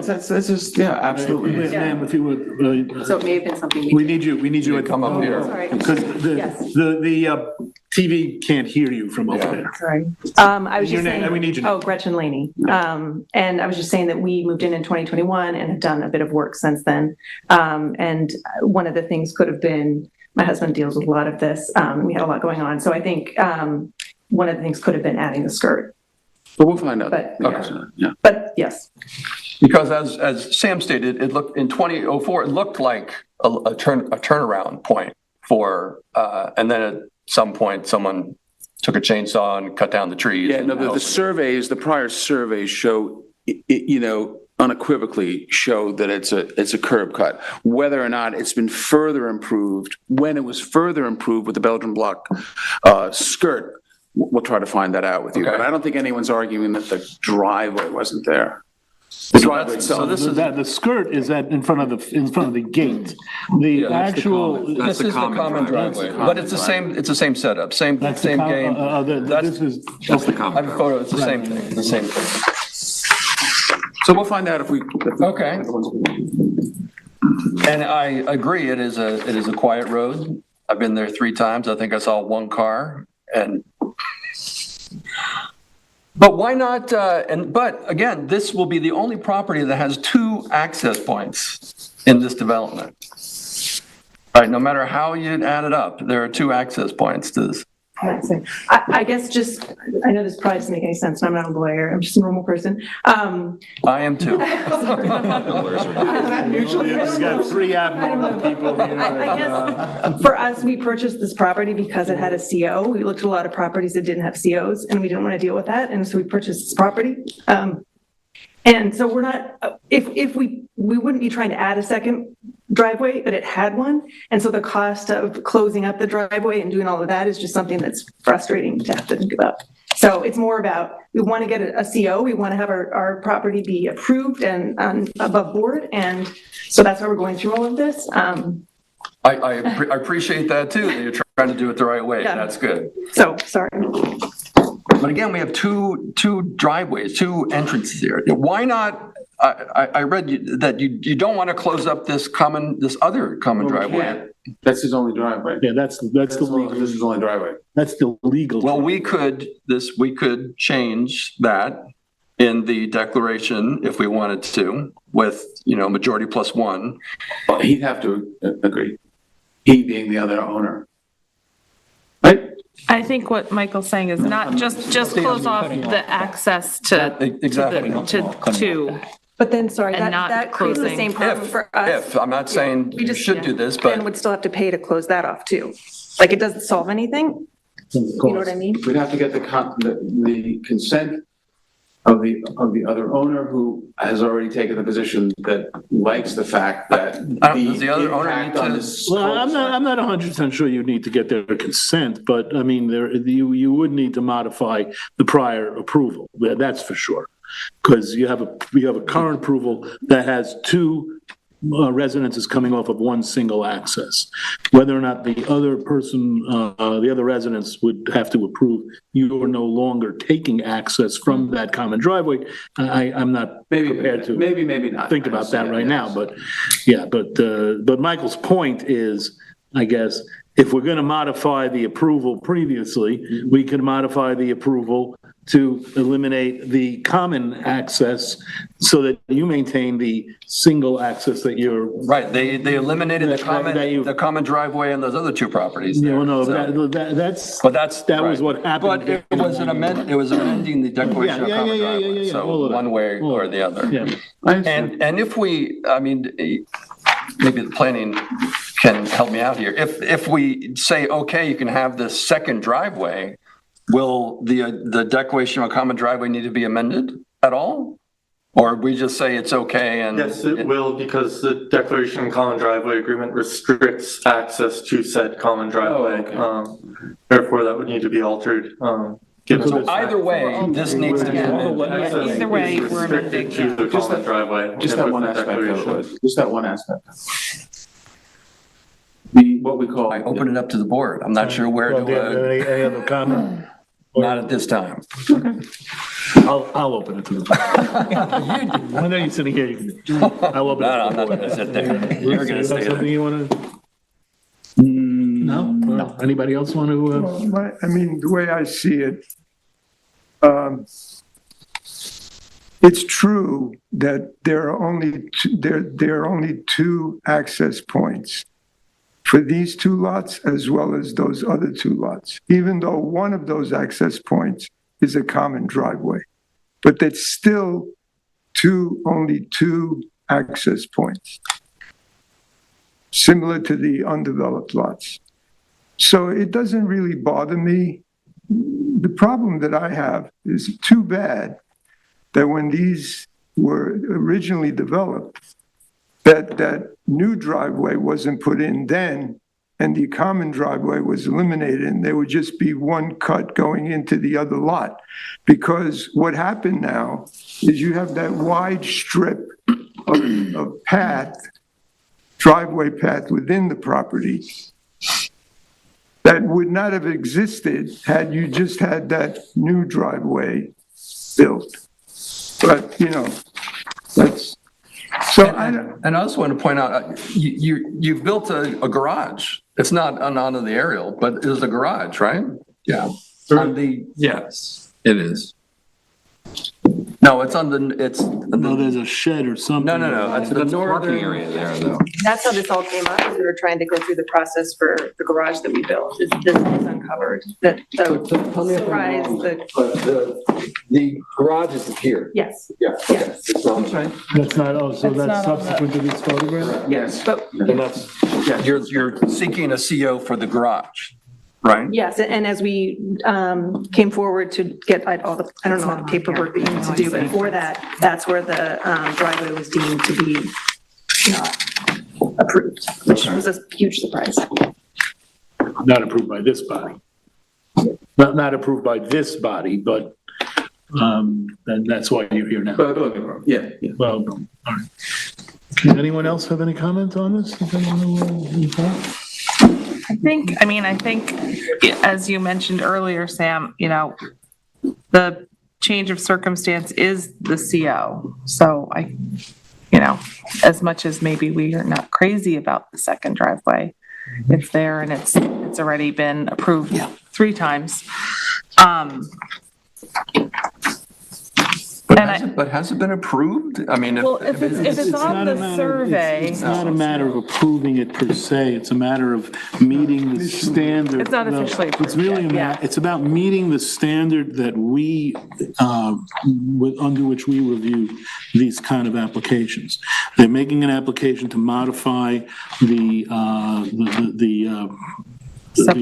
N: that's just, absolutely.
B: Ma'am, if you would.
D: So it may have been something.
B: We need you to come up here.
D: Sorry.
B: Because
D: Yes.
B: the TV can't hear you from over there.
D: Sorry. I was
B: Your
D: just
B: name,
D: saying.
B: we need your name.
D: Oh, Gretchen Laney. And I was just saying that we moved in 2021 and have done a bit of work since then. And one of the things could have been, my husband deals with a lot of this. We had a lot going on. So I think one of the things could have been adding the skirt.
N: But we'll find out.
D: But,
N: Yeah.
D: But yes.
E: Because as Sam stated, it looked in 2004, it looked like a turnaround point for, and then at some point, someone took a chainsaw and cut down the trees.
N: Yeah, no, the prior surveys show, unequivocally show that it's a curb cut. Whether or not it's been further improved, when it was further improved with the Belgian block skirt, we'll try to find that out with you.
E: Okay.
N: But I don't think anyone's arguing that the driveway wasn't there. The driveway itself.
B: So this is that, the skirt is in front of the gate. The actual.
E: This is the common driveway, but it's the same setup, same game.
B: That's the common.
E: I have a photo, it's the same thing, the same thing.
N: So we'll find out if we.
E: Okay. And I agree, it is a quiet road. I've been there 3 times. I think I saw 1 car but why not, but again, this will be the only property that has 2 access points in this development. All right, no matter how you add it up, there are 2 access points to this.
D: I guess I know this probably doesn't make any sense. I'm not a lawyer. I'm just a normal person.
E: I am too.
B: Usually we've got 3 abnormal people here.
D: I guess for us, we purchased this property because it had a CO. We looked at a lot of properties that didn't have COs and we didn't want to deal with that. And so we purchased this property. And so we're not, if we wouldn't be trying to add a second driveway, but it had one. And so the cost of closing up the driveway and doing all of that is just something that's frustrating to have to think about. So it's more about, we want to get a CO, we want to have our property be approved and above board. And so that's why we're going through all of this.
E: I appreciate that too, that you're trying to do it the right way.
D: Yeah.
E: That's good.
D: So, sorry.
E: But again, we have two driveways, 2 entrances here. Why not? I read that you don't want to close up this other common driveway.
N: That's his only driveway.
B: Yeah, that's the legal.
N: This is his only driveway.
B: That's the legal.
E: Well, we could change that in the declaration if we wanted to, with majority +1.
N: Well, he'd have to agree. He being the other owner. Right?
H: I think what Michael's saying is not just close off the access to two.
D: But then, sorry,
H: And not
D: that creates the
H: closing.
D: same problem for us.
E: If I'm not saying you should do this,
D: Ben
E: but
D: would still have to pay to close that off too. Like, it doesn't solve anything. You know what I mean?
N: We'd have to get the consent of the other owner who has already taken the position that likes the fact that
E: Does the other owner
N: impact
E: need
N: on
E: to-
N: this
B: Well, I'm
N: cul-de-sac-
B: not 100% sure you need to get their consent, but I mean, you would need to modify the prior approval, that's for sure. Because you have a current approval that has two residences coming off of one single access. Whether or not the other person, the other residents would have to approve you are no longer taking access from that common driveway, I'm not prepared to
N: maybe not.
B: think about that right now, but yeah, but Michael's point is, I guess, if we're gonna modify the approval previously, we can modify the approval to eliminate the common access so that you maintain the single access that you're.
E: Right, they eliminated the common driveway on those other two properties there.
B: No,
E: so-
B: that was what happened.
E: But it was amending the declaration of
B: Yeah,
E: common
B: yeah,
E: driveway,
B: all
E: so
B: of that.
E: one way or the other.
B: Yeah.
E: And if we, I mean, maybe the planning can help me out here. If we say, okay, you can have this second driveway, will the declaration of a common driveway need to be amended at all? Or we just say it's okay and?
M: Yes, it will, because the declaration of common driveway agreement restricts access to said common driveway. Therefore, that would need to be altered. Given
E: So
M: the fact
E: either way, this needs to be amended.
M: access
H: Either way,
M: is
H: we're amending,
M: restricted to the common driveway.
N: Just that one
M: with the
N: aspect of
M: declaration.
N: it, just that one aspect. What we call.
E: I open it up to the board. I'm not sure where
B: Well,
E: to,
B: any other comment?
E: not at this time.
B: I'll open it to the board. I know you're sitting here, you can, I'll open it.
E: No, I'm not gonna sit there. You're gonna stay
B: Something
E: there.
B: you wanna? No? Anybody else want to?
G: I mean, the way I see it, it's true that there are only two access points for these two lots as well as those other two lots, even though one of those access points is a common driveway. But that's still only two access points, similar to the undeveloped lots. So it doesn't really bother me. The problem that I have is too bad that when these were originally developed, that new driveway wasn't put in then, and the common driveway was eliminated, and there would just be one cut going into the other lot. Because what happened now is you have that wide strip of path, driveway path within the property that would not have existed had you just had that new driveway built. But, that's, so
E: And I also want to point out, you've built a garage. It's not on the aerial, but it is a garage, right? Yeah. Yes, it is. No, it's on the,
B: No, there's a shed or something.
E: no, it's the northern
F: area there, though.
D: That's how this all came up, as we were trying to go through the process for the garage that we built. This was uncovered, that the surprise,
N: The garage is here.
D: yes.
N: Yeah.
D: Yeah.
N: It's not-
B: That's not, so
H: It's
B: that's
H: not on the-
B: subsequent to this photograph?
N: Yes.
D: But,
N: And that's,
E: you're seeking a CO for the garage, right?
D: yes, and as we came forward to get all the, I don't know, the paperwork that you need to do, but for that, that's where the driveway was deemed to be not approved, which was a huge surprise.
B: Not approved by this body. Not approved by this body, but, then that's why you're here now.
N: yeah.
B: Well, all right. Does anyone else have any comments on this?
H: I think, as you mentioned earlier, Sam, the change of circumstance is the CO. So as much as maybe we are not crazy about the second driveway, it's there and it's already been approved 3 times.
E: But has it been approved? I mean,
H: Well, if it's on the survey,
B: It's not a matter of approving it per se, it's a matter of meeting the standard.
H: It's not officially
B: It's
H: approved
B: really,
H: yet, yeah.
B: it's about meeting the standard that we, under which we review these kind of applications. They're making an application to modify the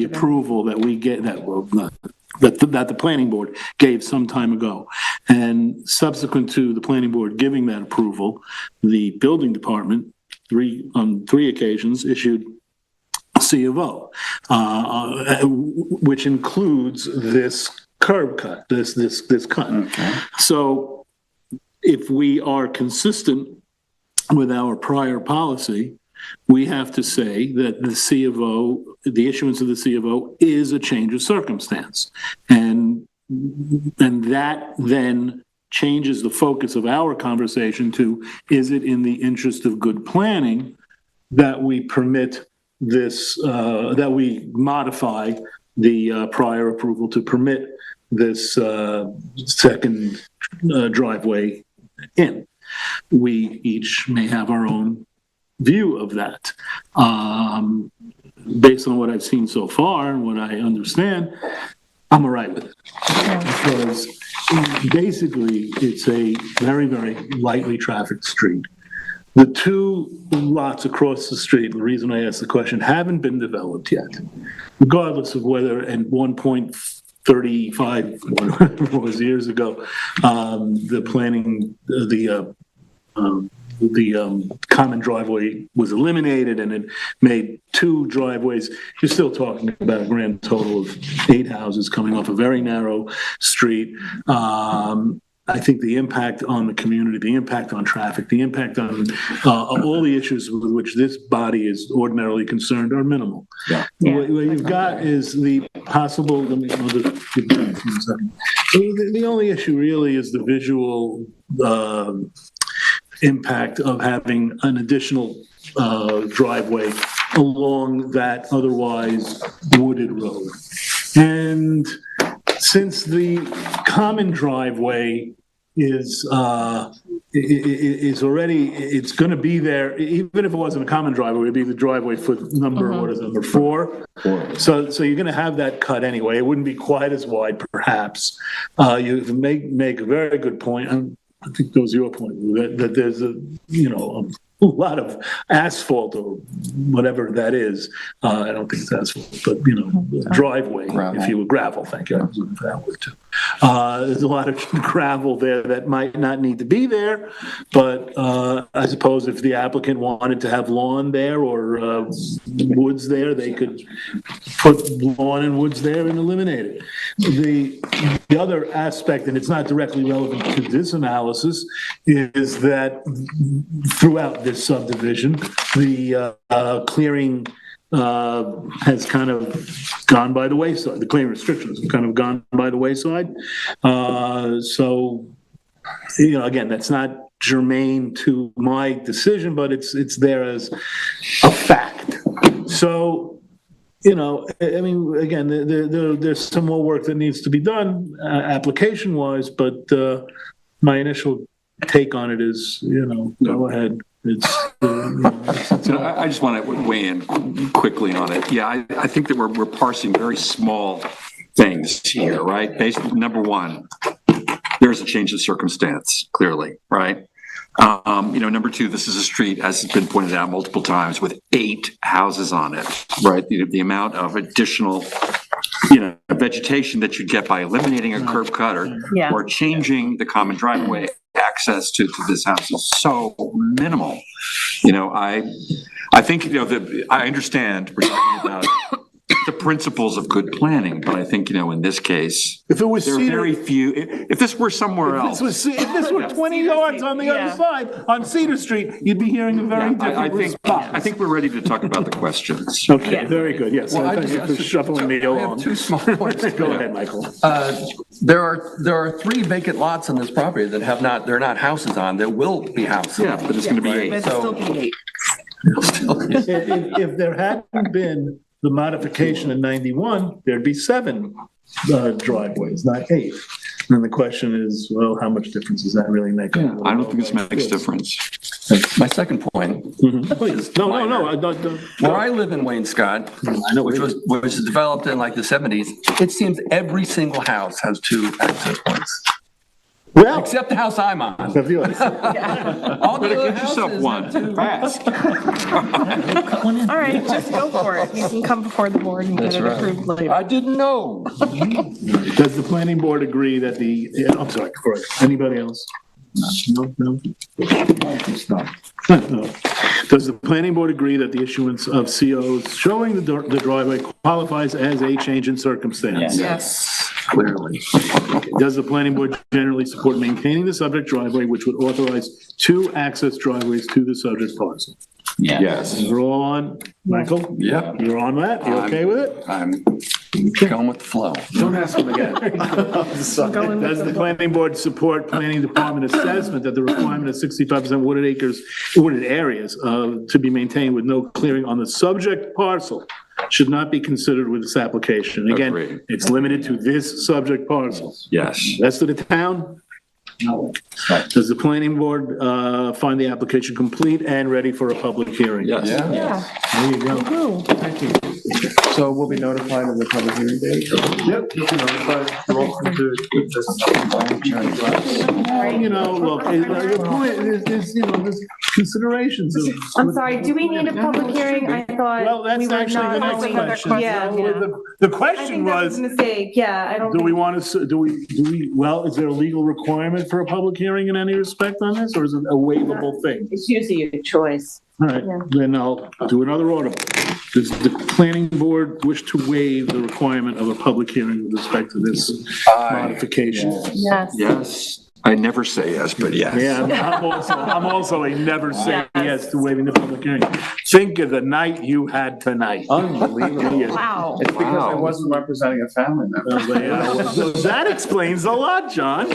B: approval that we get, that the planning board gave some time ago. And subsequent to the planning board giving that approval, the building department, on three occasions, issued a C of O, which includes this curb cut, this cut.
N: Okay.
B: So if we are consistent with our prior policy, we have to say that the C of O, the issuance of the C of O is a change of circumstance. And that then changes the focus of our conversation to, is it in the interest of good planning that we permit this, that we modify the prior approval to permit this second driveway in? We each may have our own view of that. Based on what I've seen so far and what I understand, I'm all right with it. Because basically, it's a very, very lightly trafficked street. The two lots across the street, the reason I asked the question, haven't been developed yet. Regardless of whether at 1.35, whatever it was years ago, the common driveway was eliminated and it made two driveways. You're still talking about a grand total of 8 houses coming off a very narrow street. I think the impact on the community, the impact on traffic, the impact on all the issues with which this body is ordinarily concerned are minimal.
N: Yeah.
B: What you've got is the possible, I'll just give you a second. The only issue really is the visual impact of having an additional driveway along that otherwise wooded road. And since the common driveway is already, it's going to be there, even if it wasn't a common driveway, it would be the driveway foot number, what is it, number 4? So you're going to have that cut anyway. It wouldn't be quite as wide, perhaps. You make a very good point. I think that was your point, that there's a lot of asphalt or whatever that is. I don't think it's asphalt, but driveway, if you will, gravel. Thank you. I was looking for that word too. There's a lot of gravel there that might not need to be there, but I suppose if the applicant wanted to have lawn there or woods there, they could put lawn and woods there and eliminate it. The other aspect, and it's not directly relevant to this analysis, is that throughout this subdivision, the clearing has kind of gone by the wayside. The clearing restrictions have kind of gone by the wayside. So, again, that's not germane to my decision, but it's there as a fact. So, I mean, again, there's some more work that needs to be done application-wise, but my initial take on it is, go ahead.
F: I just want to weigh in quickly on it. Yeah, I think that we're parsing very small things here, right? Basically, number one, there's a change of circumstance, clearly, right? Number two, this is a street, as has been pointed out multiple times, with 8 houses on it, right? The amount of additional, vegetation that you get by eliminating a curb cut or changing the common driveway access to this house is so minimal. I think, I understand we're talking about the principles of good planning, but I think, in this case,
B: if it was
F: there are very few, if this were somewhere else.
B: If this were 20 yards on the other side, on Cedar Street, you'd be hearing a very different response.
F: I think we're ready to talk about the questions.
B: Okay, very good, yes.
E: Well,
B: Thank you for shuffling me
E: I
B: along.
E: have 2 small points.
B: Go ahead, Michael.
E: There are 3 vacant lots on this property that they're not houses on. There will be houses.
F: Yeah, but it's going to be 8.
H: But it'll still be 8.
B: If there hadn't been the modification in 91, there'd be 7 driveways, not 8. And the question is, well, how much difference does that really make?
F: I don't think this makes difference.
E: My second point.
B: Please. No.
E: Where I live in Wainscott, which was developed in like the 70s, it seems every single house has 2 access points.
B: Well,
E: Except the house I'm on.
B: if you like.
E: All the
F: Better
E: other
F: get yourself
E: houses
F: one,
E: have two.
F: fast.
H: All right, just go for it. You can come before the board and get
E: That's
H: it
E: right.
H: approved later.
E: I didn't know.
B: Does the planning board agree that I'm sorry, Corey, anybody else? No, no? No. Does the planning board agree that the issuance of COs showing the driveway qualifies as a change in circumstance?
H: Yes.
B: Clearly. Does the planning board generally support maintaining the subject driveway, which would authorize 2 access driveways to the subject parcel?
F: Yes.
B: You're all on, Michael?
E: Yeah.
B: You're on that? You okay with it?
E: I'm going with the flow.
N: Don't ask him again.
B: Does the planning board support planning department assessment that the requirement of 65% wooded areas to be maintained with no clearing on the subject parcel should not be considered with this application? Again,
F: Agreed.
B: it's limited to this subject parcel.
F: Yes.
B: Rest of the town? No. Does the planning board find the application complete and ready for a public hearing?
F: Yes.
E: Yeah.
H: Yeah.
B: There you go.
H: Woo-hoo.
B: Thank you.
N: So we'll be notified of the public hearing date?
B: Yep, you'll be notified. You're welcome to you know, look, the point is, you know, there's considerations of.
D: I'm sorry, do we need a public hearing? I
B: Well,
D: thought we
B: that's
D: were
B: actually the
D: not.
B: next
H: another
B: question.
D: Yeah,
H: yeah.
B: The
D: I
B: question
D: think that was
B: was,
D: a mistake, yeah, I don't.
B: do we want to, do we, well, is there a legal requirement for a public hearing in any respect on this, or is it a waivable thing?
L: It's usually your choice.
B: All right, then I'll do another order. Does the planning board wish to waive the requirement of a public hearing with respect to this modification?
H: Yes.
F: Yes. I never say yes, but yes.
B: Yeah, I'm also a never say yes to waiving the public hearing. Think of the night you had tonight.
N: Unbelievable.
H: Wow.
N: It's because I wasn't representing a family member.
B: That explains a lot, John.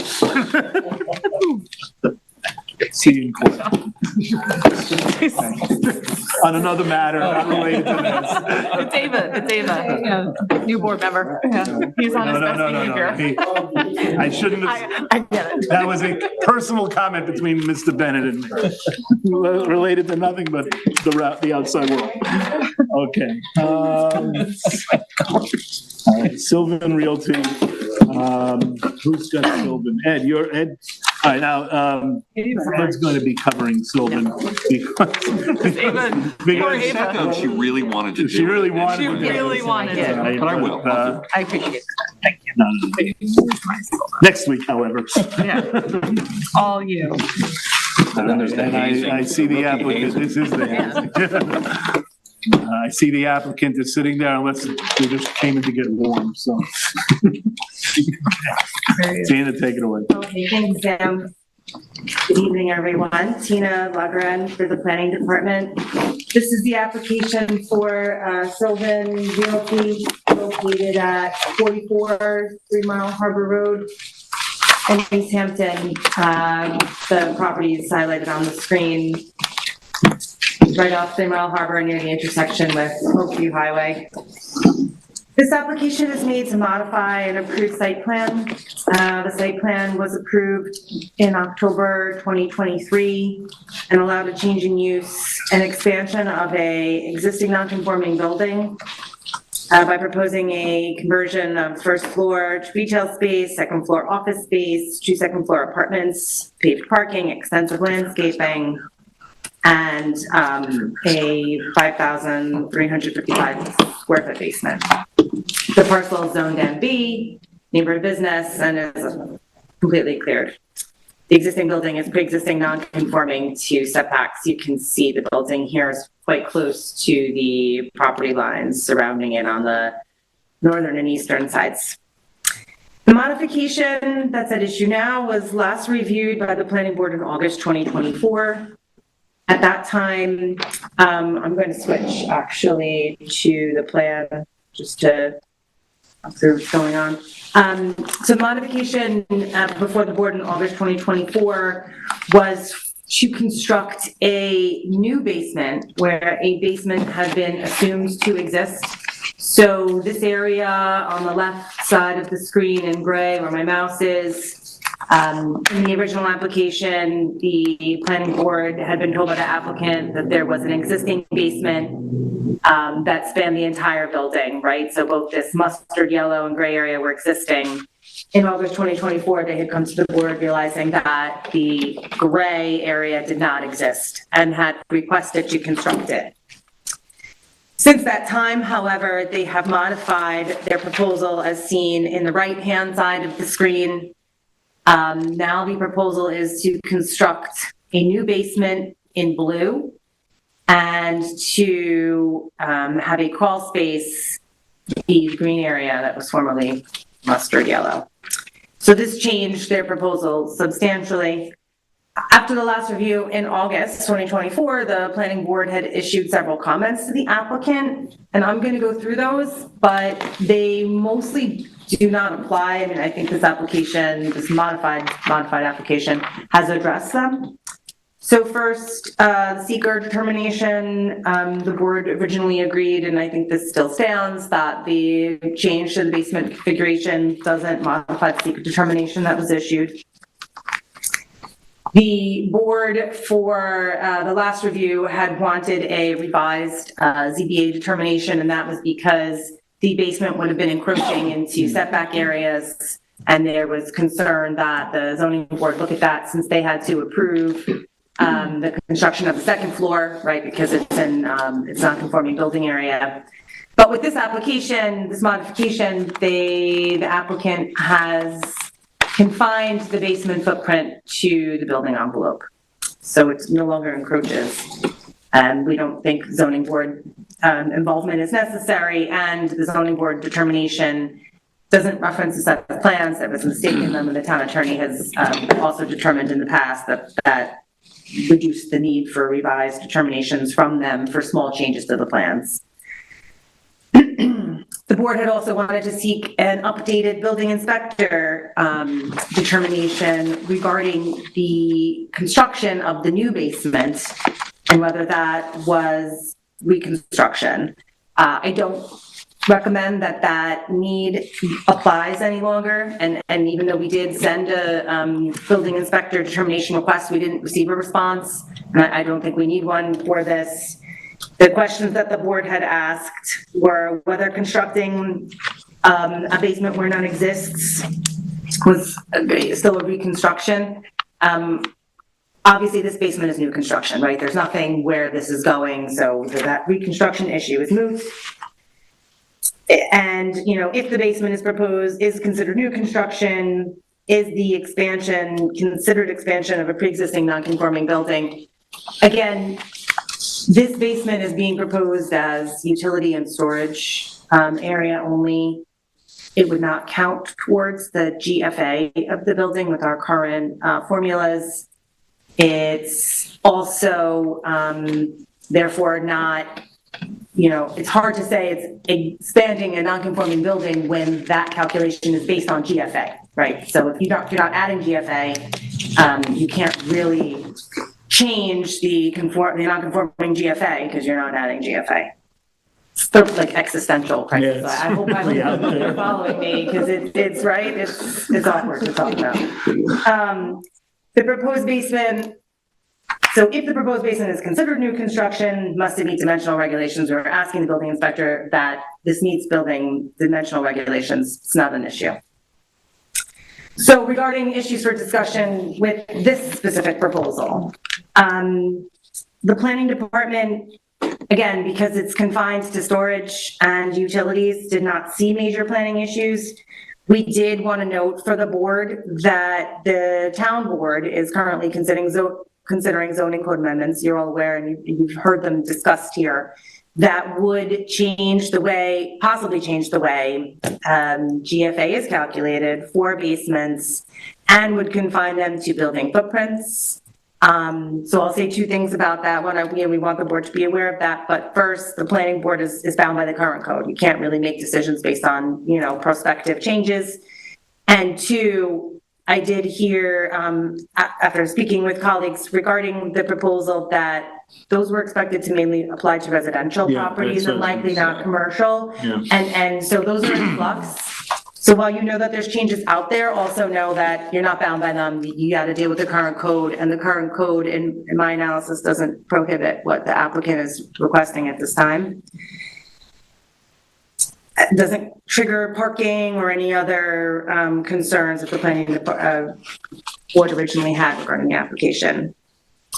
B: See you in court. On another matter, not related to
H: It's Ava, new board member. Yeah. He's on his best behavior.
B: this. I shouldn't have,
H: I get it.
B: that was a personal comment between Mr. Bennett and me. Related to nothing but the outside world. Okay. All right, Sylvan Realty, who's got Sylvan? Ed, Ed. All right, now, Ed's going to be covering Sylvan.
F: Because she really wanted to do it.
B: She really wanted
H: She
B: to do it.
H: really wanted it.
F: But I will.
H: I appreciate it. Thank you.
B: No. Next week, however.
H: Yeah. All you.
N: And then there's the
B: And
N: hazing.
B: I see the applicant, this is the hazing. I see the applicant is sitting there, unless they just came in to get warm, so. Tina, take it away.
P: Okay, thanks, Sam. Good evening, everyone. Tina Lagren for the Planning Department. This is the application for Sylvan Realty located at 44 3 Mile Harbor Road in East Hampton. The property is highlighted on the screen right off 3 Mile Harbor near the intersection with Oakview Highway. This application is made to modify an approved site plan. The site plan was approved in October 2023 and allowed a change in use and expansion of a existing non-conforming building by proposing a conversion of first floor retail space, second floor office space, 2 second floor apartments, paved parking, extensive landscaping, and a 5,355 square foot basement. The parcel is zoned NB, neighborhood business, and is completely cleared. The existing building is pre-existing non-conforming to setbacks. You can see the building here is quite close to the property lines surrounding it on the northern and eastern sides. The modification that's at issue now was last reviewed by the planning board in August 2024. At that time, I'm going to switch actually to the plan just to observe what's going on. So modification before the board in August 2024 was to construct a new basement where a basement had been assumed to exist. So this area on the left side of the screen in gray where my mouse is, in the original application, the planning board had been told by the applicant that there was an existing basement that spanned the entire building, right? So both this mustard yellow and gray area were existing. in August 2024, they had come to the board realizing that the gray area did not exist and had requested to construct it. Since that time, however, they have modified their proposal as seen in the right-hand side of the screen. Now the proposal is to construct a new basement in blue and to have a crawl space, the green area that was formerly mustard yellow. So this changed their proposal substantially. After the last review in August 2024, the planning board had issued several comments to the applicant, and I'm going to go through those, but they mostly do not apply. I mean, I think this application, this modified application has addressed them. So first, seeker determination, the board originally agreed, and I think this still stands, that the change to the basement configuration doesn't modify the seeker determination that was issued. The board for the last review had wanted a revised ZBA determination, and that was because the basement would have been encroaching into setback areas, and there was concern that the zoning board look at that since they had to approve the construction of the second floor, right, because it's in it's non-conforming building area. But with this application, this modification, the applicant has confined the basement footprint to the building envelope. So it no longer encroaches. And we don't think zoning board involvement is necessary, and the zoning board determination doesn't reference a set of plans that was a mistake in them, and the town attorney has also determined in the past that reduced the need for revised determinations from them for small changes to the plans. The board had also wanted to seek an updated building inspector determination regarding the construction of the new basement and whether that was reconstruction. I don't recommend that need applies any longer, and even though we did send a building inspector determination request, we didn't receive a response, and I don't think we need one for this. The questions that the board had asked were whether constructing a basement where none exists was still a reconstruction. Obviously this basement is new construction, right? There's nothing where this is going, so that reconstruction issue is moot. And, you know, if the basement is considered new construction, is the expansion considered expansion of a pre-existing non-conforming building? Again, this basement is being proposed as utility and storage area only. It would not count towards the GFA of the building with our current formulas. It's also therefore not, you know, it's hard to say it's expanding a non-conforming building when that calculation is based on GFA, right? So if you're not adding GFA, you can't really change the non-conforming GFA because you're not adding GFA. It's sort of like existential crisis.
B: Yes.
P: I hope you're following me because it's right. It's awkward to talk about. The proposed basement. So if the proposed basement is considered new construction, must it meet dimensional regulations? We're asking the building inspector that this meets building dimensional regulations. It's not an issue. So regarding issues for discussion with this specific proposal, the planning department, again, because it's confined to storage and utilities, did not see major planning issues. We did want to note for the board that the town board is currently considering zoning code amendments. You're all aware, and you've heard them discussed here, that would change the way, possibly change the way GFA is calculated for basements and would confine them to building footprints. So I'll say two things about that. One, we want the board to be aware of that, but first, the planning board is bound by the current code. You can't really make decisions based on, you know, prospective changes. And two, I did hear, after speaking with colleagues regarding the proposal, that those were expected to mainly apply to residential properties and likely not commercial.
B: Yeah.
P: And so those are in flux. So while you know that there's changes out there, also know that you're not bound by them. You got to deal with the current code, and the current code in my analysis doesn't prohibit what the applicant is requesting at this time. doesn't trigger parking or any other concerns that the planning board originally had regarding the application.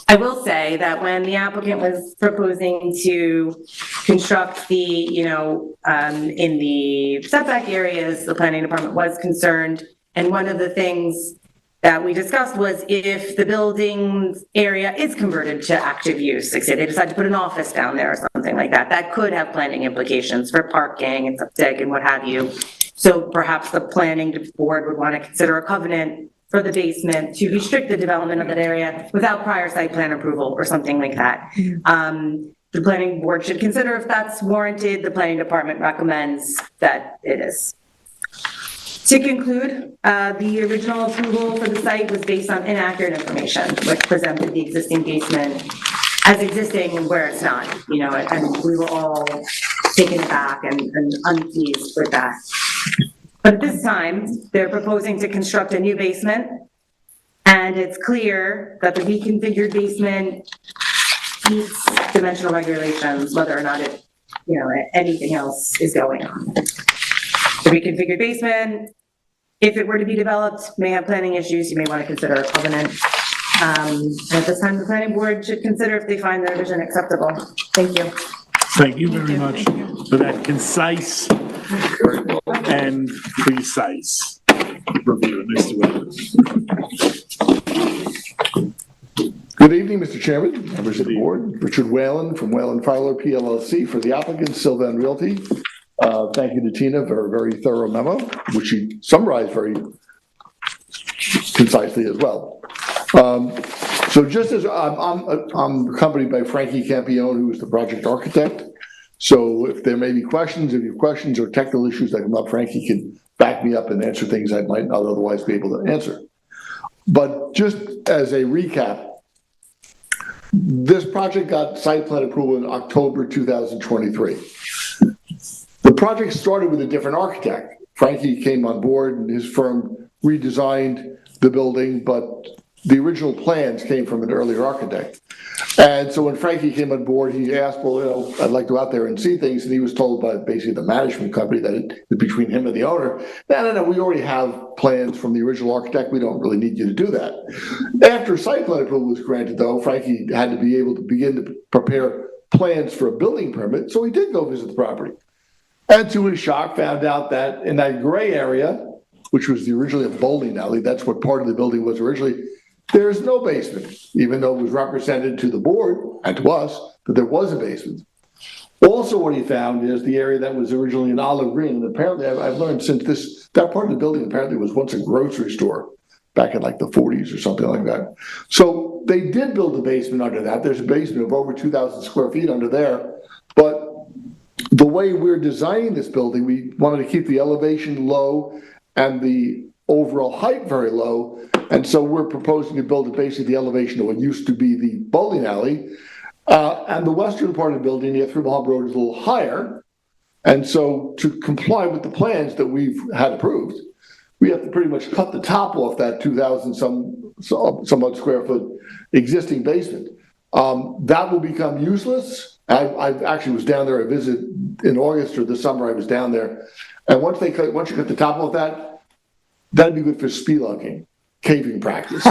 P: I will say that when the applicant was proposing to construct the, in the setback areas, the planning department was concerned. And one of the things that we discussed was if the building area is converted to active use, like say they decide to put an office down there or something like that, that could have planning implications for parking and septic and what have you. So perhaps the planning board would want to consider a covenant for the basement to restrict the development of that area without prior site plan approval or something like that. The planning board should consider if that's warranted. The planning department recommends that it is. To conclude, the original approval for the site was based on inaccurate information, which presented the existing basement as existing where it's not, and we were all taken aback and unpleased with that. But at this time, they're proposing to construct a new basement, and it's clear that the reconfigured basement meets dimensional regulations, whether or not it, anything else is going on. The reconfigured basement, if it were to be developed, may have planning issues. You may want to consider a covenant. And at this time, the planning board should consider if they find the revision acceptable. Thank you.
B: Thank you very much for that concise and precise review, Mr. Williams.
Q: Good evening, Mr. Chairman, members of the board. Richard Whalen from Whalen Fowler PLLC for the applicant, Sylvan Realty. Thank you to Tina for a very thorough memo, which she summarized very concisely as well. So just as I'm accompanied by Frankie Campione, who is the project architect. So if there may be questions, if you have questions or technical issues that come up, Frankie can back me up and answer things I might not otherwise be able to answer. But just as a recap, this project got site plan approval in October 2023. The project started with a different architect. Frankie came on board and his firm redesigned the building, but the original plans came from an earlier architect. And so when Frankie came on board, he asked, well, I'd like to go out there and see things. And he was told by basically the management company that it was between him and the owner, no, we already have plans from the original architect. We don't really need you to do that. After site plan approval was granted, though, Frankie had to be able to begin to prepare plans for a building permit. So he did go visit the property. And to his shock, found out that in that gray area, which was originally a bowling alley, that's what part of the building was originally, there's no basement, even though it was represented to the board and to us that there was a basement. Also what he found is the area that was originally an olive green, and apparently I've learned since that part of the building apparently was once a grocery store back in like the 40s or something like that. So they did build a basement under that. There's a basement of over 2,000 square feet under there, but the way we're designing this building, we wanted to keep the elevation low and the overall height very low. And so we're proposing to build basically the elevation of what used to be the bowling alley. And the western part of the building near Through Hall Road is a little higher. And so to comply with the plans that we've had approved, we have to pretty much cut the top off that 2,000 some odd square foot existing basement. That will become useless. I actually was down there, I visited in August or this summer, I was down there. And once you cut the top off that, that'd be good for spelunking, caving practice.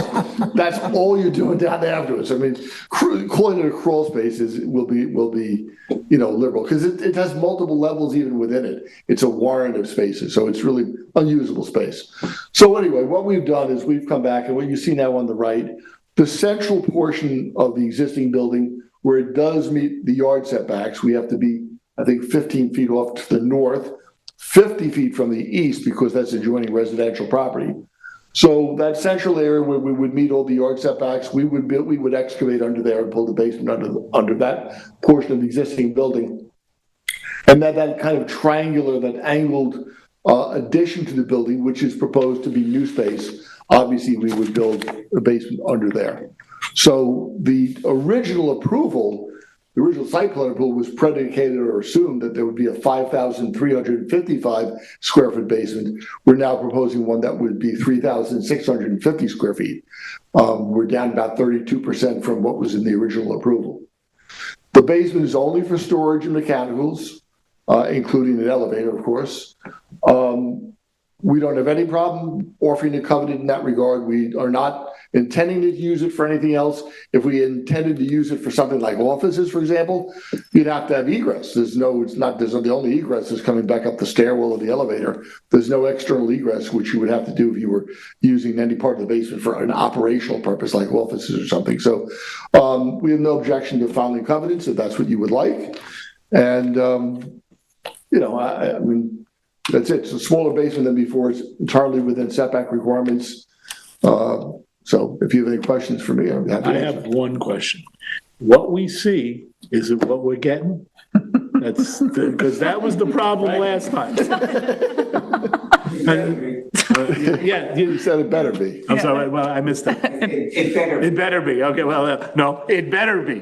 Q: That's all you're doing down there afterwards. I mean, calling it a crawl space will be liberal, because it has multiple levels even within it. It's a warren of spaces, so it's really unusable space. So anyway, what we've done is we've come back, and what you see now on the right, the central portion of the existing building, where it does meet the yard setbacks, we have to be, I think, 15 feet off to the north, 50 feet from the east, because that's adjoining residential property. So that central area where we would meet all the yard setbacks, we would excavate under there and pull the basement under that portion of the existing building. And that kind of triangular, that angled addition to the building, which is proposed to be new space, obviously we would build a basement under there. So the original approval, the original site plan approval was predicated or assumed that there would be a 5,355 square foot basement. We're now proposing one that would be 3,650 square feet. We're down about 32% from what was in the original approval. The basement is only for storage and mechanicals. including an elevator, of course. We don't have any problem offering a covenant in that regard. We are not intending to use it for anything else. If we intended to use it for something like offices, for example, you'd have to have egress. The only egress is coming back up the stairwell or the elevator. There's no external egress, which you would have to do if you were using any part of the basement for an operational purpose like offices or something. So we have no objection to filing covenants if that's what you would like. And, I mean, that's it. It's a smaller basement than before. It's entirely within setback requirements. So if you have any questions for me, I'm happy to answer.
B: I have one question. What we see, is it what we're getting? That's because that was the problem last time. Yeah,
Q: you said it better be.
B: I'm sorry. Well, I missed that.
J: It better.
B: It better be. Okay. Well, no, it better be.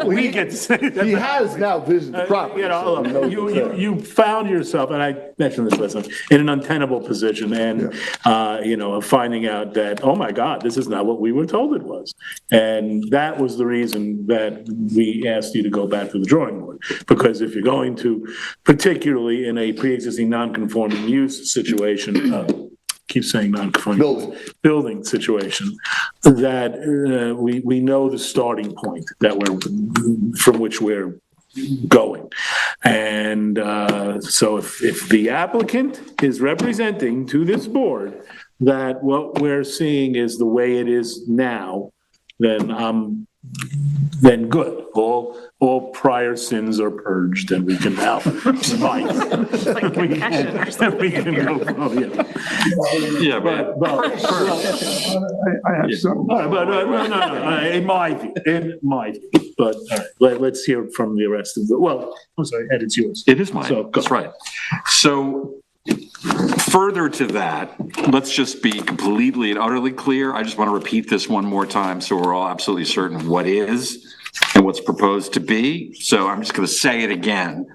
B: We get to say that.
Q: He has now visited the property.
B: You found yourself, and I mentioned this last time, in an untenable position, and of finding out that, oh my God, this is not what we were told it was, and that was the reason that we asked you to go back to the drawing board, because if you're going to, particularly in a pre-existing non-conforming use situation, keep saying non-conforming building situation, that we know the starting point that from which we're going. And so if the applicant is representing to this board that what we're seeing is the way it is now, then good. All prior sins are purged, and we can now smite. We can go.
F: Yeah, but
Q: I have some.
B: No. It might be. But all right, let's hear from the rest of well, I'm sorry, Ed, it's yours.
F: it is mine.
B: So, go.
F: That's right. So further to that, let's just be completely and utterly clear. I just want to repeat this one more time so we're all absolutely certain what is and what's proposed to be. So I'm just going to say it again.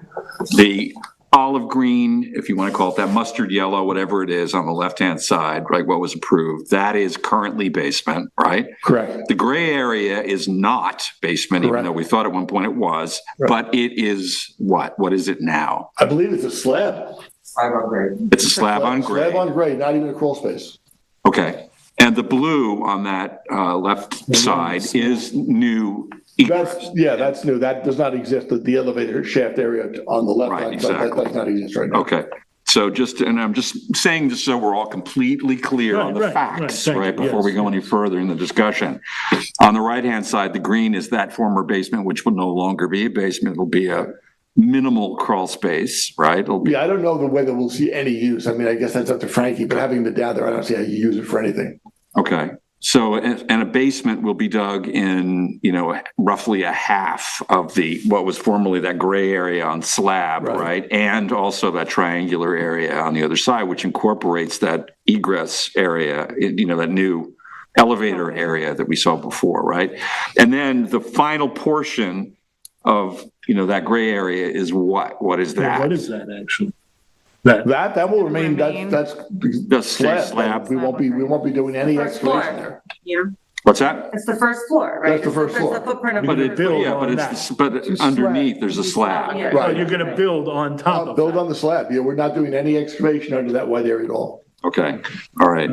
F: The olive green, if you want to call it that, mustard yellow, whatever it is on the left-hand side, right, what was approved, that is currently basement, right?
Q: Correct.
F: The gray area is not basement, even though we thought at one point it was, but it is what? What is it now?
Q: I believe it's a slab.
J: Slab on grade.
F: It's a slab on grade.
Q: Slab on grade, not even a crawl space.
F: Okay. And the blue on that left side is new.
Q: That's new. That does not exist. The elevator shaft area on the left hand side, that does not exist right now.
F: Okay. So I'm just saying this so we're all completely clear on the facts, right, before we go any further in the discussion. On the right-hand side, the green is that former basement, which will no longer be a basement. It'll be a minimal crawl space, right?
Q: I don't know the way that we'll see any use. I mean, I guess that's up to Frankie, but having been down there, I don't see how you use it for anything.
F: Okay. So, and a basement will be dug in, roughly a half of what was formerly that gray area on slab, right? And also that triangular area on the other side, which incorporates that egress area, that new elevator area that we saw before, right? And then the final portion of, that gray area is what? What is that?
B: What is that actually?
Q: That will remain. That's
F: the slab.
Q: We won't be doing any excavation there.
P: Yeah.
F: What's that?
P: It's the first floor, right?
Q: That's the first floor.
P: That's the footprint of.
F: But underneath there's a slab.
P: Yeah.
B: Right. You're going to build on top of
Q: build on the slab. Yeah, we're not doing any excavation under that white area at all.
F: Okay. All right.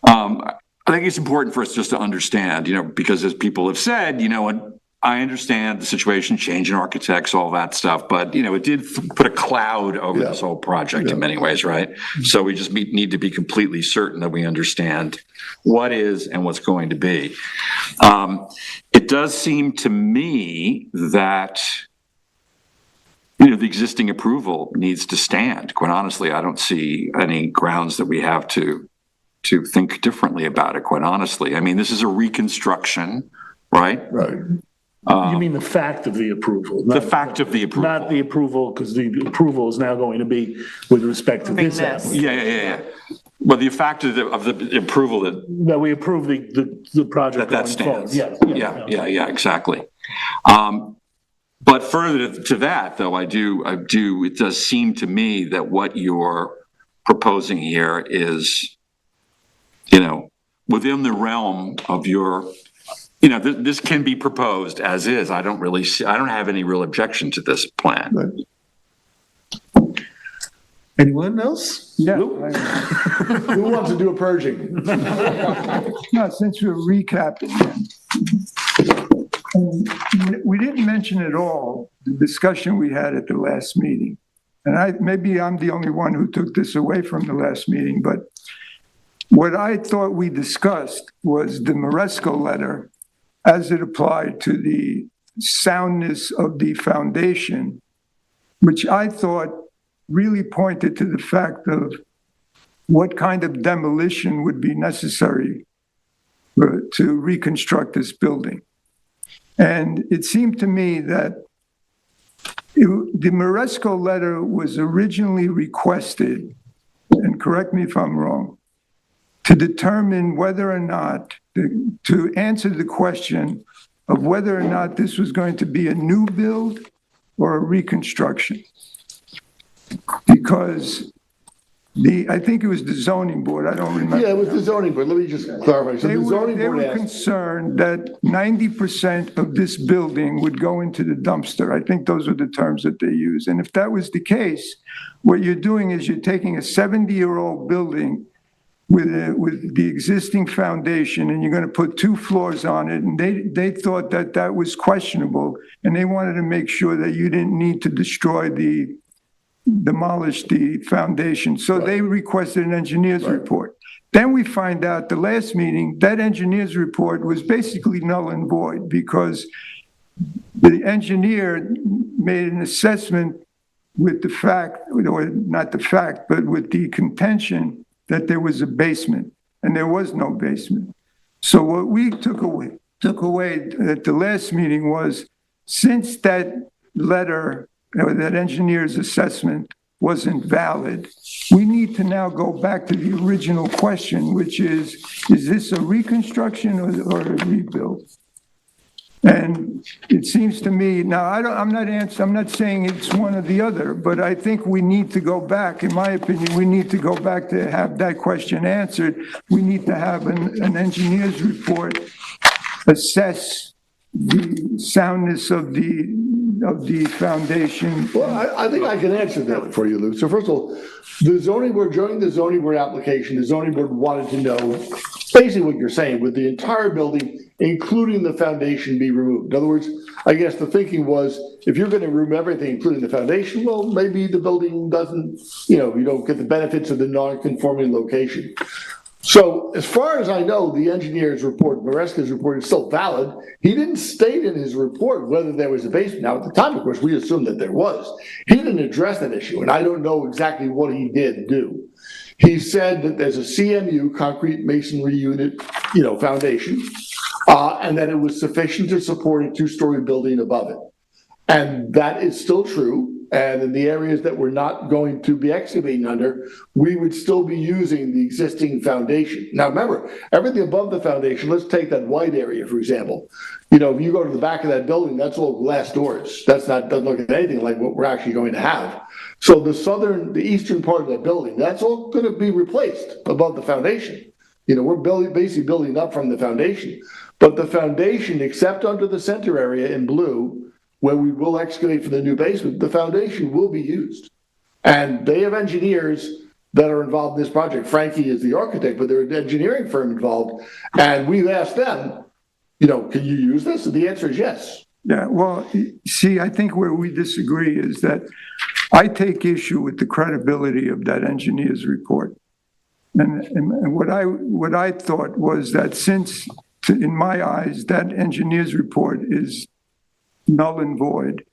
F: I think it's important for us just to understand, because as people have said, and I understand the situation, change in architects, all that stuff, but it did put a cloud over this whole project in many ways, right? So we just need to be completely certain that we understand what is and what's going to be. It does seem to me that the existing approval needs to stand. Quite honestly, I don't see any grounds that we have to think differently about it. Quite honestly, I mean, this is a reconstruction, right?
Q: Right.
B: You mean the fact of the approval?
F: The fact of the approval.
B: Not the approval, because the approval is now going to be with respect to this.
F: Yeah. Well, the fact of the approval
B: that we approve the project
F: that stands.
B: Yeah,
F: exactly. But further to that, though, it does seem to me that what you're proposing here is, within the realm of your. This can be proposed as is. I don't have any real objection to this plan.
Q: Anyone else?
G: Yeah.
Q: Lou? Who wants to do a purging?
G: No, since we're recapping. We didn't mention at all the discussion we had at the last meeting. And maybe I'm the only one who took this away from the last meeting, but what I thought we discussed was the Maresco letter as it applied to the soundness of the foundation, which I thought really pointed to the fact of what kind of demolition would be necessary to reconstruct this building. And it seemed to me that the Maresco letter was originally requested, and correct me if I'm wrong, to determine whether or not, to answer the question of whether or not this was going to be a new build or a reconstruction. Because I think it was the zoning board, I don't remember.
Q: Yeah, it was the zoning board. Let me just clarify. So the zoning
G: They
Q: board
G: were
Q: asked,
G: concerned that 90% of this building would go into the dumpster. I think those were the terms that they used. And if that was the case, what you're doing is you're taking a 70-year-old building with the existing foundation, and you're going to put 2 floors on it. And they thought that that was questionable, and they wanted to make sure that you didn't need to demolish the foundation. So they requested an engineer's report. Then we find out the last meeting, that engineer's report was basically null and void because the engineer made an assessment with the fact, or not the fact, but with the contention that there was a basement, and there was no basement. So what we took away at the last meeting was, since that letter, that engineer's assessment wasn't valid, we need to now go back to the original question, which is this a reconstruction or a rebuild? And it seems to me, now, I'm not saying it's one or the other, but I think we need to go back, in my opinion, we need to go back to have that question answered. We need to have an engineer's report assess the soundness of the foundation.
Q: well, I think I can answer that for you, Lou. So first of all, the zoning board, during the zoning board application, the zoning board wanted to know basically what you're saying, would the entire building, including the foundation, be removed? In other words, I guess the thinking was, if you're going to remove everything, including the foundation, well, maybe the building doesn't, you don't get the benefits of the non-conforming location. So as far as I know, the engineer's report, Maresca's report, is still valid. He didn't state in his report whether there was a basement. Now, at the time, of course, we assumed that there was. He didn't address that issue, and I don't know exactly what he did do. He said that there's a CMU, concrete masonry unit, foundation, and that it was sufficient to support a 2-story building above it. And that is still true. And in the areas that we're not going to be excavating under, we would still be using the existing foundation. Now, remember, everything above the foundation, let's take that white area, for example. If you go to the back of that building, that's all glass doors. Doesn't look at anything like what we're actually going to have. So the eastern part of that building, that's all going to be replaced above the foundation. We're basically building up from the foundation. But the foundation, except under the center area in blue, where we will excavate for the new basement, the foundation will be used. And they have engineers that are involved in this project. Frankie is the architect, but there's an engineering firm involved. And we've asked them, can you use this? And the answer is yes.
G: Yeah, well, see, I think where we disagree is that I take issue with the credibility of that engineer's report. And what I thought was that since, in my eyes, that engineer's report is null and void,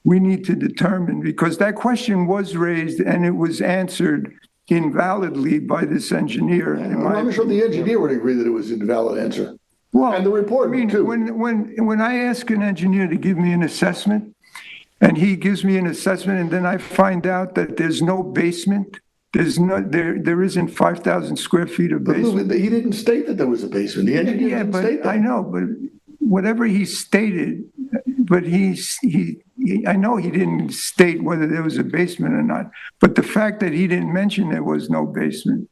G: we need to determine, because that question was raised and it was answered invalidly by this engineer.
Q: I'm sure the engineer would agree that it was an invalid answer.
G: Well,
Q: and the report, too.
G: When I ask an engineer to give me an assessment, and he gives me an assessment, and then I find out that there's no basement, there isn't 5,000 square feet of basement.
Q: He didn't state that there was a basement. The engineer didn't state that.
G: I know, but whatever he stated, but I know he didn't state whether there was a basement or not. But the fact that he didn't mention there was no basement,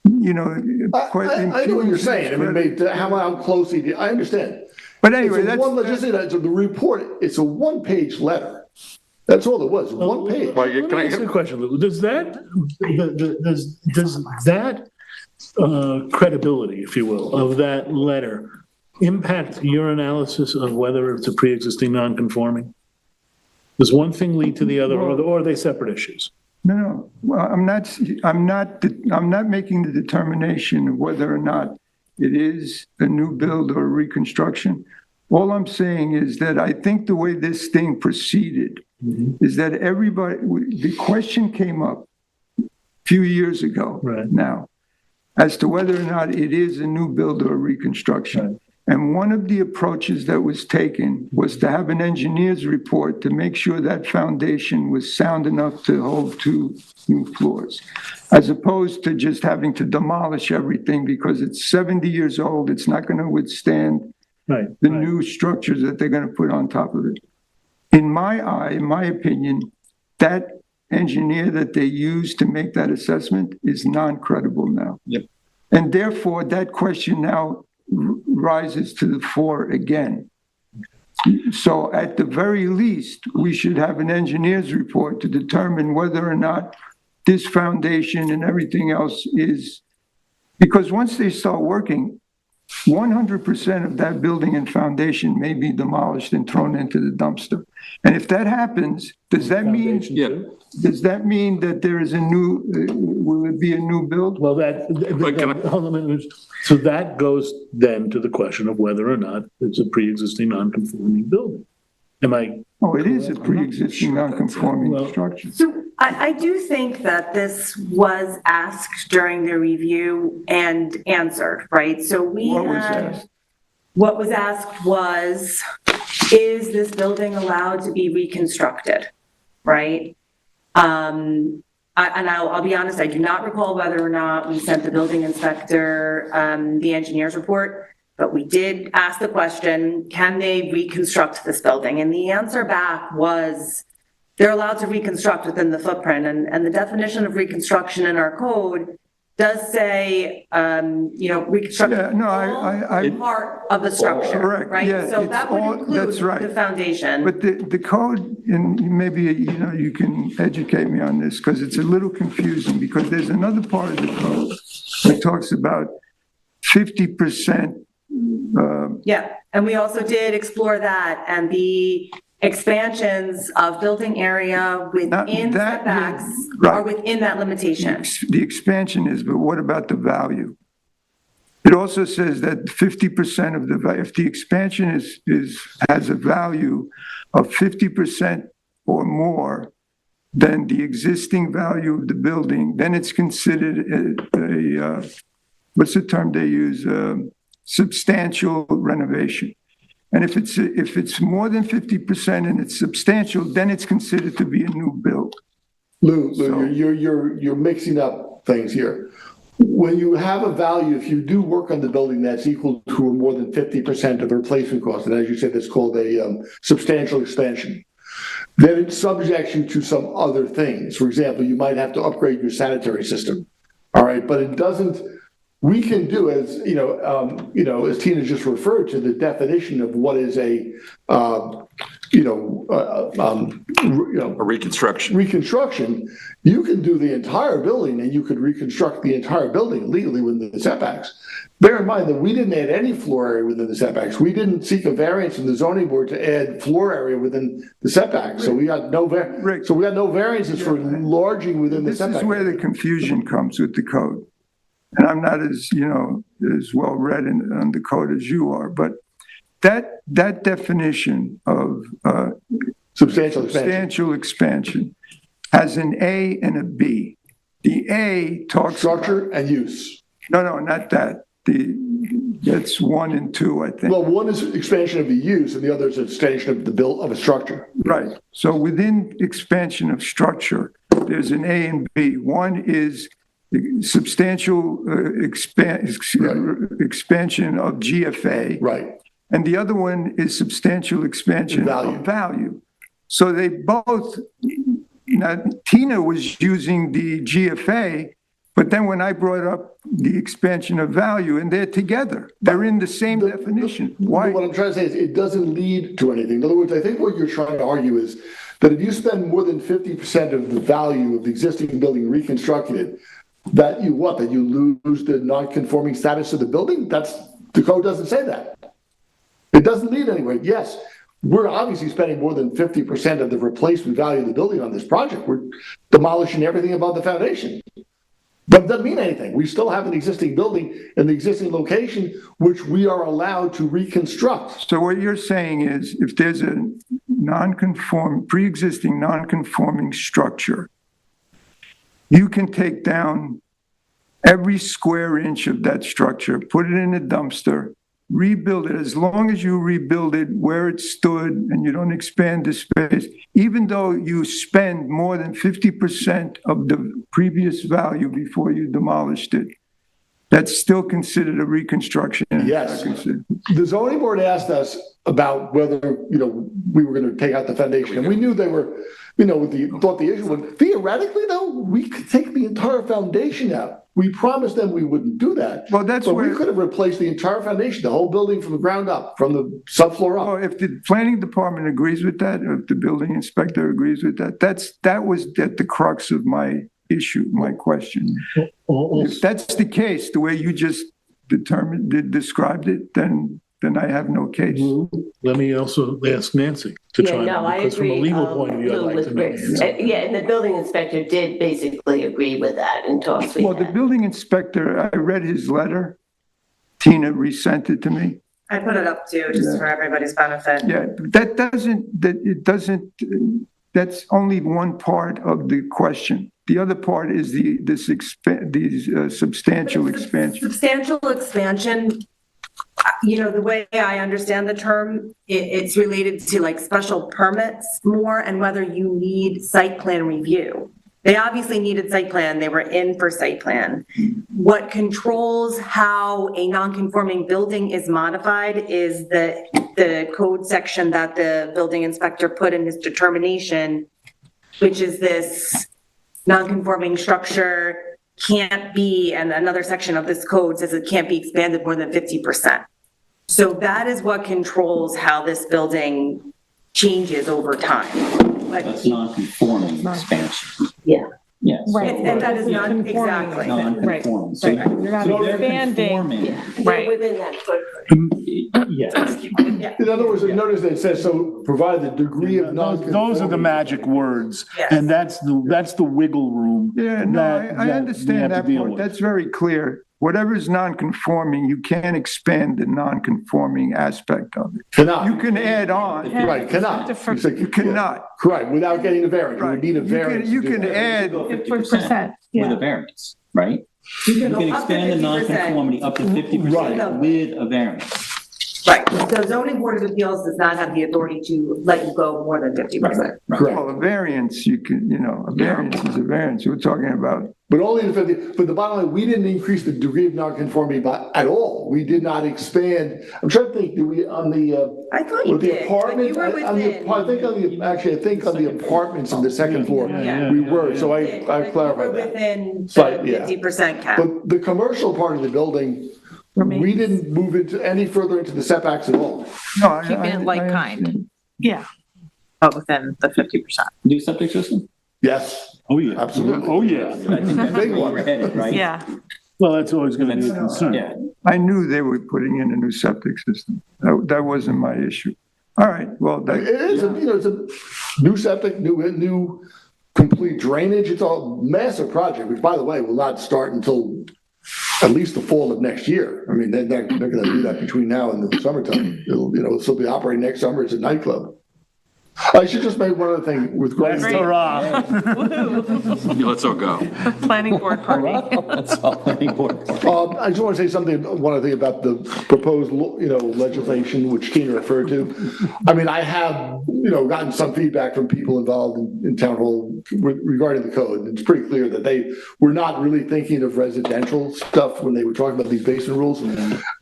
Q: I know what you're saying. I mean, how close he did. I understand.
G: But anyway,
Q: the report, it's a 1-page letter. That's all it was, one page.
F: Well,
B: Let
F: can
B: me
F: I
B: ask you a question, Lou. Does that, does that credibility, if you will, of that letter impact your analysis of whether it's a pre-existing non-conforming? Does one thing lead to the other, or are they separate issues?
G: No, well, I'm not making the determination of whether or not it is a new build or a reconstruction. All I'm saying is that I think the way this thing proceeded is that the question came up a few years ago now as to whether or not it is a new build or a reconstruction. Right. And one of the approaches that was taken was to have an engineer's report to make sure that foundation was sound enough to hold 2 new floors, as opposed to just having to demolish everything because it's 70 years old. It's not going to withstand the new structures that they're going to put on top of it. In my opinion, that engineer that they used to make that assessment is non-credible now.
F: Yep.
G: And therefore, that question now rises to the fore again. So at the very least, we should have an engineer's report to determine whether or not this foundation and everything else is, because once they start working, 100% of that building and foundation may be demolished and thrown into the dumpster. And if that happens, does that mean that there is a new, will it be a new build?
B: Well, hold on a minute. So that goes then to the question of whether or not it's a pre-existing non-conforming building. Am I?
G: Oh, it is a pre-existing non-conforming structure.
P: So I do think that this was asked during the review and answered, right? So what was asked was, is this building allowed to be reconstructed, right? And I'll be honest, I do not recall whether or not we sent the building inspector the engineer's report, but we did ask the question, can they reconstruct this building? And the answer back was, they're allowed to reconstruct within the footprint. And the definition of reconstruction in our code does say, reconstruct part of the structure,
G: correct.
P: right?
G: Yeah,
P: so that would include the foundation.
G: But the code, and maybe you can educate me on this, because it's a little confusing, because there's another part of the code that talks about 50%.
P: Yeah, and we also did explore that, and the expansions of building area within setbacks are within that limitation.
G: The expansion is, but what about the value? It also says that 50% of if the expansion has a value of 50% or more than the existing value of the building, then it's considered a what's the term they use? Substantial renovation. And if it's more than 50% and it's substantial, then it's considered to be a new build.
Q: Lou, you're mixing up things here. When you have a value, if you do work on the building that's equal to more than 50% of the replacement cost, and as you said, it's called a substantial expansion, then it's subject you to some other things. For example, you might have to upgrade your sanitary system. All right, but it doesn't. We can do, as as Tina just referred to, the definition of what is a
F: reconstruction.
Q: Reconstruction. You can do the entire building, and you could reconstruct the entire building legally within the setbacks. Bear in mind that we didn't add any floor area within the setbacks. We didn't seek a variance from the zoning board to add floor area within the setbacks. So we got no variances for enlarging within the setbacks.
G: This is where the confusion comes with the code. And I'm not as well read on the code as you are, but that definition of substantial expansion has an A and a B. The A talks
Q: structure and use.
G: No, not that. That's 1 and 2, I think.
Q: Well, one is expansion of the use, and the other is expansion of a structure.
G: Right. So within expansion of structure, there's an A and B. One is substantial expansion of GFA.
Q: Right.
G: And the other one is substantial expansion of value. So they both, now Tina was using the GFA, but then when I brought up the expansion of value, and they're together, they're in the same definition. Why?
Q: What I'm trying to say is it doesn't lead to anything. In other words, I think what you're trying to argue is that if you spend more than 50% of the value of the existing building reconstructing it, that you what, that you lose the non-conforming status of the building? The code doesn't say that. It doesn't lead anywhere. Yes, we're obviously spending more than 50% of the replacement value of the building on this project. We're demolishing everything above the foundation. But it doesn't mean anything. We still have an existing building in the existing location, which we are allowed to reconstruct.
G: So what you're saying is if there's a pre-existing non-conforming structure, you can take down every square inch of that structure, put it in a dumpster, rebuild it, as long as you rebuild it where it stood and you don't expand the space, even though you spend more than 50% of the previous value before you demolished it. That's still considered a reconstruction.
Q: Yes. The zoning board asked us about whether, we were going to take out the foundation, and we knew they were, thought the issue would, theoretically though, we could take the entire foundation out. We promised them we wouldn't do that.
G: Well, that's
Q: but
G: where
Q: we could have replaced the entire foundation, the whole building from the ground up, from the subfloor up.
G: Well, if the planning department agrees with that, or if the building inspector agrees with that, that was at the crux of my issue, my question. If that's the case, the way you just described it, then I have no case.
B: Let me also ask Nancy to
L: Yeah,
B: chime
L: no,
B: in,
L: I
B: because from a
L: agree.
B: legal point of view, I'd like
L: with
B: to know.
L: Rick's. Yeah, and the building inspector did basically agree with that and talks with
G: Well, the
L: that.
G: building inspector, I read his letter. Tina resent it to me.
P: I put it up too, just for everybody's benefit.
G: Yeah, that's only one part of the question. The other part is these substantial expansion.
P: Substantial expansion, the way I understand the term, it's related to like special permits more and whether you need site plan review. They obviously needed site plan, they were in for site plan. What controls how a non-conforming building is modified is the code section that the building inspector put in his determination, which is this non-conforming structure can't be, and another section of this code says it can't be expanded more than 50%. So that is what controls how this building changes over time.
I: That's non-conforming expansion.
L: Yeah.
I: Yes.
H: Right.
P: And that is not exactly.
I: Non-conforming. So
H: Right. You're not
I: they're
H: expanding.
I: conforming.
H: Right.
L: Within that footprint.
I: Yeah.
Q: In other words, notice that it says, so provide the degree of non-conformity.
R: Those are the magic words,
P: Yes.
R: and that's the wiggle room.
G: Yeah, no,
R: that
G: I
R: we
G: understand
R: have to
G: that
R: deal
G: part.
R: with.
G: That's very clear. Whatever is non-conforming, you can't expand the non-conforming aspect of it.
Q: Cannot.
G: You can add on.
Q: Right, cannot.
G: You cannot.
Q: Correct, without getting a variance. You would need a variance.
G: You
Q: to do
G: can
Q: that.
G: add,
H: 50%,
I: With a variance, right? You can
P: Up to
I: expand the
P: 50%.
I: non-conformity up to 50% with a variance.
P: Right, the zoning board of appeals does not have the authority to let you go more than 50%.
G: well, a variance, you can, a variance is a variance. We're talking about,
Q: But only the 50, but the bottom line, we didn't increase the degree of nonconformity at all. We did not expand. I'm trying to think, do we, on the,
P: I thought you
Q: with the
P: did, but
Q: apartment,
P: you were
Q: I think on the apartments on the second floor,
P: Yeah.
Q: we were, so I
P: You
Q: clarified
P: were
Q: that.
P: within
Q: But,
P: the
Q: yeah.
P: 50% cap.
Q: But the commercial part of the building, we didn't move into any further into the setbacks at all.
G: no.
H: Keep it like kind. Yeah. But within the 50%.
I: Do septic system?
Q: Yes,
R: Oh, yeah.
Q: absolutely.
R: Oh, yeah.
I: I think that's
Q: Big
I: where
Q: one.
I: we're headed, right?
H: Yeah.
R: Well, that's always gonna be a concern.
I: Yeah.
G: I knew they were putting in a new septic system. That wasn't my issue. All right, well,
Q: It is, it's a new septic, new complete drainage. It's a massive project, which by the way, will not start until at least the fall of next year. I mean, they're gonna do that between now and the summertime. It'll still be operating next summer as a nightclub. I should just make one other thing with
R: Let's
Q: Greg.
R: hurrah.
F: Let's all go.
H: Planning board party.
I: That's all planning board.
Q: I just want to say something, one other thing about the proposed, legislation, which Tina referred to. I mean, I have, gotten some feedback from people involved in town hall regarding the code. It's pretty clear that they were not really thinking of residential stuff when they were talking about these basement rules.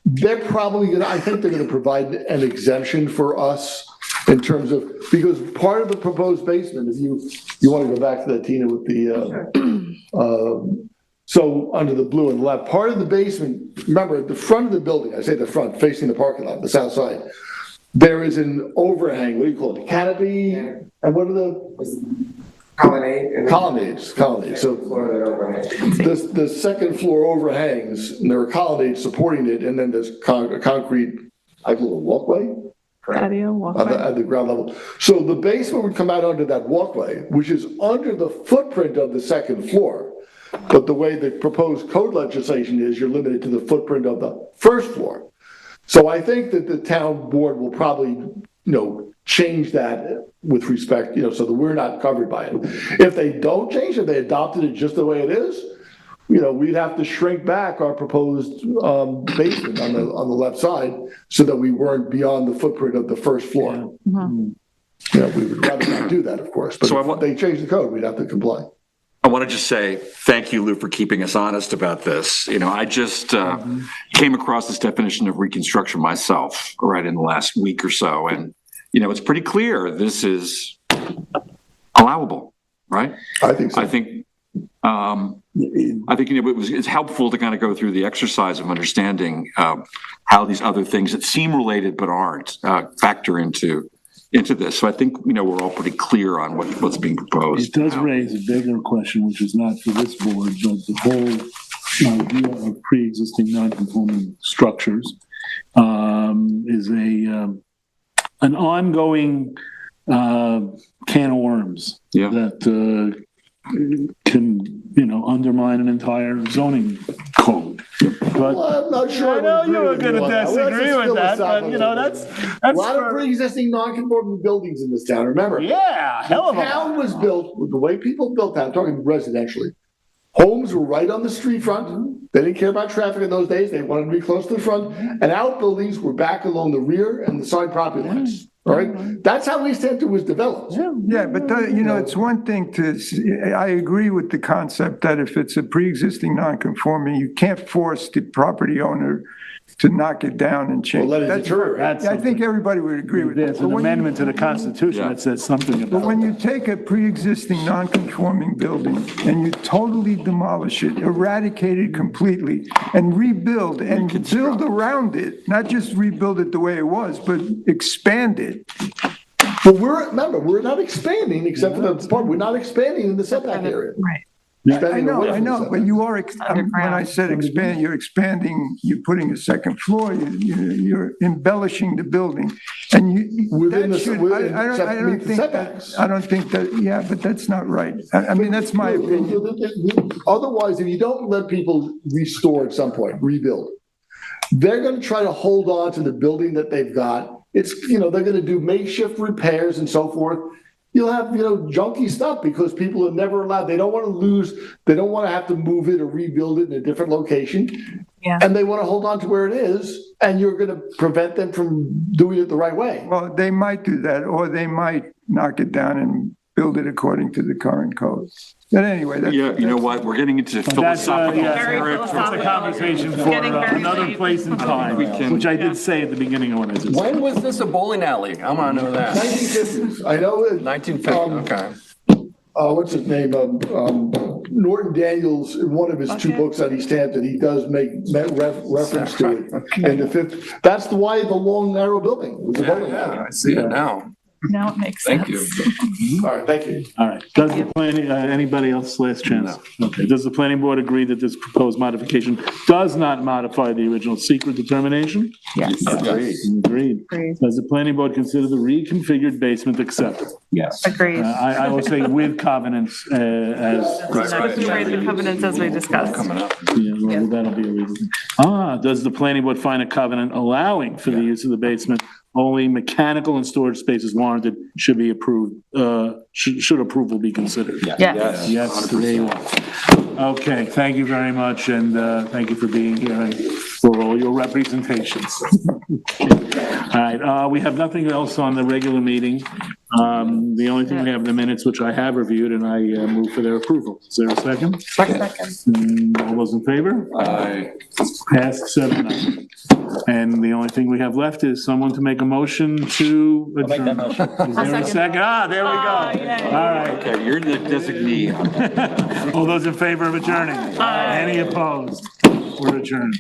Q: They're probably I think they're gonna provide an exemption for us in terms of, because part of the proposed basement, if you want to go back to that, Tina, with the, so under the blue and left, part of the basement, remember, at the front of the building, I say the front, facing the parking lot, the south side, there is an overhang, what do you call it, canopy? And what are the? Colonnades. So the second floor overhangs, and there are colonnades supporting it, and then there's a concrete, like a little walkway
H: Patio, walkway.
Q: at the ground level. So the basement would come out under that walkway, which is under the footprint of the second floor. But the way the proposed code legislation is, you're limited to the footprint of the first floor. So I think that the town board will probably, change that with respect, so that we're not covered by it. If they don't change it, they adopted it just the way it is, we'd have to shrink back our proposed basement on the left side so that we weren't beyond the footprint of the first floor. We would rather not do that, of course, but
F: So
Q: if they change the code, we'd have to comply.
F: I want to just say thank you, Lou, for keeping us honest about this. I just came across this definition of reconstruction myself, right, in the last week or so. And, it's pretty clear this is allowable, right?
Q: I think so.
F: I think it's helpful to kind of go through the exercise of understanding how these other things that seem related but aren't factor into this. So I think, we're all pretty clear on what's being proposed.
R: It does raise a bigger question, which is not for this board, but the whole idea of pre-existing non-conforming structures is an ongoing can of worms that can, undermine an entire zoning code. But
Q: Well, I'm not sure.
R: I know you were going to disagree with that, but that's
Q: a lot of pre-existing non-conforming buildings in this town. Remember?
R: Yeah, hell of a
Q: The town was built the way people built town. I'm talking residentially. Homes were right on the street front. They didn't care about traffic in those days. They wanted to be close to the front. And outbuildings were back along the rear and the side property lines. All right, that's how East Hampton was developed.
G: Yeah, but it's one thing I agree with the concept that if it's a pre-existing non-conforming, you can't force the property owner to knock it down and change.
Q: Well, let it deteriorate.
G: I think everybody would agree with that.
R: There's an amendment to the Constitution that says something about
G: But when you take a pre-existing non-conforming building and you totally demolish it, eradicate it completely, and rebuild and build around it, not just rebuild it the way it was, but expand it.
Q: But we're not expanding except for the part, we're not expanding in the setback area.
H: Right.
G: I know, but you are, when I said expand, you're expanding, you're putting a second floor, you're embellishing the building. And I don't think that, yeah, but that's not right. I mean, that's my opinion.
Q: Otherwise, if you don't let people restore at some point, rebuild, they're going to try to hold on to the building that they've got. It's, they're going to do makeshift repairs and so forth. You'll have, junky stuff because people are never allowed. They don't want to lose. They don't want to have to move it or rebuild it in a different location.
H: Yeah.
Q: And they want to hold on to where it is. And you're going to prevent them from doing it the right way.
G: Well, they might do that, or they might knock it down and build it according to the current code. But anyway, that's,
F: Yeah, you know what? We're getting into philosophical
R: Very philosophical. It's a conversation for another place and time, which I did say at the beginning of when I did.
E: When was this a bowling alley? I want to know that.
Q: 1950s. I know it.
E: 1950, okay.
Q: What's his name? Norton Daniels, in one of his two books on East Hampton, he does make reference to it. And that's why the long, narrow building was a bowling alley.
E: I see it now.
H: Now it makes sense.
E: Thank you.
Q: All right, thank you.
R: All right. Does the planning, anybody else last chance? No. Okay. Does the planning board agree that this proposed modification does not modify the original secret determination?
H: Yes.
R: Agreed. Does the planning board consider the reconfigured basement acceptable?
I: Yes.
H: Agreed.
R: I will say with covenants as.
H: Agree with the covenants as we discussed.
R: Yeah, well, that'll be a reason. Does the planning board find a covenant allowing for the use of the basement? Only mechanical and storage spaces warranted should be approved, should approval be considered?
H: Yes.
R: Yes, there you are. Okay, thank you very much, and thank you for being here and for all your representations. All right, we have nothing else on the regular meeting. The only thing we have in the minutes, which I have reviewed, and I move for their approval. Is there a second?
H: Second.
R: All those in favor?
E: Aye.
R: Passed 7-0. And the only thing we have left is someone to make a motion to adjourn.
I: make that motion.
R: Is there a second? There we go.
H: yay.
R: All right.
F: Okay, you're the designee.
R: All those in favor of adjourning? Any opposed? We're adjourned.